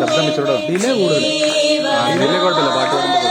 ശബ്ദം വെച്ചോടോ. ഡിലേ കൂടുതൽ. ഡിലേ കുഴപ്പമില്ല, പാട്ട് പാടുമ്പോൾ.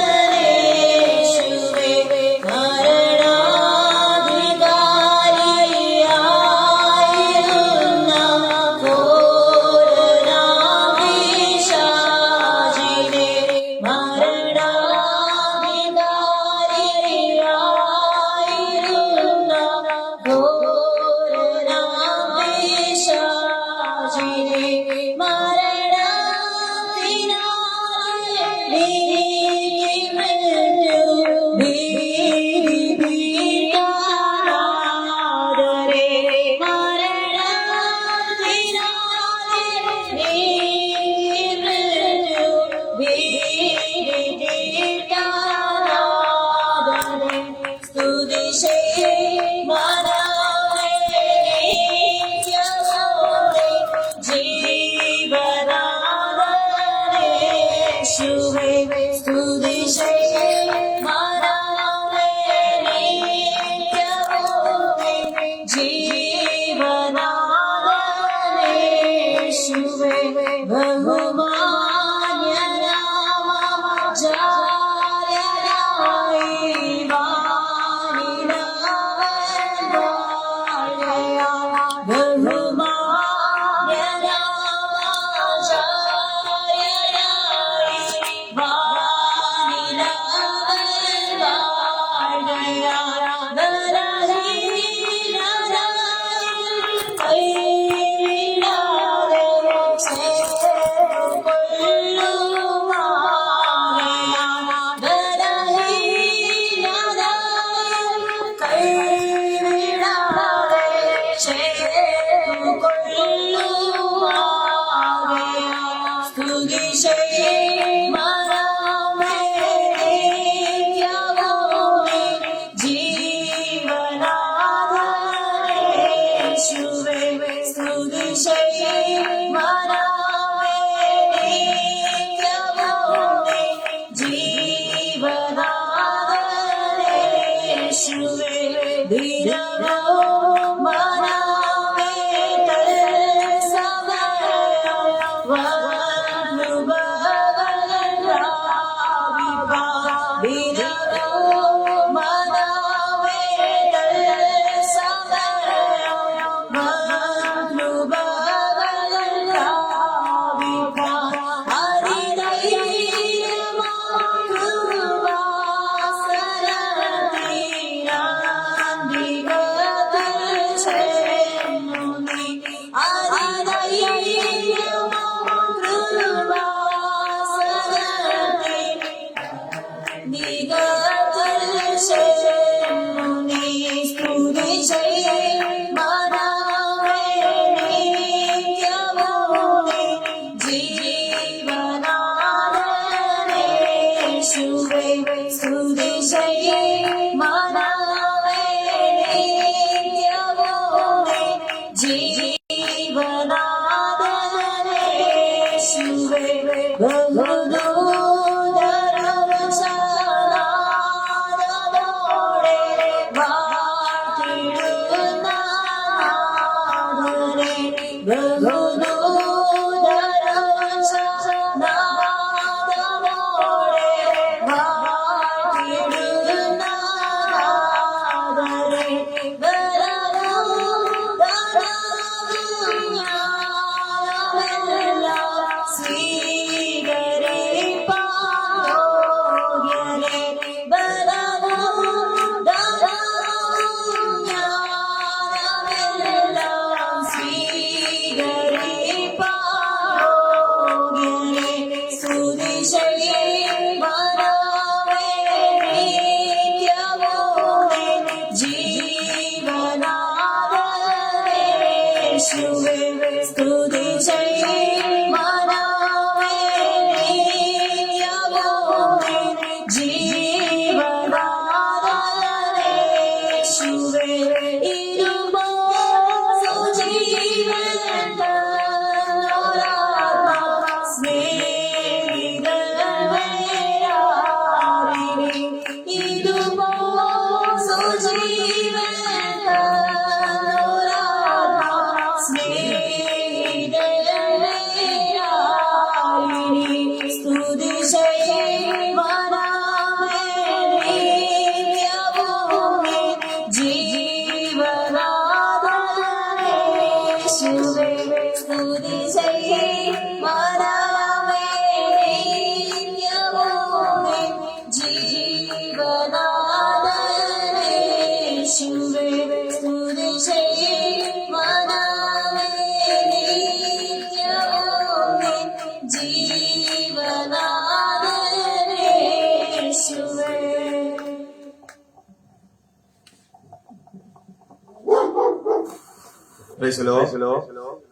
Sweet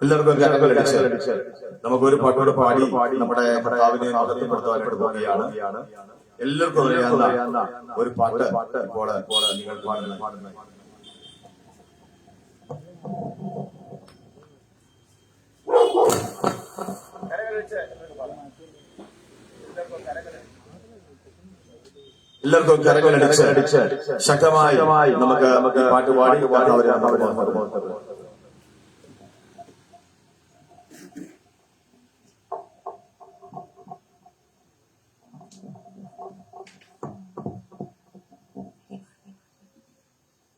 എല്ലാവർക്കും നമുക്കൊരു പാട്ടോട് പാടി നമ്മുടെ കർത്താവിനെ നടത്തിപ്പെടുത്തുവാനാണ്. എല്ലാവർക്കും അറിയാവുന്ന ഒരു പാട്ട് ഇപ്പോൾ നിങ്ങൾ പാടുന്നത്. എല്ലാവർക്കും കരകളടിച്ച് ശക്തമായി നമുക്ക് പാട്ട് പാടി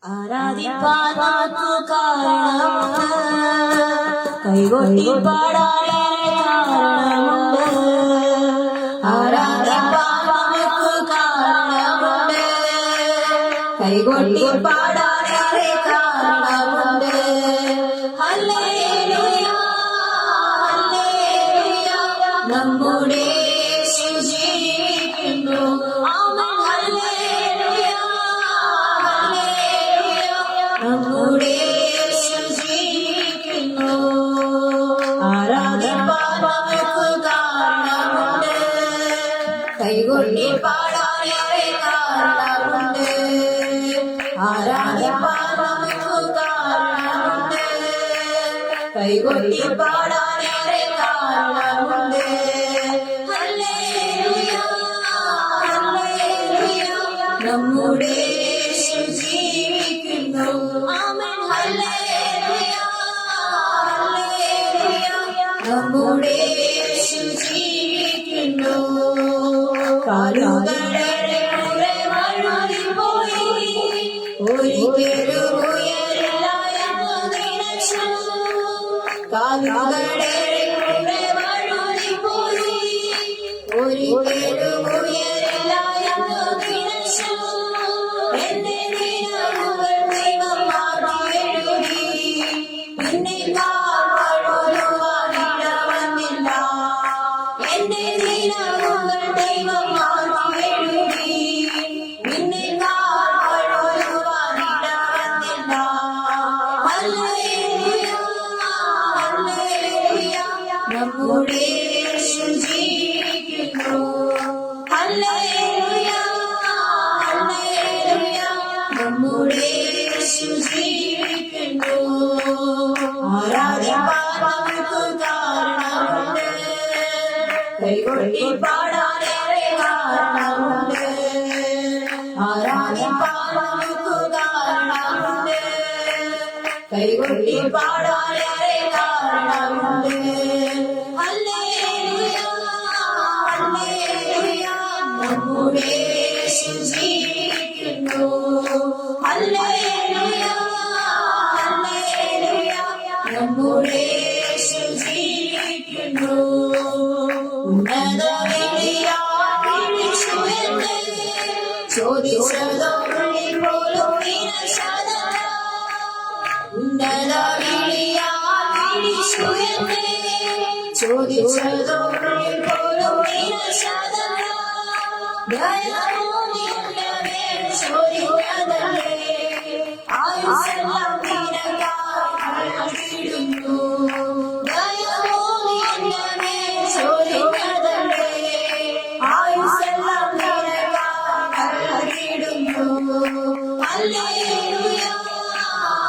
ആരാധിപ്പാനാക്കു കാരണമുണ്ട്, കൈകൊട്ടി പാടാനേ കാരണമുണ്ട്. ആരാധിപ്പാനാക്കു കാരണമുണ്ട്, കൈകൊട്ടി പാടാനേ കാരണമുണ്ട്. ഹല്ലേലൂയ ഹല്ലേലൂയ, നമ്മുടെ യേശു ജീവിക്കുന്നു. ആമേൻ. ഹല്ലേലൂയ നമ്മുടെ യേശു ജീവിക്കുന്നു. ആരാധിപ്പാൻ നമുക്ക് കാരണമുണ്ട്, കൈകൊട്ടി പാടാനേറെ കാരണമുണ്ട്. ആരാധിപ്പാൻ നമുക്ക് കാരണമുണ്ട്, കൈകൊട്ടി പാടാനേറെ കാരണമുണ്ട്. ഹല്ലേലൂയ ഹല്ലേലൂയ, നമ്മുടെ യേശു ജീവിക്കുന്നു. ആമേൻ. ഹല്ലേലൂയ ഹല്ലേലൂയ, നമ്മുടെ യേശു ജീവിക്കുന്നു. കാലുകളുടെ കുറെ വഴുതിപ്പോയി, ഒരിക്കലും ഉയരില്ല എന്ന് നിനച്ചു. കാലുകളുടെ കുറെ വഴുതിപ്പോയി, ഒരിക്കലും ഉയരില്ല എന്ന് നിനച്ചു. എന്റെ ദിനങ്ങൾ ദൈവം മാറ്റി എഴുതി, പിന്നെക്കാൾ വഴുതുവാനിടവന്നില്ല. എന്റെ ദിനങ്ങൾ ദൈവം മാറ്റി എഴുതി, പിന്നെക്കാൾ വഴുതുവാനിടവന്നില്ല. ഹല്ലേലൂയ ഹല്ലേലൂയ, നമ്മുടെ യേശു ജീവിക്കുന്നു. ഹല്ലേലൂയ ഹല്ലേലൂയ, നമ്മുടെ യേശു ജീവിക്കുന്നു. ആരാധിപ്പാൻ നമുക്ക് കാരണമുണ്ട്, കൈകൊട്ടി പാടാനേറെ കാരണമുണ്ട്. ആരാധിപ്പാൻ നമുക്ക് കാരണമുണ്ട്, കൈകൊട്ടി പാടാനേറെ കാരണമുണ്ട്. ഹല്ലേലൂയ ഹല്ലേലൂയ, നമ്മുടെ യേശു ജീവിക്കുന്നു. ഹല്ലേലൂയ ഹല്ലേലൂയ, നമ്മുടെ യേശു ജീവിക്കുന്നു. ഉന്നത വിളിയാൽ വിളിച്ചു എന്ന് ചോദിച്ചതോ പോലും നിനച്ചതല്ല. ഉന്നത വിളിയാൽ വിളിച്ചു എന്ന് ചോദിച്ചതോ പോലും നിനച്ചതല്ല. ദയാമോനിന്റെ മേൽ ചോദിക്കതല്ലേ, ആയുസ്സെല്ലാം നിനക്കായി നൽകിയിടുന്നു. ദയാമോനിന്റെ മേൽ ചോദിക്കതല്ലേ, ആയുസ്സെല്ലാം നിനക്കായി നൽകിയിടുന്നു. ഹല്ലേലൂയ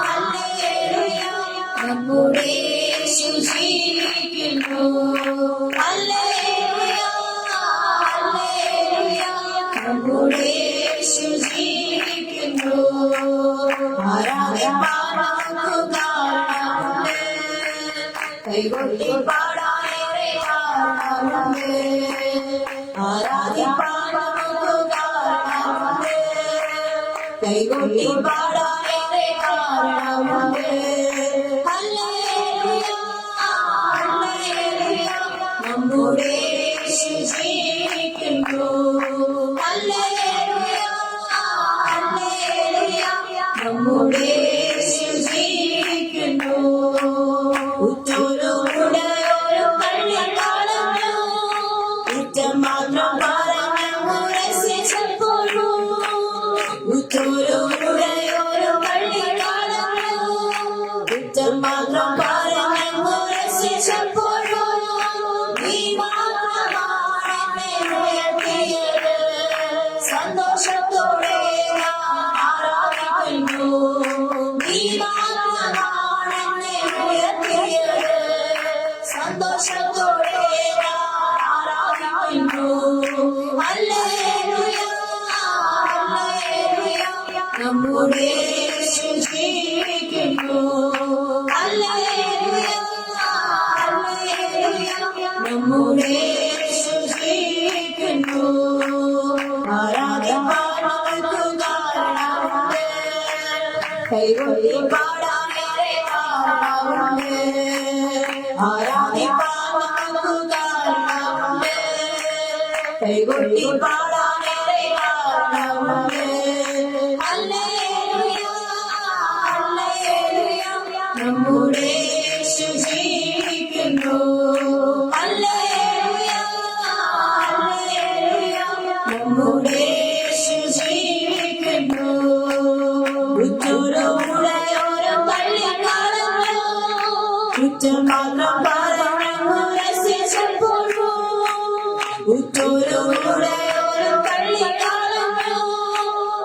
ഹല്ലേലൂയ, നമ്മുടെ യേശു ജീവിക്കുന്നു. ഹല്ലേലൂയ ഹല്ലേലൂയ, നമ്മുടെ യേശു ജീവിക്കുന്നു. ആരാധിപ്പാൻ നമുക്ക് കാരണമുണ്ട്, കൈകൊട്ടി പാടാനേറെ കാരണമുണ്ട്. ആരാധിപ്പാൻ നമുക്ക് കാരണമുണ്ട്, കൈകൊട്ടി പാടാനേറെ കാരണമുണ്ട്. ഹല്ലേലൂയ ഹല്ലേലൂയ, സന്തോഷത്തോടെ ആരാധിക്കുന്നു. ഹല്ലേലൂയ, ഹല്ലേലൂയ, നമ്മുടെ യേശു ജീവിക്കുന്നു. ഹല്ലേലൂയ, ഹല്ലേലൂയ, നമ്മുടെ യേശു ജീവിക്കുന്നു. ആരാധിപ്പാൻ നമുക്ക് കാരണമുണ്ട്, കൈകൊട്ടി പാടാനേറെ കാരണമുണ്ട്. ആരാധിപ്പാൻ നമുക്ക് കാരണമുണ്ട്, കൈകൊട്ടി പാടാനേറെ കാരണമുണ്ട്. ഹല്ലേലൂയ, ഹല്ലേലൂയ, നമ്മുടെ യേശു ജീവിക്കുന്നു. ഹല്ലേലൂയ, ഹല്ലേലൂയ, നമ്മുടെ യേശു ജീവിക്കുന്നു. ഉറ്റോരോരും പള്ളിക്കാലല്ലോ, കുറ്റം മാത്രം പറഞ്ഞു രസിച്ചപ്പോഴോ. ഉറ്റോരോരും പള്ളിക്കാലല്ലോ,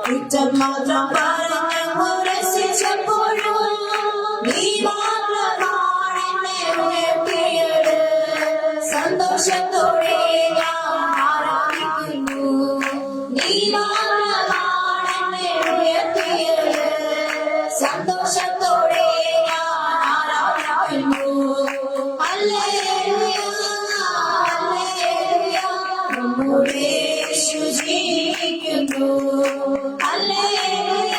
കുറ്റം മാത്രം പറഞ്ഞു രസിച്ചപ്പോഴോ. നീ മാത്രമാണ് എന്നെ ഉയർത്തിയത്, സന്തോഷത്തോടെ ഞാൻ ആരാധിക്കുന്നു. നീ മാത്രമാണ് എന്നെ ഉയർത്തിയത്, സന്തോഷത്തോടെ ഞാൻ ആരാധിക്കുന്നു. ഹല്ലേലൂയ, ഹല്ലേലൂയ, നമ്മുടെ യേശു ജീവിക്കുന്നു. ഹല്ലേലൂയ,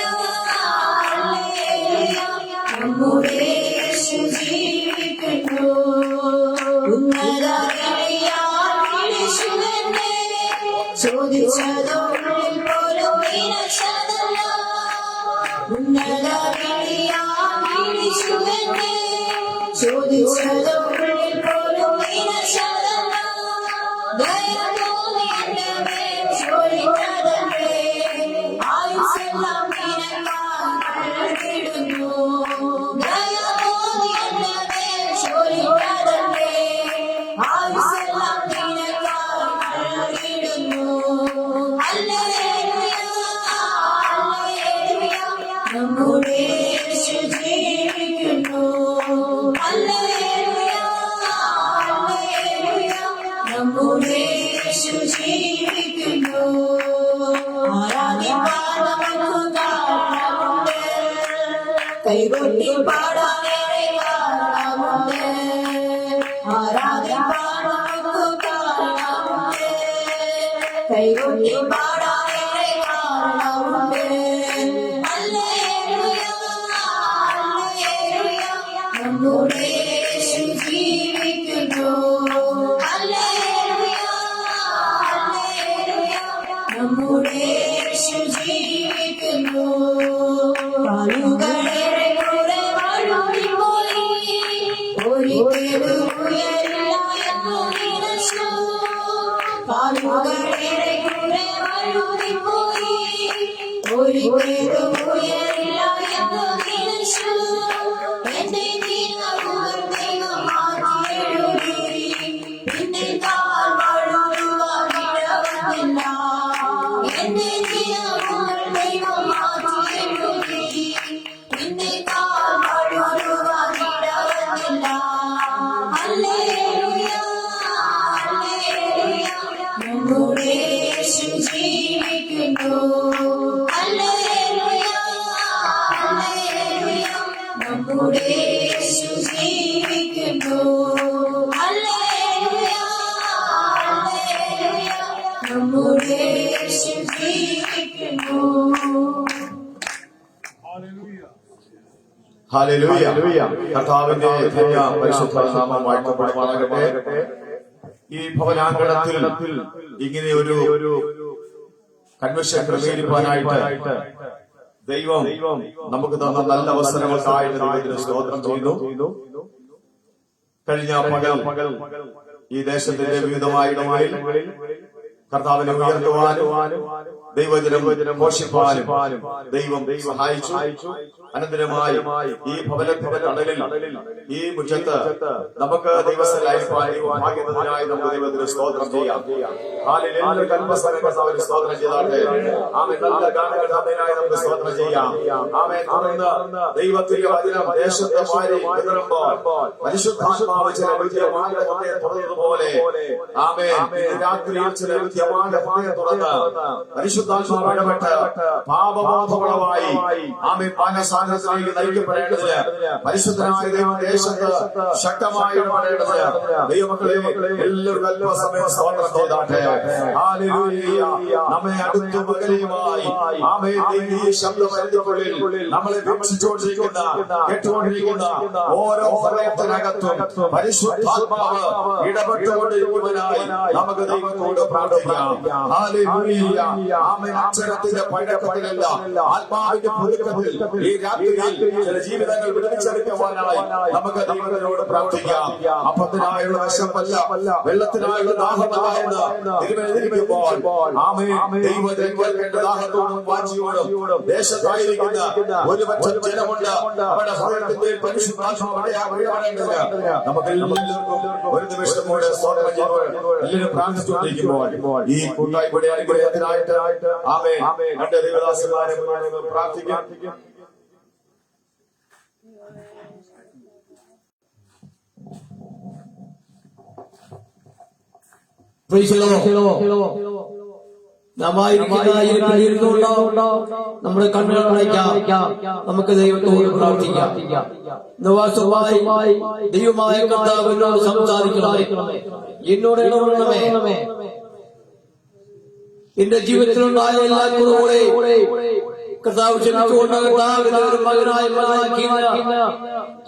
ഹല്ലേലൂയ, നമ്മുടെ യേശു ജീവിക്കുന്നു. ഉന്നതഗിരിയാൽ വിളിച്ചുവെന്നെ, ചോദിച്ചതോളിൽ പോലും നിനച്ചതല്ല. ഉന്നതഗിരിയാൽ വിളിച്ചുവെന്നെ, ചോദിച്ചതോളിൽ പോലും നിനച്ചതല്ല. ദയ തോന്നി എന്റെ മേൽ ചൊരിഞ്ഞതല്ലേ, ആയുസ്സെല്ലാം നിനക്കായി നൽകിടുന്നു. ദയ തോന്നി എന്റെ മേൽ ചൊരിഞ്ഞതല്ലേ, ആയുസ്സെല്ലാം നിനക്കായി നൽകിടുന്നു. ഹല്ലേലൂയ, ഹല്ലേലൂയ, നമ്മുടെ യേശു ജീവിക്കുന്നു. ഹല്ലേലൂയ, ഹല്ലേലൂയ, നമ്മുടെ യേശു ജീവിക്കുന്നു. ആരാധിപ്പാൻ നമുക്ക് കാരണമുണ്ട്, കൈകൊട്ടി പാടാനേറെ കാരണമുണ്ട്. ആരാധിപ്പാൻ നമുക്ക് കാരണമുണ്ട്, കൈകൊട്ടി പാടാനേറെ കാരണമുണ്ട്. ഹല്ലേലൂയ, ഹല്ലേലൂയ, നമ്മുടെ യേശു ജീവിക്കുന്നു. ഹല്ലേലൂയ, ഹല്ലേലൂയ, നമ്മുടെ യേശു ജീവിക്കുന്നു. കാലുകളേറെ കൂടെ വഴുതിപ്പോയി, ഒരിക്കലും ഉയരില്ല എന്നു നിനച്ചു. കാലുകളേറെ കൂടെ വഴുതിപ്പോയി, ഒരിക്കലും ഉയരില്ല എന്നു നിനച്ചു. എന്റെ ദിനങ്ങൾ ദൈവം മാറ്റിയെഴുതി, പിന്നെ താൻ വഴുതുവാൻ ഇടവന്നില്ല. എന്റെ ദിനങ്ങൾ ദൈവം മാറ്റിയെഴുതി, പിന്നെ താൻ വഴുതുവാൻ ഇടവന്നില്ല. ഹല്ലേലൂയ, ഹല്ലേലൂയ, നമ്മുടെ യേശു ജീവിക്കുന്നു. ഹല്ലേലൂയ, ഹല്ലേലൂയ, നമ്മുടെ യേശു ജീവിക്കുന്നു. ഹല്ലേലൂയ, ഹല്ലേലൂയ, നമ്മുടെ യേശു ജീവിക്കുന്നു. ഹല്ലേലൂയ. കർത്താവിന്റെ ധന്യ പരിശുദ്ധ നാമം വാഴ്ത്തപ്പെടുമാറാകട്ടെ. ഈ ഭവനാങ്കണത്തിൽ ഇങ്ങനെ ഒരു കൺവെൻഷൻ ക്രമീകരിക്കാനായിട്ട് ദൈവം നമുക്ക് തന്ന നല്ല അവസരങ്ങൾക്കായിട്ട് ദൈവത്തിന് സ്തോത്രം ചെയ്യുന്നു. കഴിഞ്ഞ പകൽ ഈ ദേശത്തിന്റെ വിവിധമായ ഇടങ്ങളിൽ കർത്താവിനെ ഉയർത്തുവാനും ദൈവജനം പോഷിപ്പാനും ദൈവം സഹായിച്ചു. അനന്തരമായി ഈ ഭവനത്തിന്റെ തണലിൽ ഈ മുറ്റത്ത് നമുക്ക് ദൈവസ്ഥലായി ഭാഗ്യത്തിനായി നമുക്ക് ദൈവത്തിന് സ്തോത്രം ചെയ്യാം. ഹാലേലൂയ. കൽപ്പസംഘം സ്തോത്രം ചെയ്താട്ടെ. ആമേൻ. നല്ല ഗാനകർത്താവിനായി നമുക്ക് സ്തോത്രം ചെയ്യാം. ആമേൻ. തുടർന്ന് ദൈവത്തിന്റെ വചനം ദേശത്തെ മാറി വിതറുമ്പോൾ പരിശുദ്ധാത്മാവ് ചില വിദ്യമാന്റെ ഹൃദയം തുറന്നതുപോലെ ആമേൻ. ഇന്ന് രാത്രിയിൽ ചില വിദ്യമാന്റെ ഹൃദയം തുറന്ന് പരിശുദ്ധാത്മാവ് ഇടപെട്ട് പാപബോധമുള്ളവായി ആമേൻ പാനസാഗരത്തിലേക്ക് നയിക്കപ്പെടേണ്ടതിന് പരിശുദ്ധനായ ദൈവം ദേശത്ത് ശക്തമായി ഇടപെടേണ്ടതിന് ദൈവമക്കളെ എല്ലാവരും അല്പസമയം സ്തോത്രം ചെയ്താട്ടെ. ഹല്ലേലൂയ. നമ്മെ അടുത്ത മകനെയുമായി ആമേൻ ഈ ശബ്ദപരിധിക്കുള്ളിൽ നമ്മളെ വീക്ഷിച്ചുകൊണ്ടിരിക്കുന്ന കേട്ടുകൊണ്ടിരിക്കുന്ന ഓരോ ഹൃദയത്തിനകത്തും പരിശുദ്ധാത്മാവ് ഇടപെട്ടുകൊണ്ടിരിക്കുവാനായി നമുക്ക് ദൈവത്തോട് പ്രാർത്ഥിക്കാം. ഹല്ലേലൂയ. ആമേൻ. അക്ഷരത്തിന്റെ പഴക്കത്തിലല്ല ആത്മാവിന്റെ പുതുക്കത്തിൽ ഈ രാത്രിയിൽ ചില ജീവിതങ്ങൾ വിടുവിച്ചെടുക്കുവാനായി നമുക്ക് ദൈവത്തിനോട് പ്രാർത്ഥിക്കാം. അപ്പത്തിനായുള്ള വിശപ്പല്ല, വെള്ളത്തിനായുള്ള ദാഹമല്ല എന്ന് തിരുവെഴുതിയിരിക്കുമ്പോൾ ആമേൻ ദൈവത്തിന്റെ ദാഹത്തോടും വാഞ്ചയോടും ദേശത്തായിരിക്കുന്ന ഒരു പറ്റം ജനമുണ്ട്. അവരുടെ ഹൃദയത്തിന്റെ പരിശുദ്ധാത്മാവിനെയാകേണ്ടത് നമുക്ക് എല്ലാവർക്കും ഒരു നിമിഷം കൂടെ സ്തോത്രം ചെയ്യുമ്പോൾ എല്ലാവരും പ്രാർത്ഥിച്ചുകൊണ്ടിരിക്കുമ്പോൾ ഈ കൂട്ടായ്മയുടെ അനുഗ്രഹത്തിനായിട്ട് ആമേൻ രണ്ട് ദൈവദാസന്മാരെ പ്രാർത്ഥിക്കാം. നമ്മുടെ കണ്ണുകൾ അടയ്ക്കാം. നമുക്ക് ദൈവത്തോട് പ്രാർത്ഥിക്കാം. ദൈവമായ കർത്താവിനോട് സംസാരിക്കണമേ, എന്നോട് ഇടപെടണമേ. എന്റെ ജീവിതത്തിലുണ്ടായ എല്ലാ കുറവുകളെ കർത്താവ് ക്ഷമിച്ചുകൊണ്ട് കർത്താവിന്റെ ഒരു മകനായി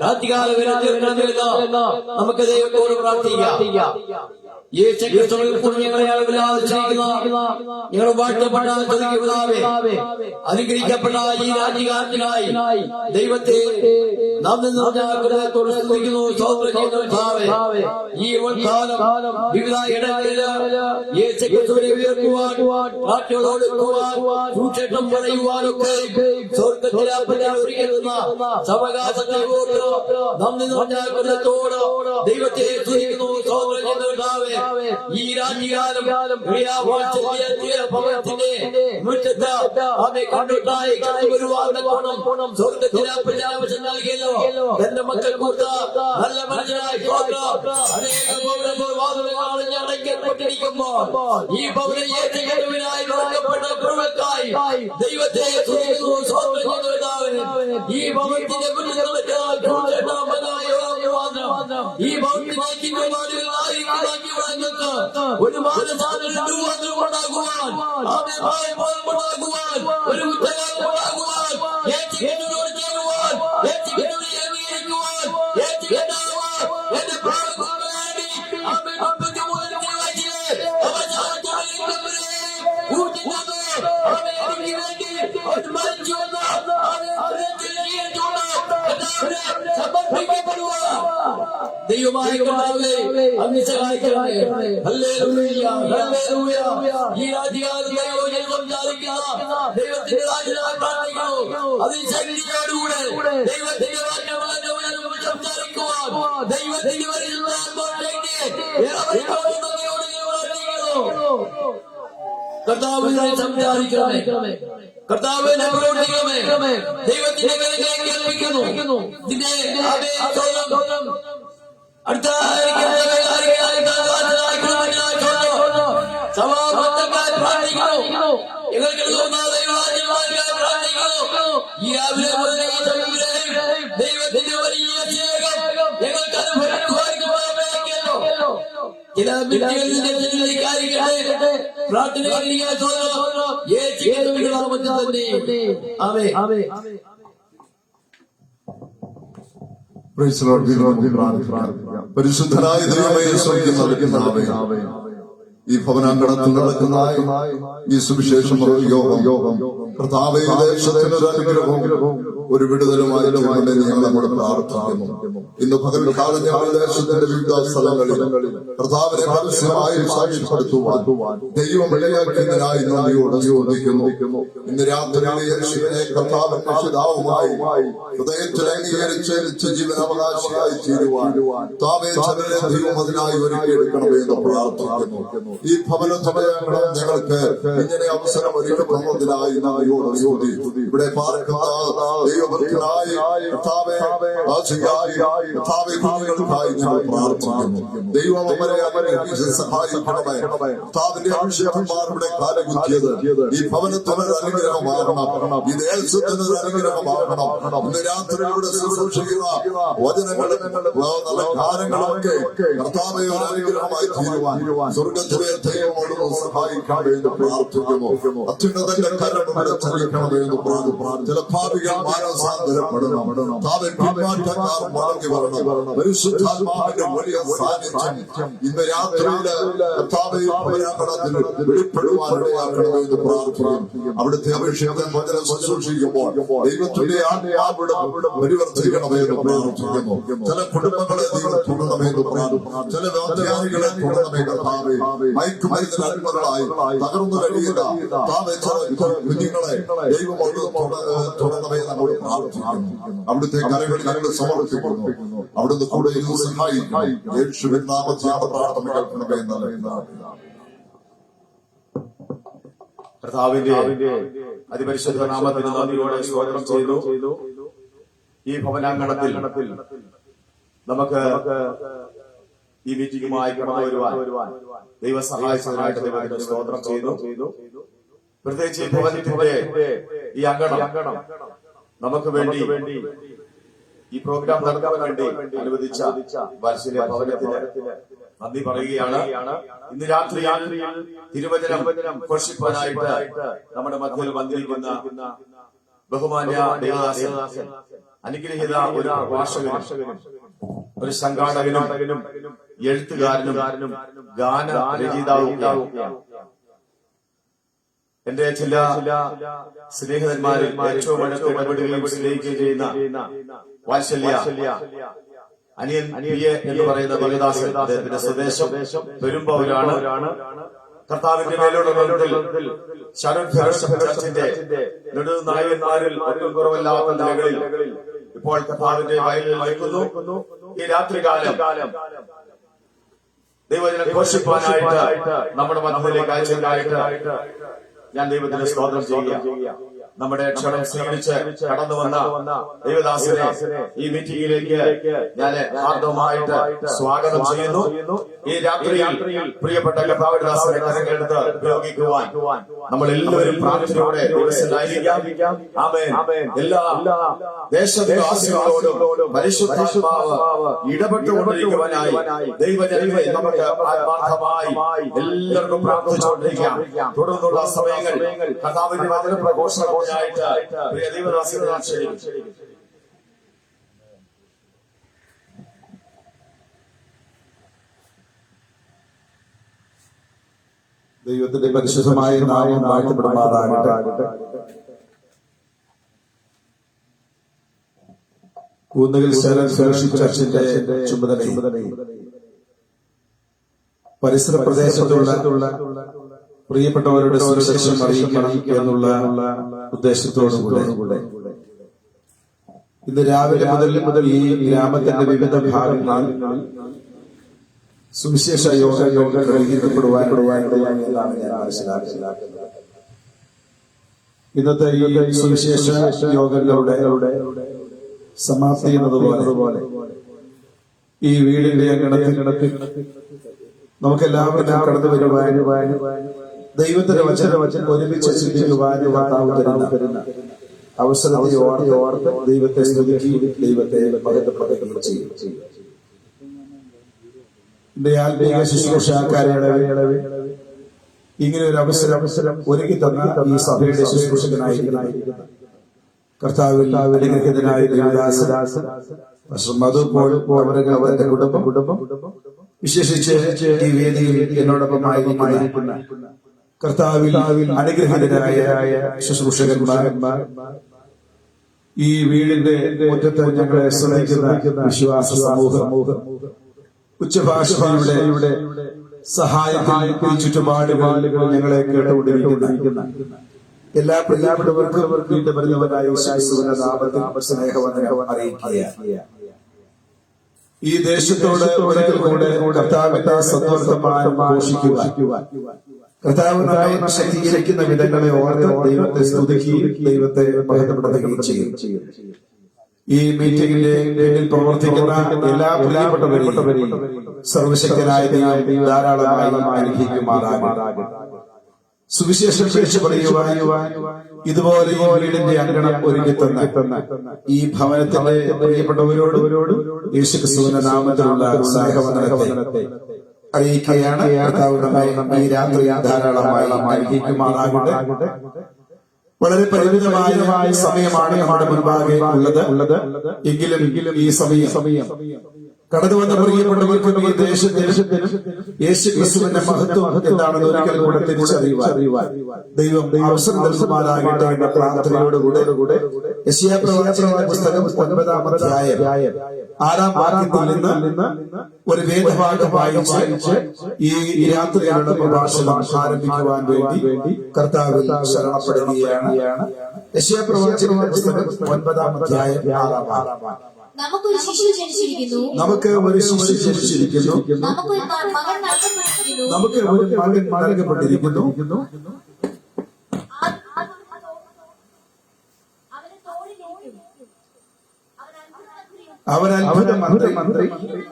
രാത്രികാല നമുക്ക് ദൈവത്തോട് പ്രാർത്ഥിക്കാം. ഞങ്ങൾ വാഴ്ത്തപ്പെട്ട അനുഗ്രഹിക്കപ്പെട്ട ഈ രാജ്യകാലത്തിനായി ദൈവത്തെ നാം സ്തുതിക്കുന്നു, സ്തോത്രം ചെയ്യുന്നു. ഈ കാലം വിവിധ ഇടങ്ങളിൽ ഉയർത്തുവാൻ സുക്ഷേത്രം പറയുവാനൊക്കെ സ്വർഗത്തിലെ ഒരുക്കുന്ന സവകാശങ്ങളോട് നന്ദി നിറഞ്ഞോട് ദൈവത്തെ സ്തുതിക്കുന്നു, സ്തോത്രം ചെയ്യുന്നു. ഈ രാജ്യകാലം ഭവനത്തിന്റെ മുറ്റത്ത് അവനെ കണ്ടിട്ടായി വരുവാനും സ്വർഗത്തിലെ പ്രജാപതി നൽകിയല്ലോ. എന്റെ മക്കൾ കൂട്ട നല്ല മനുഷ്യനായി അടയ്ക്കപ്പെട്ടിരിക്കുമ്പോൾ ഈ ഭവനെ ഏറ്റുകഴിവിനായി നടക്കപ്പെട്ട പ്രവൃത്തിക്കായി ദൈവത്തെ ഈ ഭവനത്തിന്റെ ഈ ഭവനത്തിലേക്ക് ഒരു മാനസാന്തരം ഉണ്ടാകുവാൻ ഒരു ഉണ്ടാകുവാൻ എന്റെ ദൈവമായ കർത്താവേ അങ്ങ് സഹായിക്കണമേ. Hallelujah, hallelujah. ഈ രാജ്യകാലത്തെ സംസാരിക്കുന്ന ദൈവത്തിന്റെ രാജ്യമായി പ്രാർത്ഥിക്കുന്നു. അതിശക്തിയോടുകൂടെ ദൈവത്തിന്റെ സംസാരിക്കുവാൻ ദൈവത്തിന്റെ കർത്താവിനെ സംസാരിക്കണമേ, കർത്താവിനെ പ്രവർത്തിക്കണമേ. ദൈവത്തിന്റെ കരങ്ങളിലേക്ക് ഏൽപ്പിക്കുന്നു. അടുത്ത സമാപത്തക്കാർ പ്രാർത്ഥിക്കുന്നു. ദൈവത്തിന്റെ വലിയ ഞങ്ങൾക്ക് പരിശുദ്ധനായ ദൈവമേ, സ്വർഗ്ഗം നൽകുന്നവനേ, ഈ ഭവനാങ്കണത്തിൽ നടക്കുന്ന ഈ സുവിശേഷം യോഗം കർത്താവേ, ദേശത്തിനൊരു അനുഗ്രഹവും ഒരു വിടുതലുമായി തീർന്നതിനെ ഞങ്ങൾ നമ്മോട് പ്രാർത്ഥിക്കുന്നു. ഇന്ന് പകൽക്കാലം ഞങ്ങൾ ദേശത്തിന്റെ വിവിധ സ്ഥലങ്ങളിൽ കർത്താവിനെ പരസ്യമായി സാക്ഷ്യപ്പെടുത്തുവാൻ ദൈവം ഇടയാക്കിയതിനായി നന്ദിയോട് ചോദിക്കുന്നു. ഇന്ന് രാത്രിയിലെ യേശുവിനെ കർത്താവിന്റെ പിതാവുമായി ഹൃദയത്തിൽ അംഗീകരിച്ച് ജീവനാവകാശിയായി തീരുവാൻ താവേ ചിലരെ ദൈവം അതിനായി ഒരുക്കിയെടുക്കണമേ എന്ന് പ്രാർത്ഥിക്കുന്നു. ഈ ഭവനത്തിലെ ഞങ്ങൾക്ക് ഇങ്ങനെ അവസരം ഒരുക്കി തന്നതിനായി നന്ദിയോട് ചോദി. ഇവിടെ പാർക്കുന്ന ദൈവഭക്തനായി കർത്താവേ കുഞ്ഞുങ്ങൾക്കായി ഞങ്ങൾ പ്രാർത്ഥിക്കുന്നു. ദൈവം അവരെ അനുഗ്രഹിച്ച് സഹായിക്കണമേ. കർത്താവിന്റെ അഭിഷേകന്മാരുടെ കാലകുത്തിയത് ഈ ഭവനത്തിനൊരു അനുഗ്രഹമാകണം, ഈ ദേശത്തിനൊരു അനുഗ്രഹമാകണം. ഇന്ന് രാത്രി ഇവിടെ ശുശ്രൂഷിക്കുന്ന വചനങ്ങളും നല്ല കാര്യങ്ങളൊക്കെ കർത്താവെ ഒരു അനുഗ്രഹമായി തീരുവാൻ സ്വർഗത്തിലെ ദൈവമോട് സഹായിക്കണമേ എന്ന് പ്രാർത്ഥിക്കുന്നു. അത്യുന്നതന്റെ കരം ഇവിടെ ചലിക്കണമേ എന്ന് പ്രാർത്ഥിക്കുന്നു. ചില ഭാവികൾ മാനസാന്തരപ്പെടണം, പിന്മാറ്റക്കാർ മടങ്ങി വരണം. പരിശുദ്ധാത്മാവിന്റെ വലിയ സാന്നിധ്യം ഇന്ന് രാത്രിയില് വെളിപ്പെടുവാനിടയാക്കണമേ എന്ന് പ്രാർത്ഥിക്കുന്നു. അവിടുത്തെ അഭിഷേകം വചനം ശുശ്രൂഷിക്കുമ്പോൾ ദൈവത്തിന്റെ ആത്മാവിടെ പരിവർത്തിക്കണമേ എന്ന് പ്രാർത്ഥിക്കുന്നു. ചില കുടുംബങ്ങളെ ദൈവം തുടരണമേ എന്ന് പ്രാർത്ഥിക്കുന്നു. ചില വ്യാധികളെ തുടരണമേ കർത്താവേ. മയക്കുമരുന്നിന് അടിമകളായി തകർന്നു കഴിയുന്ന കുഞ്ഞുങ്ങളെ ദൈവം തുടരണമേ നമ്മോട് പ്രാർത്ഥിക്കുന്നു. അവിടുത്തെ കരകളിൽ ഞങ്ങൾ സമർപ്പിക്കുന്നു. അവിടുന്ന് കൂടെ സഹായിക്കും. യേശുവിൻ നാമത്തിൽ പ്രാർത്ഥന കേൾക്കണമേ എന്നല്ല. കർത്താവിന്റെ അതിപരിശുദ്ധ നാമത്തിന് നന്ദിയോടെ സ്തോത്രം ചെയ്തു. ഈ ഭവനാങ്കണത്തിൽ നമുക്ക് ഈ മീറ്റിംഗുമായി കടന്നു വരുവാൻ ദൈവ സഹായിച്ചതിനായിട്ട് ദൈവത്തിന് സ്തോത്രം ചെയ്തു. പ്രത്യേകിച്ച് ഈ ഭവനത്തിന്റെ ഈ അങ്കണം നമുക്ക് വേണ്ടി ഈ പ്രോഗ്രാം നടക്കാൻ വേണ്ടി അനുവദിച്ച വാത്സല്യ ഭവനത്തിന് നന്ദി പറയുകയാണ്. ഇന്ന് രാത്രി തിരുവചനം ഘോഷിപ്പാനായിട്ട് നമ്മുടെ മധ്യയിൽ വന്നിരിക്കുന്ന ബഹുമാന്യ ദേവദാസൻ, അനുഗ്രഹീത ഒരു ഭാഷകനും ഒരു സംഘാടകനും എഴുത്തുകാരനും ഗാന രചയിതാവും എന്റെ ചില സ്നേഹിതന്മാരിൽ ഏറ്റവും അടുത്ത് ഇടപെടുകയും സ്നേഹിക്കുകയും ചെയ്യുന്ന വാത്സല്യ അനിയൻ എന്ന് പറയുന്ന ദേവദാസൻ, അദ്ദേഹത്തിന്റെ സ്വദേശം പെരുമ്പാവൂരാണ്. കർത്താവിന്റെ മേലുള്ള ബന്ധത്തിൽ ശരൺ ചർച്ചിന്റെ നെടുനായകന്മാരിൽ ഒട്ടും കുറവല്ലാത്ത നിലകളിൽ ഇപ്പോൾ കർത്താവിന്റെ വയലിൽ നിൽക്കുന്നു. ഈ രാത്രികാലം ദൈവജനം ഘോഷിപ്പാനായിട്ട് നമ്മുടെ മധ്യത്തിലേക്ക് അയച്ചതായിട്ട് ഞാൻ ദൈവത്തിന്റെ സ്തോത്രം ചെയ്യുക. നമ്മുടെ ക്ഷണം സ്വീകരിച്ച് കടന്നു വന്ന ദൈവദാസനെ ഈ മീറ്റിംഗിലേക്ക് ഞാൻ ഹാർദവമായിട്ട് സ്വാഗതം ചെയ്യുന്നു. ഈ രാത്രിയിൽ പ്രിയപ്പെട്ട കർത്താവിന്റെ ദാസനെ കരങ്ങളെടുത്ത് ഉപയോഗിക്കുവാൻ നമ്മൾ എല്ലാവരും പ്രാർത്ഥനയോടെ ദിവസമായിരിക്കാം. ആമേൻ. എല്ലാ ദേശവാസികളോടും പരിശുദ്ധാത്മാവ് ഇടപെട്ടുകൊണ്ടിരിക്കുവാനായി ദൈവജനങ്ങളെ നമുക്ക് ആത്മാർത്ഥമായി എല്ലാവർക്കും പ്രാർത്ഥിച്ചുകൊണ്ടിരിക്കാം. തുടർന്നുള്ള സമയങ്ങൾ കർത്താവിന്റെ വചന പ്രഘോഷണം പ്രിയ ദൈവദാസനെ ക്ഷണിക്കും. ദൈവത്തിന്റെ പരിശുദ്ധമായ നാമം വാഴ്ത്തപ്പെടുമാറാകട്ടെ. കൂന്നുകിൽ ഫെലോഷിപ്പ് ചർച്ചിന്റെ ചുമതലയും പരിസര പ്രദേശത്തുള്ള പ്രിയപ്പെട്ടവരുടെ സുവിശേഷം അറിയിക്കണം എന്നുള്ള ഉദ്ദേശത്തോടുകൂടെ ഇന്ന് രാവിലെ മുതൽ ഈ ഗ്രാമത്തിന്റെ വിവിധ ഭാഗങ്ങളിൽ സുവിശേഷ യോഗങ്ങൾ ക്രമീകരിക്കപ്പെടുവാനിടയായി എന്നാണ് ഞാൻ മനസ്സിലാക്കുന്നത്. ഇന്നത്തെ ഈ സുവിശേഷ യോഗങ്ങളുടെ സമാപ്തി എന്നതുപോലെ ഈ വീടിന്റെ അങ്കണത്തിൽ നമുക്കെല്ലാവർക്കും കടന്നു വരുവാനും ദൈവത്തിന്റെ വചനം ഒരുമിച്ച് ചിന്തിക്കുവാനും തരുന്ന അവസരത്തെ ഓർത്ത് ദൈവത്തെ സ്തുതിക്കുകയും ദൈവത്തെ മഹത്വപ്പെടുത്തുകയും ചെയ്യും. ആത്മീയ ശുശ്രൂഷക്കാരുടെ ഇങ്ങനെ ഒരു അവസരം ഒരുക്കി തന്ന ഈ സഭയുടെ ശുശ്രൂഷകനായിരിക്കുന്ന കർത്താവിൽ അനുഗ്രഹീതനായ ദേവദാസൻ മധു അവരുടെ കുടുംബം വിശേഷിച്ച് ഈ വേദിയിൽ എന്നോടൊപ്പമായിരിക്കുന്ന കർത്താവിൽ അനുഗ്രഹീതരായ ശുശ്രൂഷകന്മാർ, ഈ വീടിന്റെ മുറ്റത്ത് ഞങ്ങളെ സ്നേഹിക്കുന്ന വിശ്വാസ സമൂഹം, ഉച്ചഭാഷയുടെ സഹായത്തിൽ ചുറ്റുപാടുകൾ ഞങ്ങളെ കേട്ടുകൊണ്ടിരിക്കുന്ന എല്ലാ പ്രിയപ്പെട്ടവർക്കും വീണ്ടും വരുന്നവരായ യേശുവിന്റെ നാമത്തിൽ സ്നേഹവന്ദനം അറിയിക്കുക. ഈ ദേശത്തോട് ഒരിക്കൽ കൂടെ കർത്താവിന്റെ സന്ദർഭമായി ഘോഷിക്കുവാൻ, കർത്താവ് നമ്മെ ശക്തീകരിക്കുന്ന വിധങ്ങളെ ഓർത്ത് ദൈവത്തെ സ്തുതിക്കുകയും ദൈവത്തെ മഹത്വപ്പെടുത്തുകയും ചെയ്യും. ഈ മീറ്റിംഗിന്റെ പിന്നിൽ പ്രവർത്തിക്കുന്ന എല്ലാ പ്രിയപ്പെട്ടവരെയും സർവശക്തനായ ദൈവം ധാരാളമായി അനുഗ്രഹിക്കുമാറാകട്ടെ. സുവിശേഷം വിളിച്ചു പറയുവാൻ ഇതുപോലെ ഈ വീടിന്റെ അങ്കണം ഒരുക്കി തന്ന ഈ ഭവനത്തിലെ പ്രിയപ്പെട്ടവരോട് യേശുക്രിസ്തുവിന്റെ നാമത്തിലുള്ള സ്നേഹവന്ദനത്തെ അറിയിക്കുകയാണ്. ഈ രാത്രി ധാരാളമായി അനുഗ്രഹിക്കുമാറാകട്ടെ. വളരെ പരിമിതമായ സമയമാണ് നമ്മുടെ മുൻപാകെ ഉള്ളത്. എങ്കിലും ഈ സമയം കടന്നു വന്ന പ്രിയപ്പെട്ടവർക്ക് ഈ ദേശത്തിന് യേശുക്രിസ്തുവിന്റെ മഹത്വം എന്താണെന്ന് ഒരിക്കൽ കൂടെ തിരിച്ചറിയുവാൻ ദൈവം അവസരം നൽകുമാറാകട്ടെ എന്ന പ്രാർത്ഥനയോടുകൂടെ യെശയ്യാ പ്രവാചകന്റെ പുസ്തകം 9-ാം അധ്യായം 6-ാം വാക്യത്തിൽ നിന്ന് ഒരു വേദഭാഗം വായിച്ച് ഈ രാത്രിയുടെ പ്രഭാഷണം ആരംഭിക്കുവാൻ വേണ്ടി കർത്താവിൽ ശരണപ്പെടുകയാണ്. യെശയ്യാ പ്രവാചകന്റെ പുസ്തകം 9-ാം അധ്യായം 6-ാം വാക്യം. നമുക്കൊരു ശിശു ജനിച്ചിരിക്കുന്നു, നമുക്ക് ഒരു ശിശു ജനിച്ചിരിക്കുന്നു, നമുക്കൊരു മകൻ നൽകപ്പെട്ടിരിക്കുന്നു, നമുക്ക് ഒരു മകൻ നൽകപ്പെട്ടിരിക്കുന്നു, അവൻ അത്ഭുത മന്ത്രി,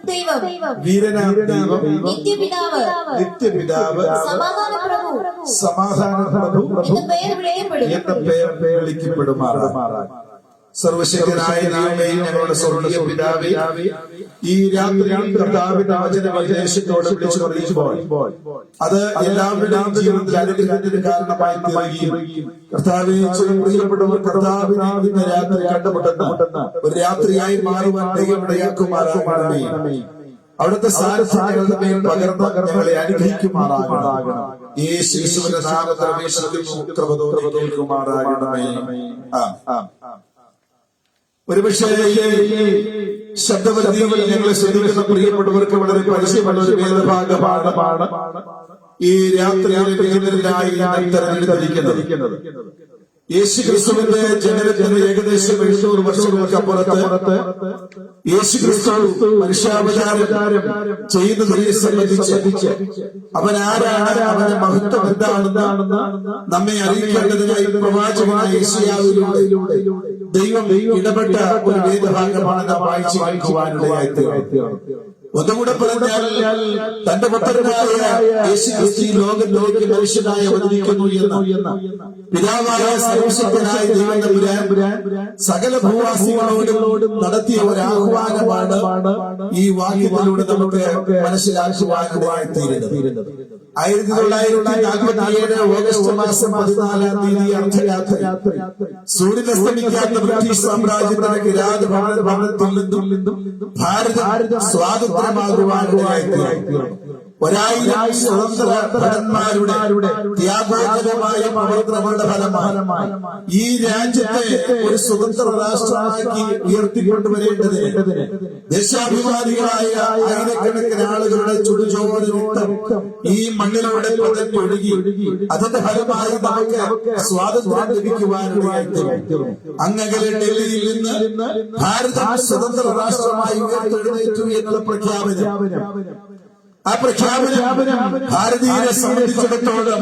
ദൈവം, വീരനാം ദൈവം, നിത്യപിതാവ്, സമാധാന പ്രഭു എന്ന പേർ വിളിക്കപ്പെടുമാറാണ്. സർവശക്തനായ ദൈവമേ, ഞങ്ങളുടെ സ്വർഗ്ഗീയ പിതാവേ, ഈ രാത്രിയിൽ കർത്താവിന്റെ വചനദേശത്തോട് വിളിച്ചു പറയുമ്പോൾ അത് എല്ലാവരുടെയും ജീവിതത്തിൽ അനുഗ്രഹത്തിന് കാരണമായി തീരുകയും കർത്താവെ പ്രിയപ്പെട്ടവർ കർത്താവിനെ ഇന്ന് രാത്രി കണ്ടുമുട്ടുന്ന ഒരു രാത്രിയായി മാറുവാൻ ദൈവം ഇടയാക്കുമാറാകണമേ. അവിടുത്തെ സാരഥ്യങ്ങളുടെ മേൽ പകർന്ന് ഞങ്ങളെ അനുഗ്രഹിക്കുമാറാകണം. യേശുവിന്റെ നാമത്തിൽ അപേക്ഷിക്കുന്നു, കൃപ തോന്നുമാറാകണമേ. ഒരുപക്ഷേ ശബ്ദവലതിയിൽ ഞങ്ങളെ ശ്രദ്ധിക്കുന്ന പ്രിയപ്പെട്ടവർക്ക് വളരെ പരിചയമുള്ള ഒരു വേദഭാഗമാണ് ഈ രാത്രിയിലെ വേദനയിലായി തെരഞ്ഞെടുത്തിരിക്കുന്നത്. യേശുക്രിസ്തുവിന്റെ ജനനത്തിന് ഏകദേശം 700 വർഷങ്ങൾക്കപ്പുറത്ത് യേശുക്രിസ്തു മനുഷ്യാവതാരം ചെയ്യുന്നതിനെ സംബന്ധിച്ച് അവൻ ആരാണ്, അവന്റെ മഹത്വം എന്താണെന്ന് നമ്മെ അറിയിക്കേണ്ടതിനായി പ്രവാചകനായ യെശയ്യാവിലൂടെ ദൈവം ഇടപെട്ട ഒരു വേദഭാഗമാണ് നാം വായിച്ചു കേൾക്കുവാനിടയായിത്തീർന്നത്. ഒന്നുകൂടെ പറഞ്ഞാൽ തന്റെ പുത്രനായ യേശുക്രിസ്തു ലോകത്തിലേക്ക് മനുഷ്യനായി അവതരിക്കുന്നു എന്ന് പിതാവായ സർവശക്തനായ ദൈവം തമ്പുരാൻ സകല ഭൂവാസികളോടും നടത്തിയ ഒരു ആഹ്വാനമാണ് ഈ വാക്യത്തിലൂടെ നമുക്ക് മനസ്സിലാക്കുവാനിടയായിത്തീരുന്നത്. 1947 ഓഗസ്റ്റ് മാസം 14-ാം തീയതി അർദ്ധരാത്രി സൂര്യനസ്തമിക്കാത്ത ബ്രിട്ടീഷ് സാമ്രാജ്യത്തിന്റെ കിരാതഭരണത്തിൽ നിന്നും ഭാരതം സ്വാതന്ത്ര്യമാകുവാനിടയായിത്തീർന്നു. 1000 സ്വതന്ത്ര ഭടന്മാരുടെ ത്യാഗോജനമായ പ്രവർത്തനങ്ങളുടെ ഫലമായി ഈ രാജ്യത്തെ ഒരു സ്വതന്ത്ര രാഷ്ട്രമാക്കി ഉയർത്തിക്കൊണ്ടുവരേണ്ടതിന് ദേശാഭിമാനികളായ ആയിരക്കണക്കിന് ആളുകളുടെ ചുടുചോര രക്തം ഈ മണ്ണിലൂടെ ഒഴുകി അതിന്റെ ഫലമായി നമുക്ക് സ്വാതന്ത്ര്യം ലഭിക്കുവാനിടയായിത്തീർന്നു. അങ്ങകലെ ഡൽഹിയിൽ നിന്ന് ഭാരതം സ്വതന്ത്ര രാഷ്ട്രമായി ഉയർത്തെഴുന്നേറ്റു എന്നുള്ള പ്രഖ്യാപനം, ആ പ്രഖ്യാപനം ഭാരതീയരെ സംബന്ധിച്ചിടത്തോളം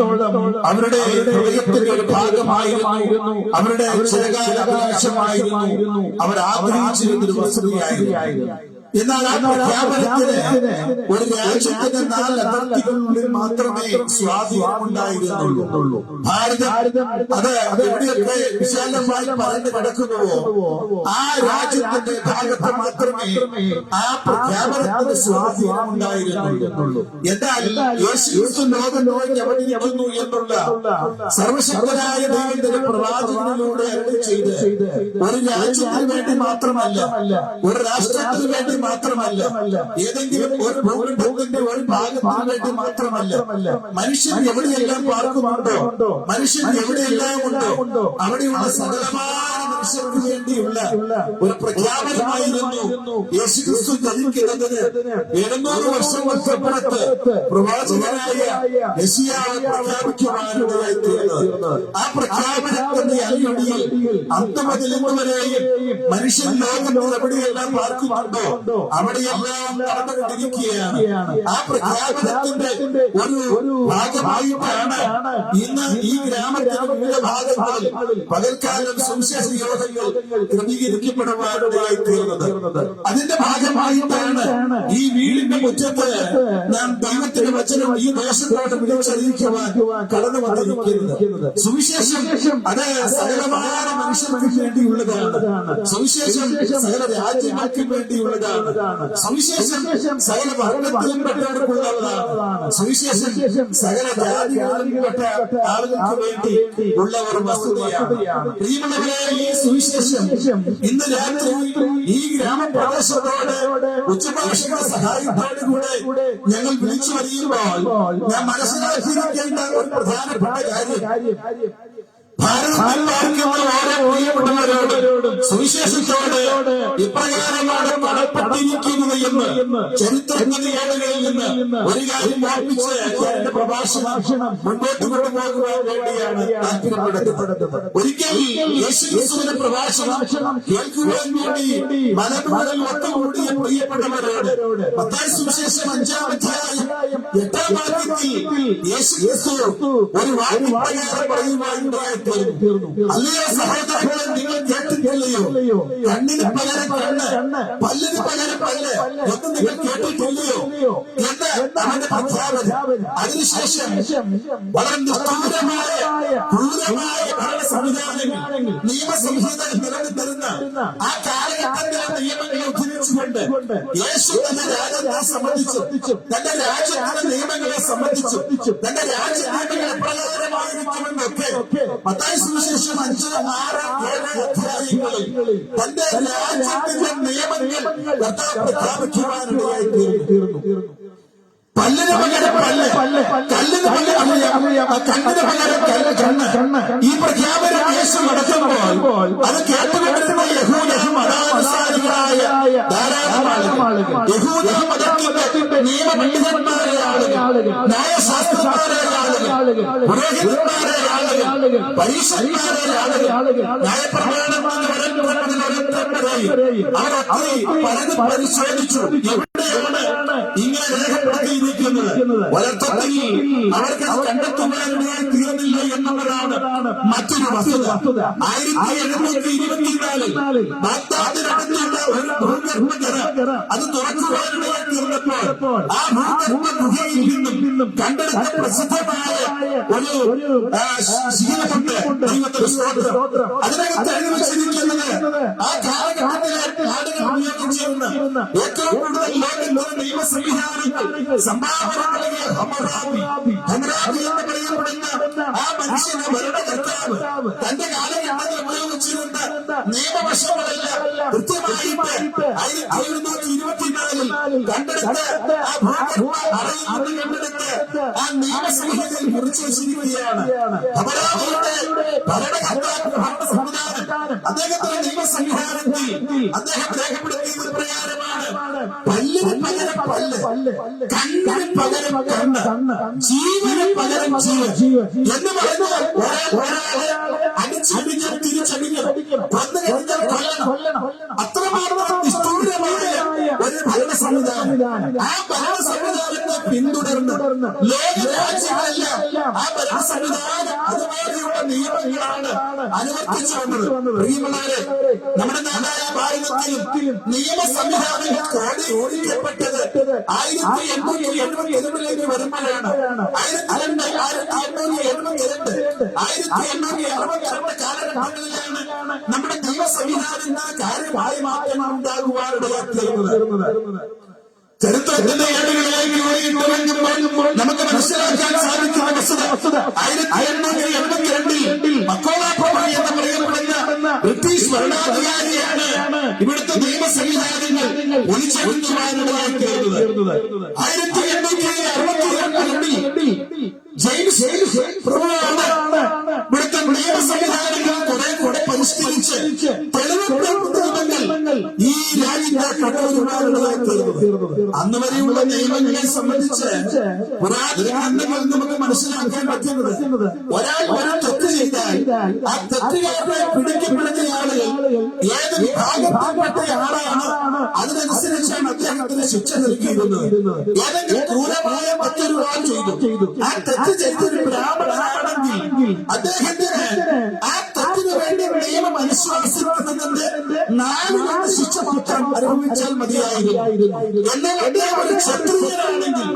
അവരുടെ ഹൃദയത്തിന്റെ ഒരു ഭാഗമായിരുന്നു, അവരുടെ ചിരകാല അഭിലാഷമായിരുന്നു, അവർ ആഗ്രഹിച്ചിരുന്നൊരു വസ്തുതയായിരുന്നു. എന്നാൽ ആ പ്രഖ്യാപനത്തിന് ഒരു രാജ്യത്തിന്റെ 4 അതിർത്തികളിൽ മാത്രമേ സ്വാധീനമുണ്ടായിരുന്നുള്ളൂ. ഭാരതം അത് എവിടെയൊക്കെ വിശാലമായി പറഞ്ഞു കിടക്കുന്നുവോ ആ രാജ്യത്തിന്റെ ഭാഗത്ത് മാത്രമേ ആ പ്രഖ്യാപനത്തിന് സ്വാധീനമുണ്ടായിരുന്നുള്ളൂ. എന്നാൽ യേശുക്രിസ്തു ലോകം അവതരിക്കുന്നു എന്നുള്ള സർവശക്തനായ ദൈവത്തിന്റെ പ്രവാചകനിലൂടെ അരുളി ചെയ്ത് ഒരു രാജ്യത്തിന് വേണ്ടി മാത്രമല്ല, ഒരു രാഷ്ട്രത്തിന് വേണ്ടി മാത്രമല്ല, ഏതെങ്കിലും ഒരു ഭൂഖണ്ഡത്തിന്റെ ഒരു ഭാഗത്തിന് വേണ്ടി മാത്രമല്ല, മനുഷ്യൻ എവിടെയെല്ലാം പാർക്കുന്നുണ്ടോ, മനുഷ്യൻ എവിടെയെല്ലാം ഉണ്ടോ അവിടെയുള്ള സകലമായ മനുഷ്യർക്ക് വേണ്ടിയുള്ള ഒരു പ്രഖ്യാപനമായിരുന്നു യേശുക്രിസ്തു ജനിക്കുന്നതിന് 700 വർഷങ്ങൾക്കപ്പുറത്ത് പ്രവാചകനായ യെശയ്യാവ് പ്രഖ്യാപിക്കുവാനിടയായി തീർന്നത്. ആ പ്രഖ്യാപനത്തിന്റെ അടിയിൽ അന്ന് മുതൽ ഇന്ന് വരെയും മനുഷ്യൻ ലോകത്ത് എവിടെയെല്ലാം പാർക്കുന്നുണ്ടോ അവിടെയെല്ലാം നടന്നുകൊണ്ടിരിക്കുകയാണ്. ആ പ്രഖ്യാപനത്തിന്റെ ഒരു ഭാഗമായിട്ടാണ് ഇന്ന് ഈ ഗ്രാമത്തിന്റെ വിവിധ ഭാഗങ്ങളിൽ പകൽക്കാലം സുവിശേഷ യോഗങ്ങൾ ക്രമീകരിക്കപ്പെടുവാനിടയായി തീർന്നത്. അതിന്റെ ഭാഗമായിട്ടാണ് ഈ വീടിന്റെ മുറ്റത്ത് നാം ദൈവത്തിന്റെ വചനം ഈ ദേശത്തോട് വിളിച്ചറിയിക്കുവാൻ കടന്നു വന്നിരിക്കുന്നത്. സുവിശേഷം അത് സകലമായ മനുഷ്യർക്ക് വേണ്ടിയുള്ളതാണ്. സുവിശേഷം സകല രാജ്യങ്ങൾക്ക് വേണ്ടിയുള്ളതാണ്. സുവിശേഷം സകല വർഗത്തിലും പെട്ടവർക്കുള്ളതാണ്. സുവിശേഷം സകല ജാതികളിലും പെട്ട ആളുകൾക്ക് വേണ്ടി ഉള്ള ഒരു വസ്തുതയാണ്. പ്രിയമുള്ളവരെ, ഈ സുവിശേഷം ഇന്ന് രാത്രി ഈ ഗ്രാമപ്രദേശത്തോട് ഉച്ചഭാഷയുടെ സഹായത്തോടുകൂടെ ഞങ്ങൾ വിളിച്ചു വരിയുമ്പോൾ ഞാൻ മനസ്സിലാക്കിയിരിക്കേണ്ട ഒരു പ്രധാനപ്പെട്ട കാര്യം, ഭാരതത്തിൽ ഓരോ പ്രിയപ്പെട്ടവരോടും സുവിശേഷത്തോട് ഇപ്രകാരമാണ് കടപ്പെട്ടിരിക്കുന്നത് എന്ന് ചരിത്രങ്ങളിൽ നിന്ന് ഒരു കാര്യം ഓർപ്പിച്ച് എന്റെ പ്രഭാഷണം മുന്നോട്ട് കൊണ്ടുപോകുവാൻ വേണ്ടിയാണ് താല്പര്യപ്പെടുന്നത്. ഒരിക്കൽ യേശുക്രിസ്തുവിന്റെ പ്രഭാഷണം കേൾക്കുവാൻ വേണ്ടി മലമുകളിൽ ഒത്തുകൂടിയ പ്രിയപ്പെട്ടവരോട് മത്തായി സുവിശേഷം 5-ാം അധ്യായം 8-ാം വാക്യത്തിൽ യേശുക്രിസ്തു ഒരു വാക്യപ്രകാരം പറയുവാനുണ്ടായി തീർന്നു. അല്ലയോ സഹോദരങ്ങളെ, നിങ്ങൾ കേട്ടിട്ടില്ലയോ? കണ്ണിന് പകരം കണ്ണ്, പല്ലിന് പകരം പല്ല് എന്ന് നിങ്ങൾ കേട്ടിട്ടില്ലയോ എന്ന് അവന്റെ പ്രഖ്യാപനം. അതിനുശേഷം വളരെ നിഷ്ഠൂരമായ ക്രൂരമായ ഭരണ സംവിധാനങ്ങൾ, നിയമസംഹിതകൾ നിലനിന്നിരുന്ന ആ കാലഘട്ടത്തിലെ നിയമങ്ങളെ ഉദ്ധരിച്ചുകൊണ്ട് യേശു തന്റെ രാജ്യത്തെ സംബന്ധിച്ചു, തന്റെ രാജ്യത്തിന്റെ നിയമങ്ങളെ സംബന്ധിച്ചു, തന്റെ രാജ്യനിയമങ്ങൾ എപ്രകാരമായിരിക്കുമെന്നൊക്കെ മത്തായി സുവിശേഷം 5, 6, 7 അധ്യായങ്ങളിൽ തന്റെ രാജ്യത്തിന്റെ നിയമങ്ങൾ പ്രഖ്യാപിക്കുവാനിടയായി തീർന്നു. പല്ലിന് പകരം പല്ല്, കല്ലിന് പകരം കണ്ണിന് പകരം കണ്ണ്. ഈ പ്രഖ്യാപനം യേശു നടത്തുമ്പോൾ അത് കേട്ടുകൊണ്ടിരുന്ന യഹൂദ മതാനുസാരികളായ ധാരാളം ആളുകൾ, യഹൂദ മതത്തിന്റെ നിയമപണ്ഡിതന്മാരായ ആളുകൾ, ന്യായശാസ്ത്രജ്ഞരായ ആളുകൾ, പുരോഹിതന്മാരായ ആളുകൾ, പരീക്ഷന്മാരായ ആളുകൾ, ന്യായപ്രമാണമാണ് അവർ പലതും പരിശോധിച്ചു. എവിടെയാണ് ഇങ്ങനെ രേഖപ്പെടുത്തിയിരിക്കുന്നത്? ഒരർത്ഥത്തിൽ അവർക്ക് കണ്ടെത്തുവാനിടയായി തീർന്നില്ല എന്നുള്ളതാണ് മറ്റൊരു വസ്തുത. 1724 ബാഗ്ദാദിനടുത്തുള്ള ഒരു ഭൂഗർഭ അത് തുറക്കുവാനിടയായി തീർന്നപ്പോൾ ആ ഭൂഗർഭ ഗുഹയിൽ നിന്നും കണ്ടെടുത്ത പ്രസിദ്ധമായ ഒരു ശീലമുണ്ട്. ദൈവത്തിന്റെ സ്തോത്രം. അതിനകത്ത് എഴുതി വെച്ചിരിക്കുന്നത് ആ കാലഘട്ടത്തിലെ ആളുകൾ ഉപയോഗിച്ചിരുന്ന ഏറ്റവും കൂടുതൽ ലോകത്തിലെ നിയമ സംവിധാനങ്ങൾ സംഭാവന നൽകിയ ഹമ്മറാബി എന്ന് പറയപ്പെടുന്ന ആ മനുഷ്യന്റെ ഭരണകർത്താവ് തന്റെ കാലഘട്ടത്തിൽ ഉപയോഗിച്ചിരുന്ന നിയമവശങ്ങളെല്ലാം കൃത്യമായിട്ട് 1724 കണ്ടെടുത്ത് ആ ഭൂഗർഭ കണ്ടെടുത്ത് ആ നിയമസംഹിതയിൽ കുറിച്ചു വെച്ചിരിക്കുകയാണ്. ഹമ്മറാബിയുടെ ഭരണകർത്താവിന്റെ ഭരണ സംവിധാനം, അദ്ദേഹത്തിന്റെ നിയമ സംവിധാനത്തിൽ അദ്ദേഹം രേഖപ്പെടുത്തിയത് പ്രകാരമാണ് പല്ലിന് പകരം പല്ല്, കണ്ണിന് പകരം കണ്ണ്, ജീവന് പകരം ജീവൻ എന്ന് പറഞ്ഞാൽ ഒരാളെ അടിച്ചടിക്കാൻ തിരിച്ചടിക്കണം, കൊന്നു കഴിഞ്ഞാൽ കൊല്ലണം. അത്രമാത്രം നിഷ്ഠൂരമായ ഒരു ഭരണ സംവിധാനം. ആ ഭരണ സംവിധാനത്തെ പിന്തുടർന്ന് ലോകരാജ്യങ്ങളെല്ലാം ആ ഭരണ സംവിധാനം അതുപോലെയുള്ള നിയമങ്ങളാണ് അനുവർത്തിച്ചു വന്നത്. പ്രിയമുള്ളവരെ, നമ്മുടെ നാടായ ഭാരതത്തിലും നിയമ സംവിധാനം ഓടിക്കപ്പെട്ടത് 1872 വരുമ്പോഴാണ്. 1862 കാലഘട്ടങ്ങളിലാണ് നമ്മുടെ നിയമ സംവിധാനത്തിന് കാര്യമായ മാറ്റം ഉണ്ടാകുവാനിടയാക്കിയിരുന്നത്. ചരിത്രത്തിന്റെ ഏടുകളിലേക്ക് ഇറങ്ങുമ്പോൾ നമുക്ക് മനസ്സിലാക്കാൻ സാധിക്കുന്ന വസ്തുത 1872 മക്കോള പ്രഭു എന്ന് പറയപ്പെടുന്ന ബ്രിട്ടീഷ് ഭരണാധികാരിയാണ് ഇവിടുത്തെ ഇവിടുത്തെ നിയമ സംവിധാനങ്ങൾ ഒളിച്ചെടുക്കുവാനുള്ളതായി തീർന്നത് 1862 ജെയിംസ് പ്രഭുവാണ് ഇവിടുത്തെ നിയമ സംവിധാനങ്ങൾ കുറെ പരിഷ്കരിച്ച് തെളിവുകൾ ഈ രാജ്യത്തെ കൊണ്ടുവരുവാനുള്ളതായി തീർന്നത്. അന്ന് വരെയുള്ള നിയമങ്ങളെ സംബന്ധിച്ച് പുരാതന ഗ്രന്ഥങ്ങളിൽ നമുക്ക് മനസ്സിലാക്കാൻ പറ്റുന്നത് ഒരാൾ ഒരു തെറ്റ് ചെയ്താൽ ആ തെറ്റുകാരനെ പിടിക്കപ്പെടുന്ന ആളുകൾ ഏത് വിഭാഗത്തിൽപ്പെട്ട ആളാണ് അതിനനുസരിച്ചാണ് അദ്ദേഹത്തിന് ശിക്ഷ നൽകിയിരുന്നത്. ഏതെങ്കിലും ക്രൂരമായ മറ്റൊരു ആൾ ചെയ്തു ആ തെറ്റ് ചെയ്തൊരു ബ്രാഹ്മണനാണെങ്കിൽ അദ്ദേഹത്തിന് ആ തെറ്റിന് വേണ്ടി നിയമം അനുശാസിക്കുന്നതിന്റെ 4 ഗുണ ശിക്ഷ മാത്രം അനുഭവിച്ചാൽ മതിയായിരുന്നു. എന്നാൽ അദ്ദേഹം ഒരു ക്ഷത്രിയനാണെങ്കിൽ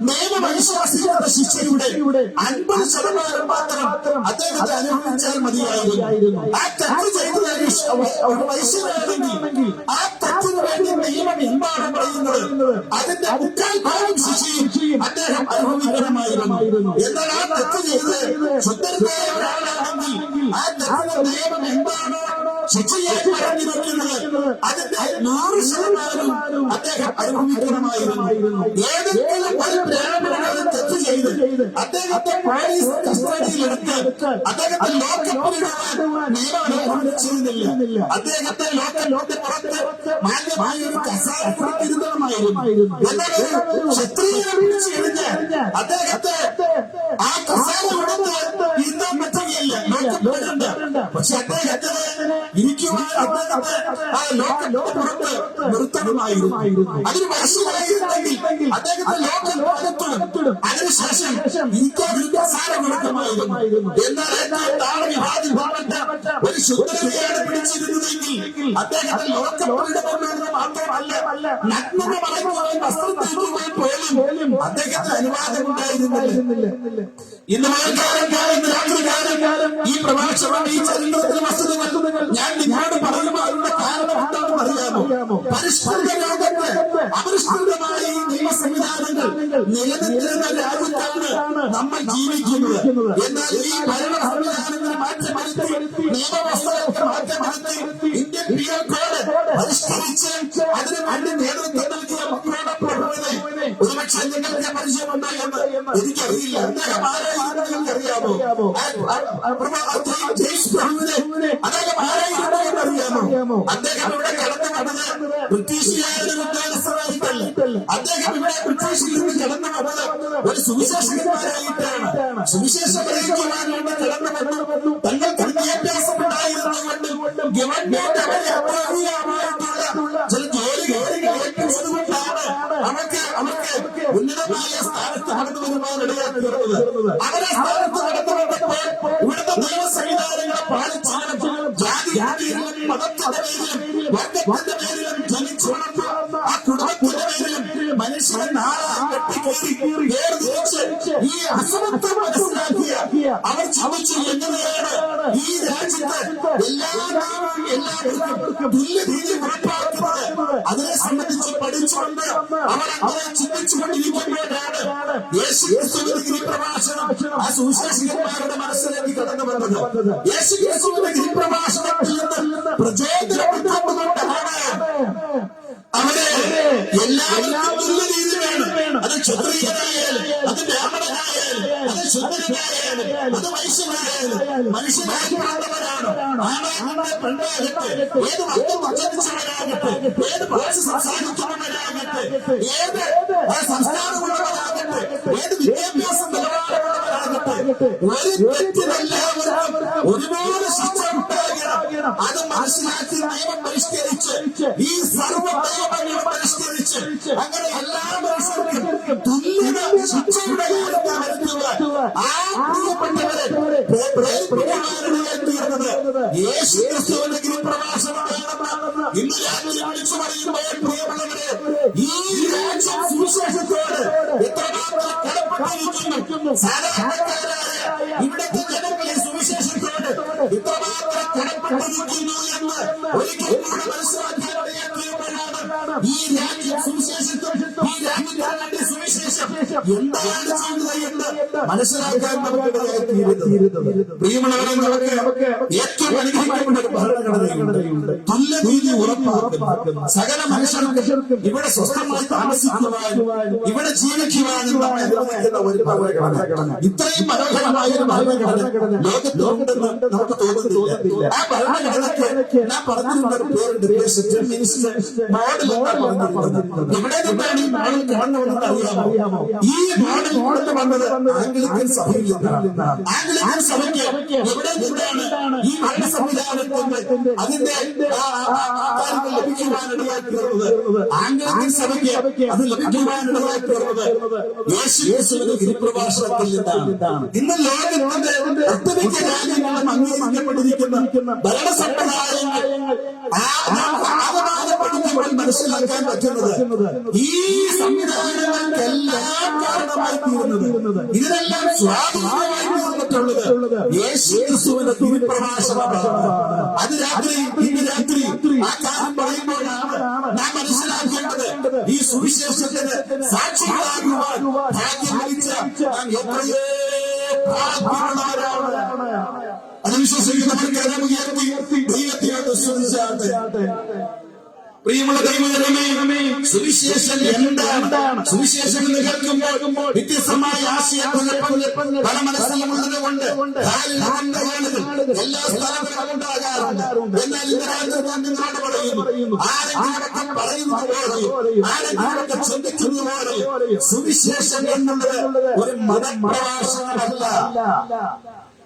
നിയമം അനുശാസിക്കുന്ന ശിക്ഷയുടെ 50% മാത്രം അദ്ദേഹത്തെ അനുഭവിച്ചാൽ മതിയായിരുന്നു. ആ തെറ്റ് ചെയ്ത ഒരു വൈശ്യനാണെങ്കിൽ ആ തെറ്റിന് വേണ്ടി നിയമം എന്താണ് പറയുന്നത് അതിന്റെ 3/4 ശിക്ഷയും അദ്ദേഹം അനുഭവിക്കണമായിരുന്നു. എന്നാൽ ആ തെറ്റ് ചെയ്ത് ശുദ്ധനായ ഒരാളാണെങ്കിൽ ആ തെറ്റിന്റെ നിയമം എന്താണോ ശിക്ഷയായി പറഞ്ഞിരിക്കുന്നത് അതിന്റെ 100% അദ്ദേഹം അനുഭവിക്കണമായിരുന്നു. ഏതെങ്കിലും ഒരു ബ്രാഹ്മണനെ തെറ്റ് ചെയ്ത് അദ്ദേഹത്തെ പോലീസ് കസ്റ്റഡിയിലെടുത്ത് അദ്ദേഹത്തെ ലോക്കപ്പിലിടുവാൻ നിയമം അനുവദിച്ചിരുന്നില്ല. അദ്ദേഹത്തെ ലോക്കപ്പിന്റെ പുറത്ത് മാന്യമായ ഒരു കസാര കൊടുത്തിരുന്നതുമായിരുന്നു. എന്നാൽ ഒരു ക്ഷത്രിയനെ പിടിച്ചു കഴിഞ്ഞാൽ അദ്ദേഹത്തെ ആ കസാര കൊടുത്ത് ഇരുത്താൻ പറ്റുകയില്ല, ലോക്കപ്പിലിടണ്ട. പക്ഷെ അദ്ദേഹത്തിന് ഇരിക്കുവാൻ അദ്ദേഹത്തെ ആ ലോക്കപ്പിന്റെ പുറത്ത് നിർത്തണമായിരുന്നു. അതിന് മനസ്സിലായിരുന്നെങ്കിൽ അദ്ദേഹത്തെ ലോക്കപ്പിലിടും. അതിനുശേഷം ഇരിക്കാൻ കസാര കൊടുക്കുമായിരുന്നു. എന്നാൽ വിവാദപ്പെട്ട ഒരു ശുദ്ധതയാണ് പിടിച്ചിരുന്നതെങ്കിൽ അദ്ദേഹത്തെ ലോക്കപ്പിലിടുമെന്നത് മാത്രമല്ല നഗ്നത മറയ്ക്കുവാൻ വസ്ത്രം ധരിക്കുവാൻ പോലും അദ്ദേഹത്തിന് അനുവാദമുണ്ടായിരുന്നില്ല. ഇന്ന് മഴക്കാലം രാത്രികാലം ഈ പ്രഭാഷണം ഈ ചരിത്രത്തിന് വസ്തുതകൾ ഞാൻ നിങ്ങളോട് പറയുമ്പോൾ അതിന്റെ കാരണം എന്താണെന്ന് അറിയാമോ? പരിഷ്കൃത ലോകത്ത് അപരിഷ്കൃതമായ ഈ നിയമ സംവിധാനങ്ങൾ നിലനിൽക്കുന്ന രാജ്യത്താണ് നമ്മൾ ജീവിക്കുന്നത്. എന്നാൽ ഈ ഭരണ സംവിധാനങ്ങൾ മാറ്റം വരുത്തി നിയമവ്യവസ്ഥകൾക്ക് മാറ്റം വരുത്തി ഇന്ത്യൻ പീനൽ കോഡ് പരിഷ്കരിച്ച് അതിന് വേണ്ടി നേതൃത്വം നൽകിയ മക്കളുടെ പ്രഭുവിനെ ഒരുപക്ഷെ നിങ്ങൾക്ക് പരിചയമുണ്ടോ എന്ന് എനിക്കറിയില്ല. അദ്ദേഹം ആരായിരുന്നു നിങ്ങൾക്കറിയാമോ? ജെയിംസ് പ്രഭുവിനെ അദ്ദേഹം ആരായിരുന്നു എന്നറിയാമോ? അദ്ദേഹം ഇവിടെ കടന്നു വന്നത് ബ്രിട്ടീഷുകാരുടെ ഉദ്യോഗസ്ഥരായിട്ടല്ല. അദ്ദേഹം ഇവിടെ ബ്രിട്ടീഷിൽ നിന്ന് കടന്നു വന്നത് ഒരു സുവിശേഷകന്മാരായിട്ടാണ്. സുവിശേഷം അറിയിക്കുവാൻ വേണ്ടി കടന്നു വന്നു. തങ്ങൾക്ക് വിദ്യാഭ്യാസം ഉണ്ടായിരുന്നുകൊണ്ട് ഗവൺമെന്റ് അവരെ അപ്രാപ്യമായിട്ടുള്ള ചില ജോലികൾ ഏൽപ്പിച്ചതുകൊണ്ടാണ് അവർക്ക് ഉന്നതമായ സ്ഥാനത്ത് കടന്നു വരുവാൻ ഇടയാക്കുന്നത്. അവരെ സ്ഥാനത്ത് കടന്നു വന്നപ്പോൾ ഇവിടുത്തെ നിയമ സംവിധാനങ്ങളെ പാലിച്ചാലും ജാതിയിലും മതത്തിന്റെ പേരിലും വർഗത്തിന്റെ പേരിലും ജനിച്ചു വളർന്ന ആ കുടുംബത്തിന്റെ പേരിലും മനുഷ്യനെ നാളെ വെട്ടിക്കയറി വേർതിരിച്ച് ഈ അസമത്വം മനസ്സിലാക്കിയ അവർ ചോദിച്ചു എങ്ങനെയാണ് ഈ രാജ്യത്ത് എല്ലാവർക്കും തുല്യരീതി ഉറപ്പാക്കുന്നത്. അതിനെ സംബന്ധിച്ച് പഠിച്ചുകൊണ്ട് അവർ അങ്ങനെ ചിന്തിച്ചുകൊണ്ടിരിക്കുമ്പോഴാണ് യേശുക്രിസ്തുവിന്റെ ഗിരിപ്രഭാഷണം ആ സുവിശേഷകന്മാരുടെ മനസ്സിലേക്ക് കടന്നു വന്നത്. യേശുക്രിസ്തുവിന്റെ ഗിരിപ്രഭാഷണത്തിൽ നിന്ന് പ്രചോദനപ്പെട്ടുകൊണ്ടാണ് അവരെ എല്ലാവർക്കും തുല്യ രീതി വേണം. അത് ക്ഷത്രിയനായാലും അത് ബ്രാഹ്മണനായാലും അത് ശുദ്ധനായാലും അത് വൈശ്യനായാലും മനുഷ്യനായി പിറന്നവരാണ്. ആണാകട്ടെ പെണ്ണാകട്ടെ ഏത് മതം ആചരിച്ചവരാകട്ടെ ഏത് ഭാഷ സംസാരിക്കുന്നവരാകട്ടെ ഏത് സംസ്ഥാനമുള്ളവരാകട്ടെ ഏത് വിദ്യാഭ്യാസ നിലവാരമുള്ളവരാകട്ടെ ഒരു തെറ്റിനെല്ലാവർക്കും ഒരുപോലെ ശിക്ഷ ഉണ്ടാകണം. അത് മനസ്സിലാക്കി നിയമം പരിഷ്കരിച്ച് ഈ സർവ്വ നിയമങ്ങളും പരിഷ്കരിച്ച് അങ്ങനെ എല്ലാ മനുഷ്യർക്കും തുല്യത ശിക്ഷയുടെ കാലത്ത് വരുത്തുക. ആ പ്രിയപ്പെട്ടവരെ തീർന്നത് യേശുക്രിസ്തുവിന്റെ ഗിരിപ്രഭാഷണമാണെന്ന് ഇന്ന് രാജ്യം വിളിച്ചു പറയുമ്പോൾ പ്രിയമുള്ളവരെ ഈ രാജ്യം സുവിശേഷത്തോട് എത്രമാത്രം കടപ്പെട്ടിരിക്കുന്നു. സാധാരണക്കാരായ ഇവിടുത്തെ ജനങ്ങൾ ഈ സുവിശേഷത്തോട് എത്രമാത്രം കടപ്പെട്ടിരിക്കുന്നു എന്ന് ഒരിക്കൽ കൂടെ മനസ്സിലാക്കാൻ ഈ രാജ്യം സുവിശേഷത്വം ഈ രാജ്യത്തിന് വേണ്ടി സുവിശേഷം എന്താണ് ചെയ്യുന്നത് എന്ന് മനസ്സിലാക്കാൻ നമുക്ക് തീരുന്നത്. പ്രിയമുള്ളവരെ, നമുക്ക് ഏറ്റവും അനുഗ്രഹിക്കപ്പെട്ട ഒരു ഭരണഘടനയുണ്ട്. തുല്യനീതി ഉറപ്പാക്കുന്ന സകല മനുഷ്യർക്കും ഇവിടെ സ്വസ്ഥമായി താമസിക്കുവാനും ഇവിടെ ജീവിക്കുവാനും നമ്മെ അനുവദിക്കുന്ന ഒരു ഭരണഘടന. ഇത്രയും മനോഹരമായ ഒരു ഭരണഘടന ലോകത്തുണ്ടെന്ന് നമുക്ക് തോന്നുന്നില്ല. ആ ഭരണഘടനയ്ക്ക് ഞാൻ പറഞ്ഞിരുന്ന ഒരു പേരുണ്ട്, മോഡൽ എന്നാണ് പറഞ്ഞിരുന്നത്. ഇവിടെ നിന്നാണ് ഈ മോഡൽ കാണണമെന്ന് അറിയാമോ? ഈ മോഡൽ വന്നത് ആംഗ്ലിക്കൻ സഭയിൽ നിന്നാണ്. ആംഗ്ലിക്കൻ സഭയ്ക്ക് എവിടെ നിന്നാണ് ഈ ഭരണ സംവിധാനത്തിന്റെ അതിന്റെ കാര്യങ്ങൾ ലഭിക്കുവാനിടയാക്കുന്നത്? ആംഗ്ലിക്കൻ സഭയ്ക്ക് അത് ലഭിക്കുവാനിടയാക്കുന്നത് യേശുവിന്റെ ഗിരിപ്രഭാഷണത്തിൽ നിന്നാണ്. ഇന്ന് ലോകത്തിന്റെ ഒട്ടുമിക്ക രാജ്യങ്ങളും അംഗീകരിക്കപ്പെട്ടിരിക്കുന്ന ഭരണ സമ്പ്രദായങ്ങൾ പഠിക്കുമ്പോൾ മനസ്സിലാക്കാൻ പറ്റുന്നത് ഈ സംവിധാനങ്ങൾക്കെല്ലാം കാരണമായി തീരുന്നത്, ഇതിനെല്ലാം സ്വാധീനമായി തീർന്നിട്ടുള്ളത് യേശുക്രിസ്തുവിന്റെ ഗിരിപ്രഭാഷണമാണ്. അത് ഇന്ന് രാത്രി ആ കാര്യം പറയുമ്പോഴാണ് നാം മനസ്സിലാക്കേണ്ടത് ഈ സുവിശേഷത്തിന് സാക്ഷികളാകുവാൻ ഭാഗ്യം ലഭിച്ച നാം എത്രയോ ഭാഗ്യമുള്ളവരാണ്. അത് വിശ്വസിക്കുന്നവർക്ക് കരമുയർത്തി ദൈവത്തിനോട് സ്തുതിച്ചാട്ടെ. പ്രിയമുള്ള ദൈവമേ, സുവിശേഷം എന്താണ്? സുവിശേഷം എന്ന് കേൾക്കുമ്പോൾ വ്യത്യസ്തമായ ആശയക്കുഴപ്പങ്ങൾ പല മനസ്സിലുള്ളത് കൊണ്ട് എല്ലാ സ്ഥലങ്ങളും ഉണ്ടാകാറുണ്ട്. എന്നാൽ ഇന്ന് രാത്രി ഞാൻ നിങ്ങളോട് പറയുന്നു, ആരെങ്കിലും പറയുന്നത് ആരെങ്കിലും ചിന്തിക്കുന്നത് സുവിശേഷം എന്നുള്ളത് ഒരു മതപ്രഭാഷണമല്ല.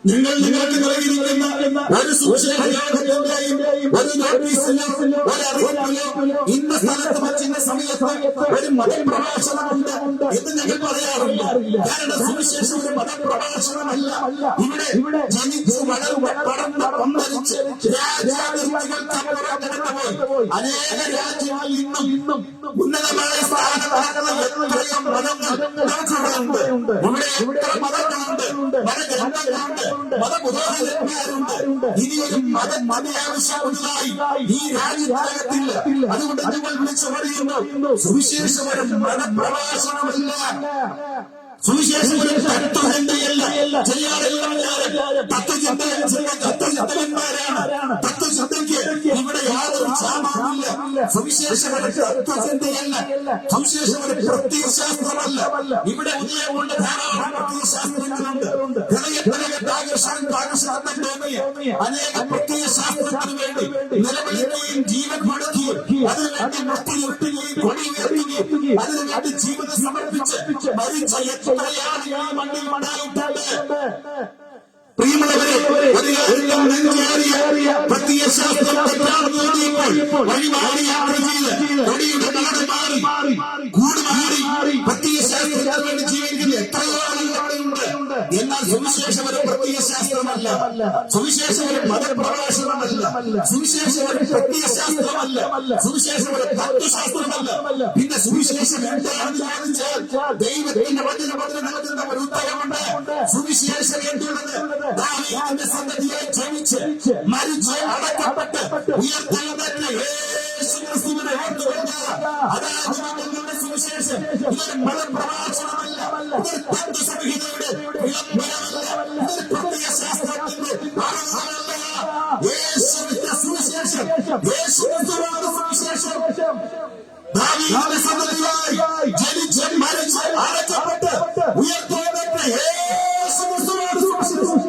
നിങ്ങൾക്ക് നൽകിയിരിക്കുന്ന ഒരു സുവിശേഷത്തിന്റെയും ഒരു നോട്ടീസിലോ ഒരു അറിയിപ്പിലോ ഇന്ന സ്ഥലത്ത് വച്ചിന്ന സമയത്ത് ഒരു മതപ്രഭാഷണമുണ്ട് എന്ന് ഞങ്ങൾ പറയാറില്ല. കാരണം സുവിശേഷം ഒരു മതപ്രഭാഷണമല്ല. ഇവിടെ ജനിച്ച് വളർന്ന് പടർന്ന് പന്തലിച്ച് രാജ്യാതിർത്തികൾക്കപ്പുറം അനേക രാജ്യങ്ങളിൽ ഇന്നും ഉന്നതമായ സ്ഥാനത്താകുന്ന എത്രയോ മതങ്ങൾ നമുക്കിവിടെയുണ്ട്. ഇവിടെ എത്ര മതങ്ങളുണ്ട്, മതഗ്രന്ഥങ്ങളുണ്ട്, മതപുരോഹിതന്മാരുണ്ട്. ഇനിയൊരു മതയാവശ്യമുള്ളതായി ഈ രാജ്യത്തില്ല. അതുകൊണ്ട് നിങ്ങൾ വിളിച്ചു പറയുന്നു സുവിശേഷം ഒരു മതപ്രഭാഷണമല്ല. സുവിശേഷം ഒരു തത്വചിന്തയല്ല. തത്വചിന്തകന്മാരാണ്. തത്വചിന്തയ്ക്ക് ഇവിടെ യാതൊരു ക്ഷാമവുമില്ല. സുവിശേഷം ഒരു തത്വചിന്തയല്ല. സുവിശേഷം ഒരു പ്രത്യയശാസ്ത്രമല്ല. ഇവിടെ ഉദയം കൊണ്ട് ധാരാളം പ്രത്യയശാസ്ത്രങ്ങളുണ്ട്. അനേക പ്രത്യയശാസ്ത്രത്തിന് വേണ്ടി നിലവിളിക്കുകയും ജീവൻ കൊടുക്കുകയും അതിനുവേണ്ടി മുട്ടിയൊട്ടുകയും കൊടി ഉയർത്തുകയും അതിനുവേണ്ടി ജീവിതം സമർപ്പിച്ച് മരിച്ച എത്രയാണ് ഈ മണ്ണിൽ ഉണ്ടായിട്ടുണ്ട്. പ്രിയമുള്ളവരെ, പ്രത്യയശാസ്ത്രം തെറ്റാണെന്ന് തോന്നിയപ്പോൾ വഴിമാറി യാത്ര ചെയ്ത് കൊടിയുടെ നാട് മാറി കൂട് മാറി പ്രത്യയശാസ്ത്രത്തിന് വേണ്ടി ജീവിക്കുന്ന എത്രയോ ആളുകളുണ്ട്. എന്നാൽ സുവിശേഷം ഒരു പ്രത്യയശാസ്ത്രമല്ല. സുവിശേഷം ഒരു മതപ്രഭാഷണമല്ല. സുവിശേഷം ഒരു പ്രത്യയശാസ്ത്രമല്ല. സുവിശേഷം ഒരു തത്വശാസ്ത്രമല്ല. പിന്നെ സുവിശേഷം എന്താണെന്ന് ചോദിച്ചാൽ ദൈവത്തിന്റെ വചനം നൽകുന്ന ഒരു ഉത്തരമുണ്ട്. സുവിശേഷം എന്തുള്ളത്? ദാവീദിന്റെ സന്തതിയായി ജനിച്ച് മരിച്ച് അടക്കപ്പെട്ട് ഉയർത്തെഴുന്നേറ്റ യേശുക്രിസ്തുവിനെ ഓർത്തുകൊണ്ട് അതാണ് നിങ്ങളുടെ സുവിശേഷം. ഇതൊരു മതപ്രഭാഷണമല്ല. ഇതൊരു തത്വസംഹിതയുടെ വിളംബരമല്ല. ഇതൊരു പ്രത്യയശാസ്ത്രത്തിന്റെ അറിവല്ല. യേശുവിന്റെ സുവിശേഷം, യേശുക്രിസ്തുവാണ് സുവിശേഷം. ദാവീദിന്റെ സന്തതിയായി ജനിച്ച് മരിച്ച് അടക്കപ്പെട്ട് ഉയർത്തെഴുന്നേറ്റ യേശുക്രിസ്തുവാണ് സുവിശേഷം.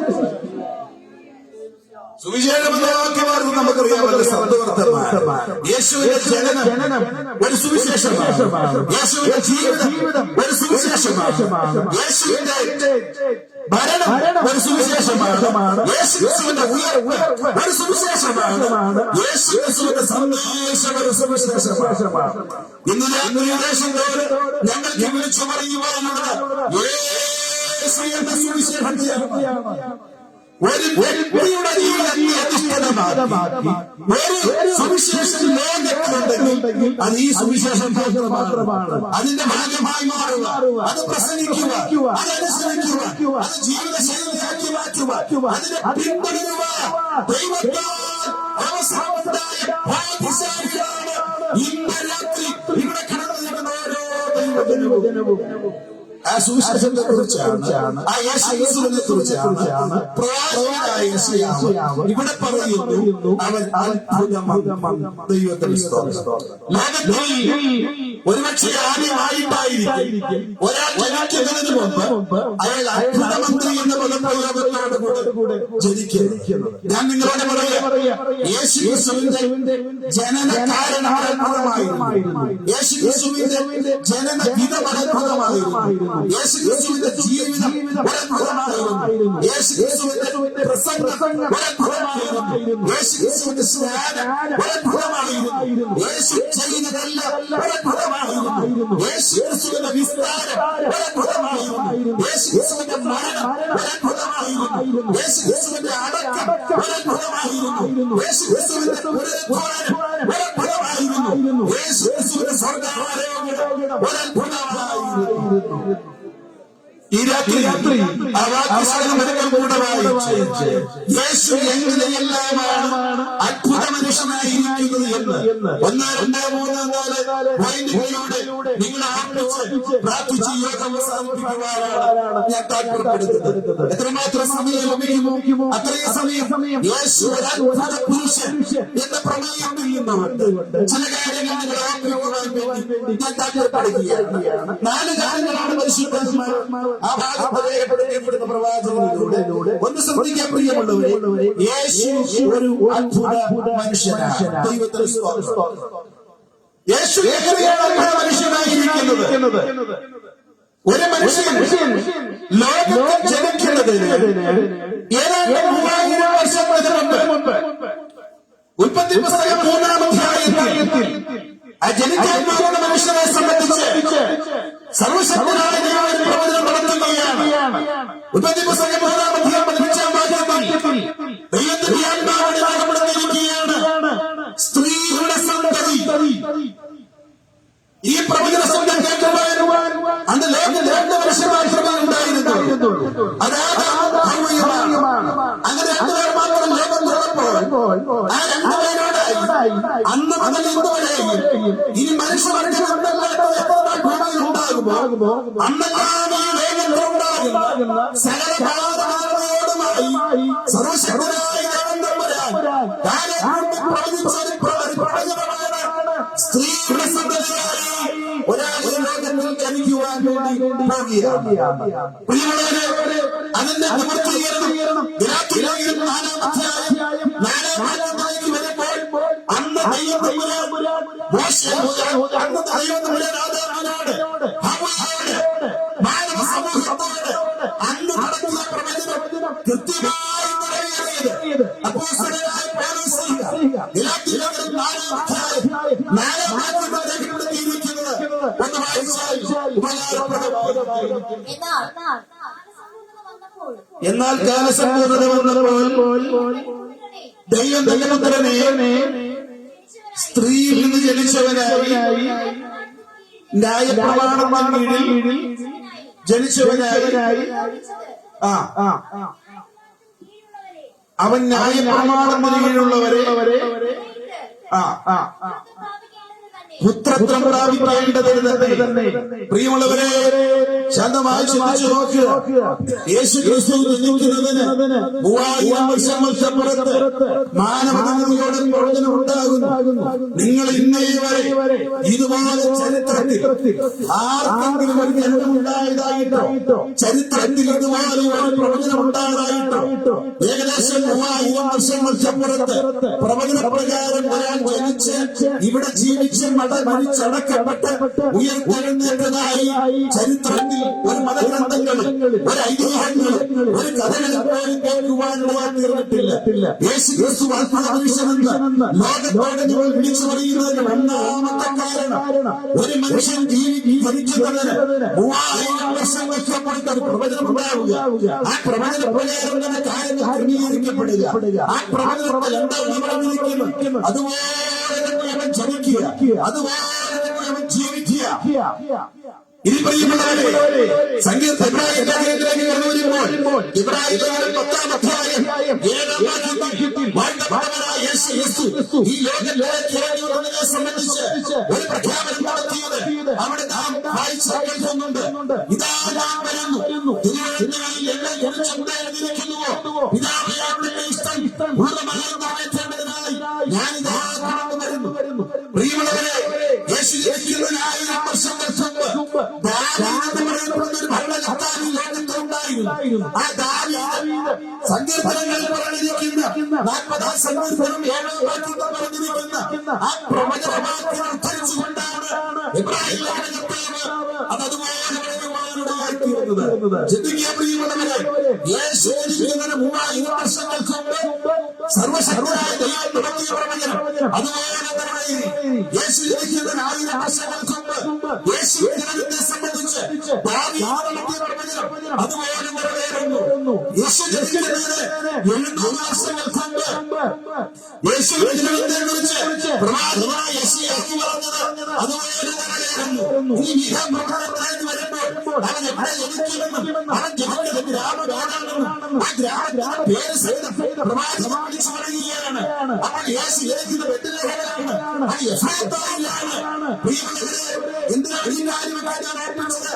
സുവിശേഷമെന്ന വാക്യമാർന്ന് നമുക്കറിയാമല്ലോ സത്വർത്തമാൻ. യേശുവിന്റെ ജനനം ഒരു സുവിശേഷമാണ്. യേശുവിന്റെ ജീവിതം ഒരു സുവിശേഷമാണ്. യേശുവിന്റെ ഭരണം ഒരു സുവിശേഷമാണ്. യേശുവിന്റെ ഉയർവ് ഒരു സുവിശേഷമാണ്. യേശുവിന്റെ സന്ദേശം ഒരു സുവിശേഷമാണ്. ഇന്ന് ഞങ്ങൾക്ക് വിളിച്ചു പറയുവാനുള്ളത് യേശു എന്ന സുവിശേഷമാണ്. ഒരു വ്യക്തിയുടെ ജീവിതത്തെ അധിഷ്ഠിതമാക്കി ഒരു സുവിശേഷം ലോകത്തിലുണ്ടെങ്കിൽ അത് ഈ സുവിശേഷം മാത്രമാണ്. അതിന്റെ ഭാഗമായി മാറുക, അത് പ്രസംഗിക്കുക, അതനുസരിക്കുക, അത് ജീവിതശൈലിയാക്കി മാറ്റുക, അതിനെ പിന്തുടരുക. ദൈവത്താൽ അവസാനമുണ്ടായ ഭാഗ്യശാലികളാണ് ഇന്ന് രാത്രി ഇവിടെ കടന്നു നിൽക്കുന്ന ഓരോ ദൈവജനവും. സുവിശേഷത്തെ കുറിച്ചാണ്, ആ യേശുവിനെ കുറിച്ചാണ് പ്രവാചകനായ യെശയ്യാവ് ഇവിടെ പറയുന്നു. അവൻ അത്ഭുതമാണ്. ദൈവത്തിന് സ്തോത്രം. ലോകത്തിൽ ഒരുപക്ഷെ ആദ്യമായിട്ടായിരിക്കും ഒരാൾ ജനിക്കുന്നതിന് മുമ്പ് അയാൾ അത്ഭുതമന്ത്രി എന്ന പദപ്രയോഗത്തോടുകൂടെ ജനിക്കുന്നത്. ഞാൻ നിങ്ങളോട് പറയാ, യേശുക്രിസ്തുവിന്റെ ജനന കാരണം അത്ഭുതമായിരുന്നു. യേശുക്രിസ്തുവിന്റെ ജനന വിധം അത്ഭുതമായിരുന്നു. യേശുക്രിസ്തുവിന്റെ ജീവിതം അത്ഭുതമായിരുന്നു. യേശുക്രിസ്തുവിന്റെ പ്രസംഗം അത്ഭുതമായിരുന്നു. യേശുക്രിസ്തുവിന്റെ സ്നാനം അത്ഭുതമായിരുന്നു. യേശു ചെയ്യുന്നതെല്ലാം അത്ഭുതമായിരുന്നു. യേശുക്രിസ്തുവിന്റെ വിസ്താരം അത്ഭുതമായിരുന്നു. യേശുക്രിസ്തുവിന്റെ മരണം അത്ഭുതമായിരുന്നു. യേശുക്രിസ്തുവിന്റെ അടക്കം അത്ഭുതമായിരുന്നു. യേശുക്രിസ്തുവിന്റെ പുനരുദ്ധാനം അത്ഭുതമായിരുന്നു. യേശുക്രിസ്തുവിന്റെ സ്വർഗ്ഗാരോഹണം അത്ഭുതമായിരുന്നു. ഈ രാത്രി ആ വാക്യശാലം കൂടെ വായിച്ച് യേശു എങ്ങനെയെല്ലാമാണ് അത്ഭുത മനുഷ്യനായിരിക്കുന്നത് എന്ന് 1, 2, 3, 4 പോയിന്റുകളിലൂടെ നിങ്ങൾ ആരംഭിച്ച് പ്രാർത്ഥിച്ച് യോഗം അവസാനിപ്പിക്കുവാനാണ് ഞാൻ താല്പര്യപ്പെടുത്തുന്നത്. എത്രമാത്രം സമയം ലഭിക്കുമോ അത്രയും സമയം യേശു അത്ഭുത പുരുഷൻ എന്ന പ്രമേയത്തിൽ നിന്നുകൊണ്ട് ചില കാര്യങ്ങൾ നിങ്ങൾ ഓർമ്മിക്കുവാൻ വേണ്ടി ഞാൻ താല്പര്യപ്പെടുകയാണ്. 4 കാര്യങ്ങളാണ് പരിശുദ്ധാത്മാവ് ആ ഭാഗം പ്രയോഗപ്പെടുത്തപ്പെടുന്ന പ്രവാചകനിലൂടെ ഒന്ന് ശ്രദ്ധിക്കാൻ പ്രിയമുള്ളവരെ. യേശു ഒരു അത്ഭുത മനുഷ്യനാണ്. ദൈവത്തിന് സ്തോത്രം. യേശു എങ്ങനെയാണ് അത്ഭുത മനുഷ്യനായിരിക്കുന്നത്? ഒരു മനുഷ്യൻ ലോകത്തിൽ ജനിക്കുന്നതിന് ഏതാണ്ട് 3000 വർഷങ്ങൾക്ക് മുമ്പ് ഉൽപ്പത്തി പുസ്തകം 3-ാം അധ്യായത്തിൽ ആ ജനിക്കാൻ പോകുന്ന മനുഷ്യനെ സംബന്ധിച്ച് സർവശക്തനായ ദൈവം ഒരു പ്രവചനം നടത്തുകയാണ്. ഉൽപ്പത്തി പുസ്തകം 3-ാം അധ്യായം 15-ാം വാക്യത്തിൽ ദൈവത്തിന്റെ ആത്മാവിനെ രേഖപ്പെടുത്തിയിരിക്കുകയാണ്. സ്ത്രീയുടെ സന്തതി ഈ പ്രവചന ശബ്ദം കേൾക്കുവാൻ അന്ന് ലോകത്തിൽ 2 മനുഷ്യർ മാത്രമേ ഉണ്ടായിരുന്നുള്ളൂ. അതായത് അങ്ങനെ 2 പേർ മാത്രം ലോകത്തുള്ളപ്പോൾ ആ 2 പേരോടായി അന്ന് മുതൽ ഇന്നുവരെയും ഇനി മനുഷ്യവർഗം ഉണ്ടാകുമോ അന്നെല്ലാം ഈ ലോകത്തുണ്ടാകുന്ന സകല പാപങ്ങളോടുമായി സർവശക്തനായ ദൈവം തമ്പുരാൻ പ്രവചനമാണ്. സ്ത്രീയുടെ സന്തതിയായി ഒരാൾ ലോകത്തിൽ ജനിക്കുവാൻ വേണ്ടി പോകുകയാണ്. പ്രിയമുള്ളവരെ, അതിന്റെ നിവൃത്തീകരണം 4-ാം അധ്യായം 4-ാം വാക്യത്തിലേക്ക് വരുമ്പോൾ അന്ന് ദൈവം തമ്പുരാൻ മോശെയോട് അന്നത്തെ ദൈവം തമ്പുരാൻ ആദാമിനോട് ഹവ്വയോട് മാനവ സമൂഹത്തോട് അന്ന് നടത്തിയ പ്രവചനം കൃത്യമായി നിറവേറിയത് അപ്പോസ്തലനായ പൗലോസ് ഗലാത്യലേഖനം 4-ാം അധ്യായം 4-ാം വാക്യത്തിൽ രേഖപ്പെടുത്തിയിരിക്കുന്നത് ഒന്ന് വായിച്ചാൽ ഉപകാരപ്രദമാകും. എന്നാൽ കാലസമ്പൂർണ്ണത വന്നപ്പോൾ ദൈവം തന്റെ പുത്രനെ സ്ത്രീയിൽ നിന്ന് ജനിച്ചവനായി ന്യായപ്രമാണത്തിൻ കീഴിൽ ജനിച്ചവനായി അവൻ ന്യായപ്രമാണത്തിന് കീഴിലുള്ളവരെ പുത്രത്വം പ്രാപിക്കേണ്ടതിന് തന്നെ. പ്രിയമുള്ളവരെ, ശാന്തമായി ചിന്തിച്ചു നോക്കുക. യേശു ക്രിസ്തു ജനിക്കുന്നതിന് 3000 വർഷങ്ങൾക്കപ്പുറത്ത് മാനവതയോടെ പ്രവചനം ഉണ്ടാകുന്നു. നിങ്ങൾ ഇന്നേ വരെ ഇതുപോലെ ചരിത്രത്തിൽ ആർക്കെങ്കിലും ഒരു ജനനമുണ്ടായതായിട്ടോ ചരിത്രത്തിൽ ഇതുപോലെ ഒരു പ്രവചനം ഉണ്ടായതായിട്ടോ ഏകദേശം 3000 വർഷങ്ങൾക്കപ്പുറത്ത് പ്രവചന പ്രകാരം ഒരാൾ ജനിച്ച് ഇവിടെ ജീവിച്ച് മരിച്ചടക്കപ്പെട്ട് ഉയർത്തെഴുന്നേറ്റതായി ചരിത്രത്തിൽ ഒരു മതഗ്രന്ഥങ്ങളും ഒരു ഐതിഹ്യങ്ങളും ഒരു കഥകളും പോലും കേൾക്കുവാനുള്ള തീർന്നിട്ടില്ല. യേശു ക്രിസ്തു അത്ഭുത മനുഷ്യനെന്ന് ലോകത്തോടെ നിങ്ങൾ വിളിച്ചു പറയുന്നതിന് ഒന്നാമത്തെ കാരണം ഒരു മനുഷ്യൻ ജനിക്കുന്നതിന് 3000 വർഷങ്ങൾക്കപ്പുറത്ത് പ്രവചനം ഉണ്ടാവുക. ആ പ്രവചന പ്രകാരം തന്നെ കാര്യങ്ങൾ ക്രമീകരിക്കപ്പെടുക. ആ പ്രവചനത്തിൽ എന്താണ് പറഞ്ഞിരിക്കുന്നത് അതുപോലെ അവൻ ജനിക്കുക, അതുപോലെ അവൻ ജീവിക്കുക. ഇനി പ്രിയമുള്ളവരെ, സംഗീതത്തിലേക്ക് വരുമ്പോൾ ഇബ്രാഹിം 10-ാം അധ്യായം 7-ാം വാക്യത്തിൽ വാഴ്ത്തപ്പെട്ടവനായ യേശു ഈ ലോകത്തിനെ സംബന്ധിച്ച് ഒരു പ്രഖ്യാപനം നടത്തിയത് അവിടെ നാം വായിച്ചു കേൾക്കുന്നുണ്ട്. ഇതാ തിരുവനന്തപുരത്തിൽ എന്നെ കുറിച്ച് എന്തായിരിക്കുന്നുവോ പിതാവേ അവിടുത്തെ ഇഷ്ടം പൂർണ്ണമായി നിറവേറ്റേണ്ടതിനായി ഞാനിതാ കടന്നു വരുന്നു. പ്രിയമുള്ളവരെ, യേശു ജനിക്കുന്നതിന് 1000 വർഷങ്ങൾക്ക് മുമ്പ് ദാവീദ് എന്ന് പറയപ്പെടുന്ന ഒരു ഭരണകർത്താവ് ലോകത്തുണ്ടായിരുന്നു. ആ ദാവീദ് സങ്കീർത്തനങ്ങളിൽ പറഞ്ഞിരിക്കുന്ന 40-ാം സങ്കീർത്തനം 7-ാം വാക്യത്തിൽ പറഞ്ഞിരിക്കുന്ന ആ പ്രവചനവാക്യം ഉദ്ധരിച്ചുകൊണ്ടാണ് എബ്രായ ലേഖനകർത്താവ് അതുപോലെ ചിന്തിക്കുക. പ്രിയമുള്ളവരെ, യേശു ജനിക്കുന്നതിന് 3000 വർഷങ്ങൾക്ക് മുമ്പ് സർവശക്തനായ ദൈവം നടത്തിയ പ്രവചനം അതുപോലെ തന്നെ യേശു ജനിക്കുന്നതിന് 1000 വർഷങ്ങൾക്ക് മുമ്പ് യേശു ജനനത്തെ സംബന്ധിച്ച് ദാവീദ് നടത്തിയ പ്രവചനം അതുപോലെ നിറവേറുന്നു. യേശു ജനിക്കുന്നതിന് 800 വർഷങ്ങൾക്ക് മുമ്പ് യേശു ജനനത്തെ കുറിച്ച് പ്രവാചകനായ യെശയ്യാവ് പറഞ്ഞത് അതുപോലെ നിറവേറുന്നു. ഈ വിധം വരുമ്പോൾ അവൻ എവിടെ ജനിക്കുമെന്നും അവൻ ജനിക്കുന്ന ഗ്രാമമാണെന്നും ആ ഗ്രാമ പേര് സഹിതം പ്രവാചകൻ വിളിച്ചു പറയുകയാണ്. അപ്പോൾ യേശു ജനിക്കുന്ന ബെത്ലഹേമിലാണ്, അത് എഫ്രാത്തയിലാണ്. എന്തിനാണ് ഈ കാര്യം ഞാൻ ഓർപ്പിച്ചത്?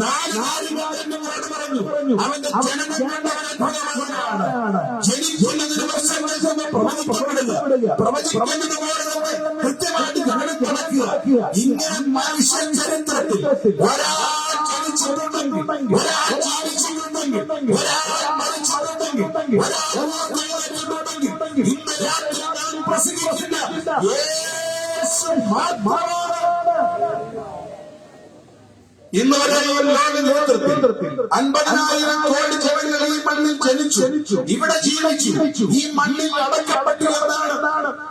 4 കാര്യങ്ങൾ എന്നോട് പറഞ്ഞു. അവന്റെ ജനനം കണ്ടവൻ അത്ഭുതമാണ്. ജനിക്കുന്നതിന് വർഷങ്ങൾക്ക് മുമ്പ് പ്രവചിക്കപ്പെടുക, പ്രവചിക്കുന്നത് പോലെ തന്നെ കൃത്യമായിട്ട് ജനനം നടക്കുക. ഇങ്ങനെ മനുഷ്യ ചരിത്രത്തിൽ ഒരാൾ ജനിച്ചിട്ടുണ്ടെങ്കിൽ, ഒരാൾ ജീവിച്ചിട്ടുണ്ടെങ്കിൽ, ഒരാൾ മരിച്ചിട്ടുണ്ടെങ്കിൽ, ഒരാൾ ഉയർത്തിയിട്ടുണ്ടെങ്കിൽ ഇന്ന് രാത്രി നാം പ്രസംഗിക്കുന്ന യേശു മാത്രമാണ്. ഇന്ന് വരെ ലോക നേതൃത്വത്തിൽ 50,000 കോടി ജനങ്ങൾ ഈ മണ്ണിൽ ജനിച്ചു, ഇവിടെ ജീവിച്ചു, ഈ മണ്ണിൽ അടക്കപ്പെട്ടു എന്നാണ്